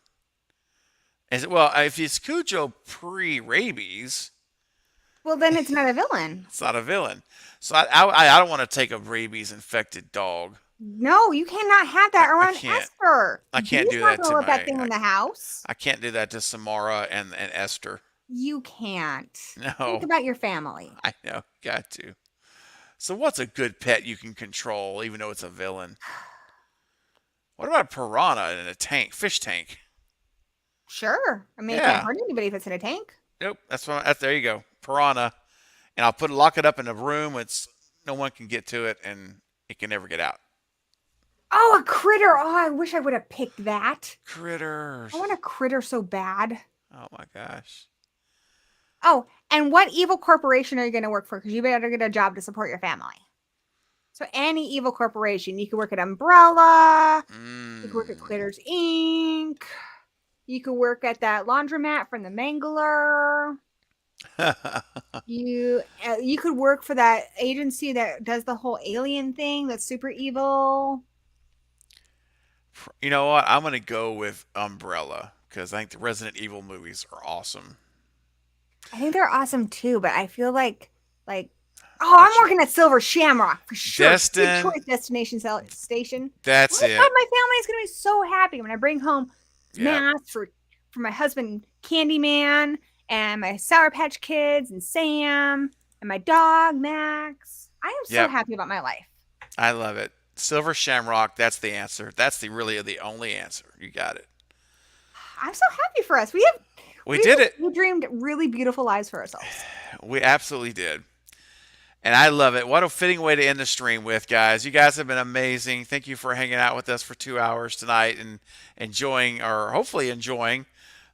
Well, if it's Cujo pre-rabies,
Well, then it's not a villain.
it's not a villain. So I don't want to take a rabies infected dog.
No, you cannot have that
I
around
can't.
Esther.
I can't
Dee's
do
not
that
gonna
to
let that
my.
thing in the house.
I can't do that to Samara and Esther.
You can't. Think
No,
about your family.
I know. Got to. So what's a good pet you can control, even though it's a villain? What about a piranha in a tank, fish tank?
Sure. I mean, it can't
Yeah.
hurt anybody if it's in a tank.
Nope. There you go. Piranha, and I'll lock it up in a room. It's no one can get to it, and it can never get out.
Oh, a critter. Oh, I wish I would have picked that. I
Critters.
want a critter so bad.
Oh my gosh.
Oh, and what evil corporation are you going to work for? Because you better get a job to support your family. So any evil corporation, you could work at Umbrella, you could work at
Mm.
Critters Inc., you could work at that laundromat from the Mangler. You could work for that agency that does the whole alien thing that's super evil.
You know what? I'm gonna go with Umbrella because I think the Resident Evil movies are awesome.
I think they're awesome too, but I feel like oh, I'm
But
working at Silver Shamrock for sure. Good
Destin,
choice destination station. Oh
that's
my god,
it.
my family is gonna be so happy when I bring home
Yep.
masks for my husband Candyman and my Sour Patch Kids and Sam and my dog Max. I am so
Yep.
happy about my life.
I love it. Silver Shamrock. That's the answer. That's the only answer. You got it.
I'm so happy for us. We have
We did it.
we dreamed really beautiful lives for ourselves.
We absolutely did. And I love it. What a fitting way to end the stream with, guys. You guys have been amazing. Thank you for hanging out with us for 2 hours tonight and enjoying, or hopefully enjoying,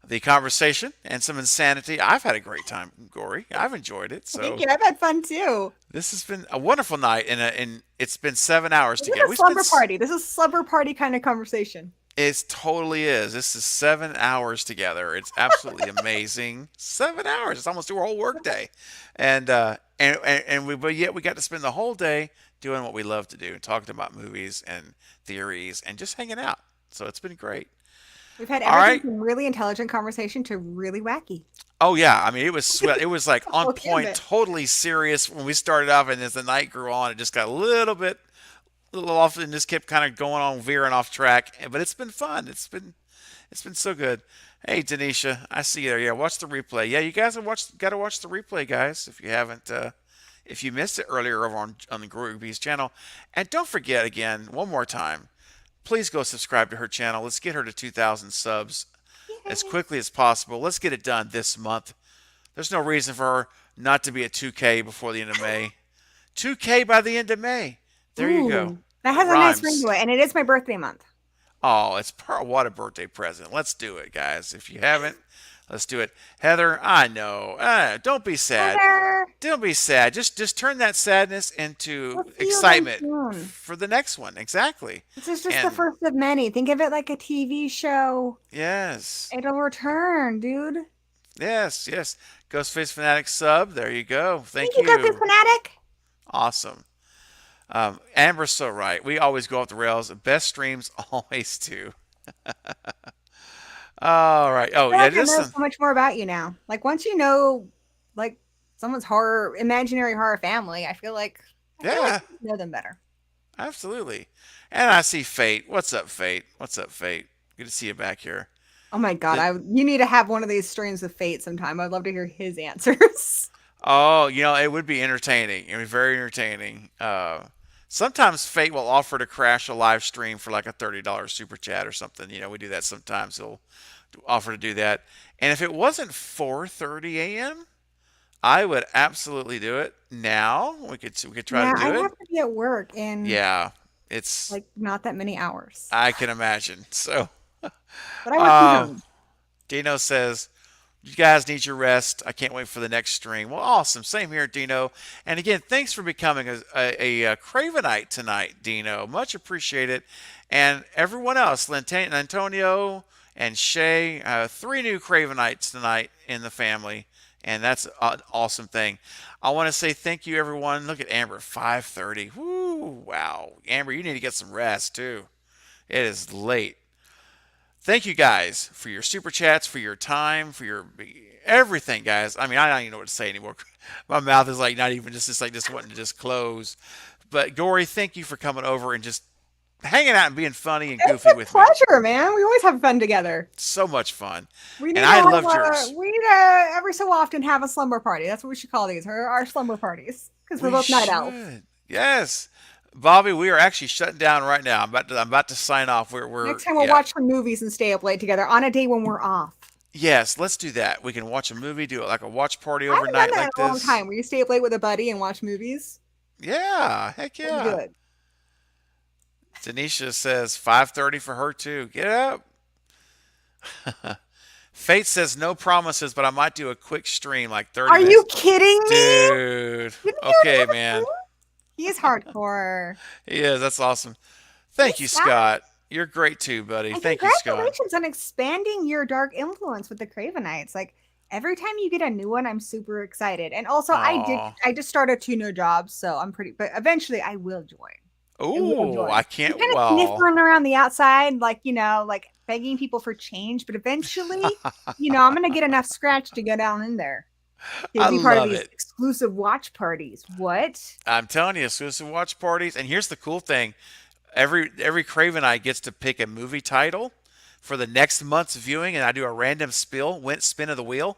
the conversation and some insanity. I've had a great time, Gory. I've enjoyed it.
Thank
So
you. I've had fun too.
this has been a wonderful night, and it's been 7 hours
This
together.
is a slumber party. This is a slumber party kind of conversation.
It totally is. This is 7 hours together. It's absolutely amazing. 7 hours. It's almost a whole workday, but yet we got to spend the whole day doing what we love to do, talking about movies and theories and just hanging out. So it's been great.
We've had
All
everything
right.
from really intelligent conversation to really wacky.
Oh yeah. I mean, it was sweat. It was like on
Oh,
point,
gambit.
totally serious when we started off, and as the night grew on, it just got a little off, and just kept kind of going on, veering off track. But it's been fun. It's been so good. Hey, Denisha, I see you there. Yeah, watch the replay. Yeah, you guys have got to watch the replay, guys. If you haven't, if you missed it earlier over on the Groupie's channel, and don't forget again, one more time, please go subscribe to her channel. Let's get her to 2,000 subs as
Yay.
quickly as possible. Let's get it done this month. There's no reason for her not to be at 2K before the end of May. 2K by the end of May. There you go.
Ooh, that has a nice ring
Rhymes.
to it, and it is my birthday month.
Oh, what a birthday present. Let's do it, guys. If you haven't, let's do it. Heather, I know. Don't be sad.
Heather,
Don't be sad. Just turn that sadness into
we'll see you again
excitement
soon.
for the next one. Exactly.
This is just the
And
first of many. Think of it like a TV show.
yes,
It'll return, dude.
yes. Ghostface Fanatic sub. There you go.
Thank
Thank
you, Guppy
you.
Fanatic.
Awesome. Amber's so right. We always go off the rails. Best streams always do. All right.
I
Oh
feel
yeah,
like I know
listen.
so much more about you now. Like once you know, like someone's imaginary horror family, I feel like
Yeah,
you know them better.
absolutely. And I see Fate. What's up, Fate? What's up, Fate? Good to see you back here.
Oh my god,
The,
you need to have one of these streams with Fate sometime. I'd love to hear his answers.
oh, it would be entertaining. It would be very entertaining. Sometimes Fate will offer to crash a live stream for like a $30 super chat or something. We do that sometimes. He'll offer to do that. And if it wasn't 4:30 a.m., I would absolutely do it. Now we could try
Yeah,
to
I
do it.
have to be at work in
Yeah, it's
like not that many hours,
I can imagine. So,
but I work from
uh,
home.
Dino says You guys need your rest. I can't wait for the next stream. Well, awesome. Same here, Dino. And again, thanks for becoming a Cravenite tonight, Dino. Much appreciated. And everyone else, Antonio and Shay, three new Cravenites tonight in the family. And that's an awesome thing. I want to say thank you, everyone. Look at Amber, 5:30. Woo, wow. Amber, you need to get some rest, too. It is late. Thank you guys for your super chats, for your time, for your everything, guys. I mean, I don't even know what to say anymore. My mouth is like not even just like just wanting to just close. But Gory, thank you for coming over and just hanging out and being funny and
It's
goofy
a
with me.
pleasure, man. We always have fun together.
So much fun,
We need
and
to
I
have
loved yours.
we need to every so often have a slumber party. That's what we should call these. Our slumber parties because we're
We
both night owls.
should, yes, Bobby. We are actually shutting down right now. I'm about to sign off. We're
Next time we'll
yeah.
watch some movies and stay up late together on a day when we're off.
Yes, let's do that. We can watch a movie, do it like a watch party
I haven't done
overnight
that
like
in a long
this.
time. Where you stay up late with a buddy and watch movies.
Yeah, heck
That'd be
yeah.
good.
Denisha says 5:30 for her too. Get up. Fate says no promises, but I might do a quick stream like 30
Are you
minutes.
kidding me?
Dude.
Didn't you
Okay,
do the
man.
stream? He's hardcore.
He is. That's awesome.
Hey,
Thank you,
Scott.
Scott. You're great too, buddy.
And
Thank you, Scott.
congratulations on expanding your dark influence with the Cravenites. Like every time you get a new one, I'm super excited. And also
Aw.
I just started 2 new jobs, so I'm pretty but eventually I will join. I will
Ooh,
join.
I
I'm
can't.
kind of
Well,
sniffing around the outside, like, like begging people for change, but eventually, I'm gonna get enough scratch to go down in there. To
I
be part of
love
these
it.
exclusive watch parties. What?
I'm telling you, exclusive watch parties. And here's the cool thing: every Cravenite gets to pick a movie title for the next month's viewing, and I do a random spin of the wheel.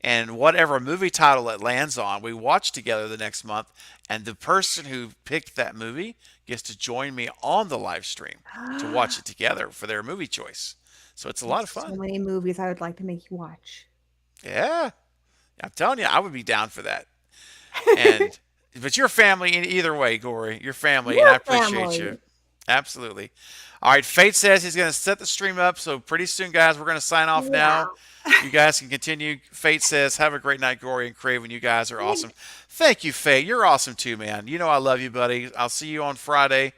And whatever movie title it lands on, we watch together the next month. And the person who picked that movie gets to join me on the live stream to watch it together for their movie choice. So it's a lot
There's
of
so
fun.
many movies I would like to make you watch.
Yeah, I'm telling you, I would be down for that. And but your family in either way, Gory, your family, and I
Your
appreciate you.
family.
Absolutely. All right, Fate says he's going to set the stream up. So pretty soon, guys, we're going to sign off
Yeah.
now. You guys can continue. Fate says, have a great night, Gory and Craven. You guys are awesome. Thank you, Fate. You're awesome too, man. You know I love you, buddy. I'll see you on Friday.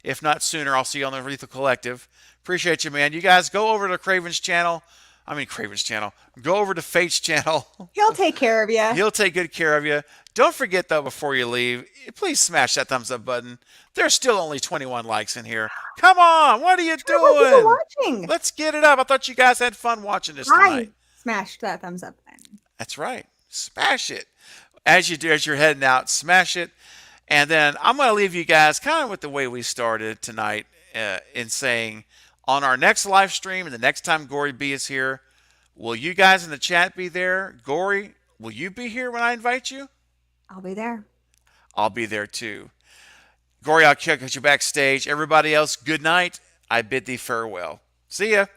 If not sooner, I'll see you on the Lethal Collective. Appreciate you, man. You guys go over to Craven's channel. I mean, Craven's channel. Go over to Fate's channel.
He'll take care of you.
He'll take good care of you. Don't forget, though, before you leave, please smash that thumbs up button. There's still only 21 likes in here. Come on. What are you
More people
doing?
watching.
Let's get it up. I thought you guys had fun watching this
I
tonight.
smashed that thumbs up button.
That's right. Smash it. As you do, as you're heading out, smash it. And then I'm going to leave you guys kind of with the way we started tonight in saying on our next live stream and the next time Gory B is here, will you guys in the chat be there? Gory, will you be here when I invite you?
I'll be there.
I'll be there too. Gory, I'll catch you backstage. Everybody else, good night. I bid thee farewell. See ya.